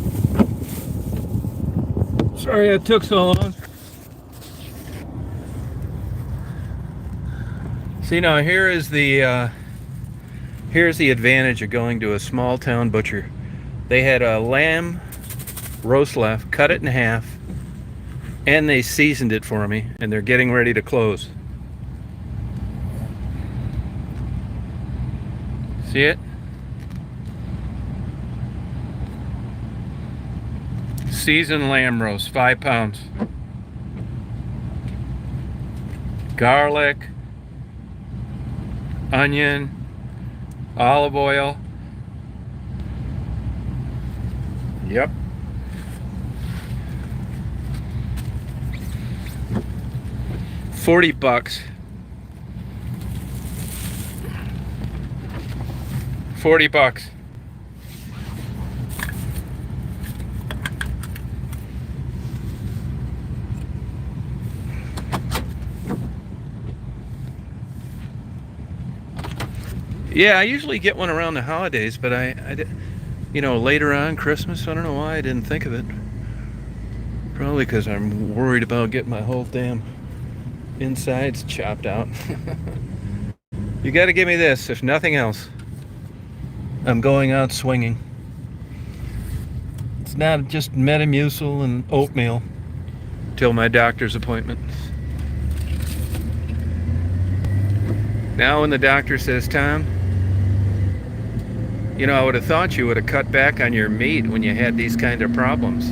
Sorry it took so long. See, now here's the advantage of going to a small town butcher. They had a lamb roast left, cut it in half, and they seasoned it for me, and they're getting ready to close. See it? Seasoned lamb roast, 5 pounds. Garlic, onion, olive oil. Yep. $40. $40. Yeah, I usually get one around the holidays, but you know, later on Christmas, I don't know why I didn't think of it. Probably because I'm worried about getting my whole damn insides chopped out. You got to give me this, if nothing else. I'm going out swinging. It's not just Metamucil and oatmeal till my doctor's appointment. Now when the doctor says, Tom, you know, I would have thought you would have cut back on your meat when you had these kind of problems.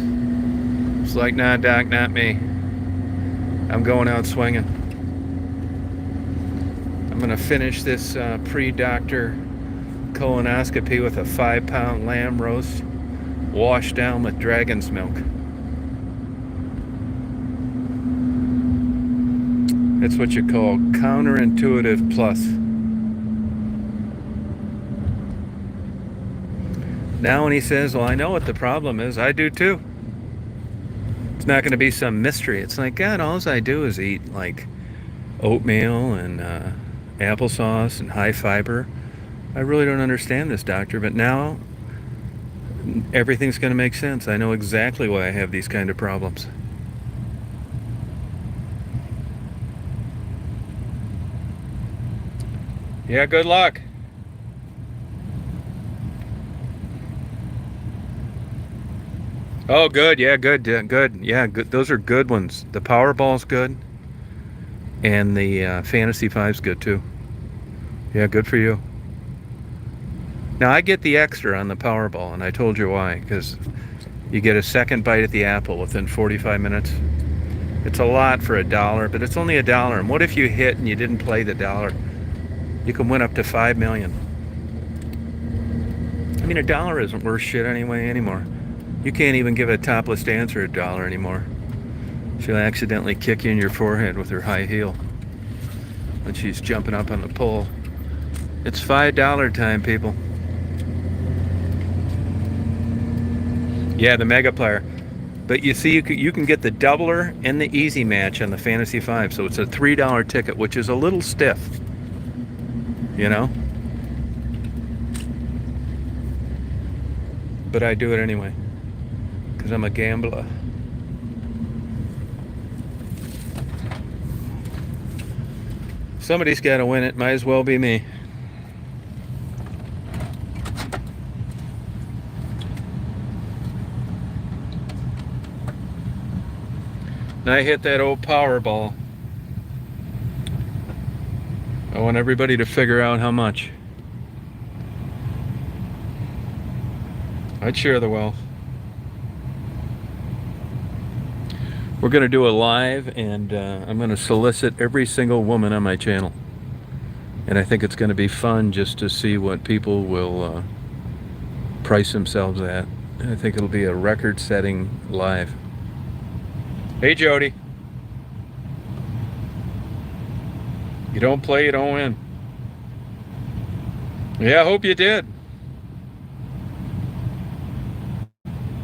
It's like, nah, doc, not me. I'm going out swinging. I'm going to finish this pre-doctor colonoscopy with a 5-pound lamb roast washed down with dragon's milk. That's what you call counterintuitive plus. Now when he says, well, I know what the problem is, I do too. It's not going to be some mystery. It's like, God, all I do is eat like oatmeal and applesauce and high fiber. I really don't understand this, doctor, but now everything's going to make sense. I know exactly why I have these kind of problems. Yeah, good luck. Oh, good. Yeah, good. Good. Yeah, good. Those are good ones. The Powerball's good, and the Fantasy Five's good too. Yeah, good for you. Now I get the extra on the Powerball, and I told you why. Because you get a second bite at the apple within 45 minutes. It's a lot for $1, but it's only $1. And what if you hit and you didn't play the dollar? You can win up to $5 million. I mean, $1 isn't worth shit anymore. You can't even give a topless dancer $1 anymore. She'll accidentally kick you in your forehead with her high heel when she's jumping up on the pole. It's $5 time, people. Yeah, the mega player. But you see, you can get the doubler and the easy match on the Fantasy 5. So it's a $3 ticket, which is a little stiff. You know? But I do it anyway. Because I'm a gambler. Somebody's got to win it. Might as well be me. And I hit that old Powerball. I want everybody to figure out how much. I'd share the wealth. We're going to do a live, and I'm going to solicit every single woman on my channel. And I think it's going to be fun just to see what people will price themselves at. I think it'll be a record-setting live. Hey, Jody. You don't play, you don't win. Yeah, I hope you did.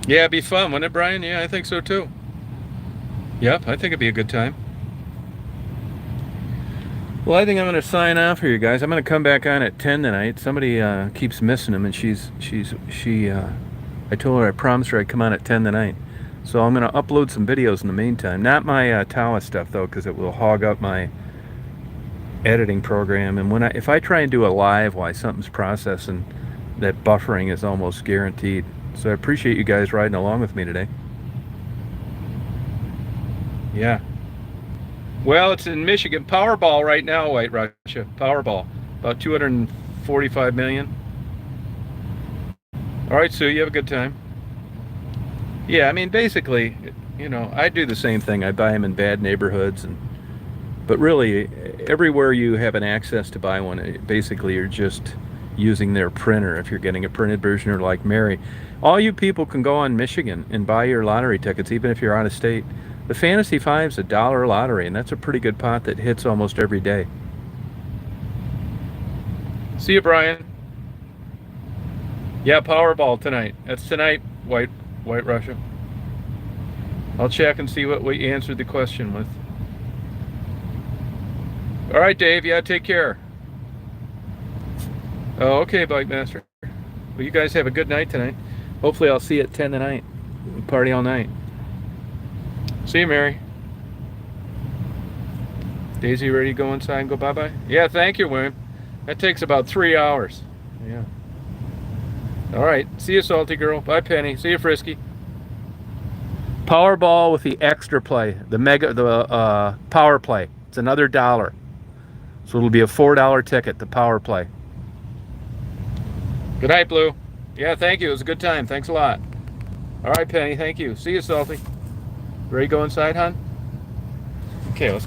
Yeah, it'd be fun, wouldn't it, Brian? Yeah, I think so too. Yep, I think it'd be a good time. Well, I think I'm going to sign off here, you guys. I'm going to come back on at 10 tonight. Somebody keeps missing him, and I I told her I promised her I'd come on at 10 tonight. So I'm going to upload some videos in the meantime. Not my Tawas stuff, though, because it will hog up my editing program. And if I try and do a live while something's processing, that buffering is almost guaranteed. So I appreciate you guys riding along with me today. Yeah. Well, it's in Michigan. Powerball right now, White Russia. Powerball. About 245 million. All right, Sue, you have a good time. Yeah, I mean, basically, you know, I do the same thing. I buy them in bad neighborhoods, but really, everywhere you have an access to buy one, basically you're just using their printer if you're getting a printed version, or like Mary. All you people can go on Michigan and buy your lottery tickets, even if you're out of state. The Fantasy Five's $1 lottery, and that's a pretty good pot that hits almost every day. See you, Brian. Yeah, Powerball tonight. That's tonight, White Russia. I'll check and see what we answered the question with. All right, Dave. Yeah, take care. Oh, okay, Bike Master. Well, you guys have a good night tonight. Hopefully I'll see you at 10 tonight. We'll party all night. See you, Mary. Daisy, ready to go inside and go bye-bye? Yeah, thank you, William. That takes about 3 hours. Yeah. All right. See you, Salty Girl. Bye, Penny. See you, Frisky. Powerball with the extra play. The power play. It's another $1. So it'll be a $4 ticket, the power play. Good night, Blue. Yeah, thank you. It was a good time. Thanks a lot. All right, Penny. Thank you. See you, Salty. Ready to go inside, hon? Okay, let's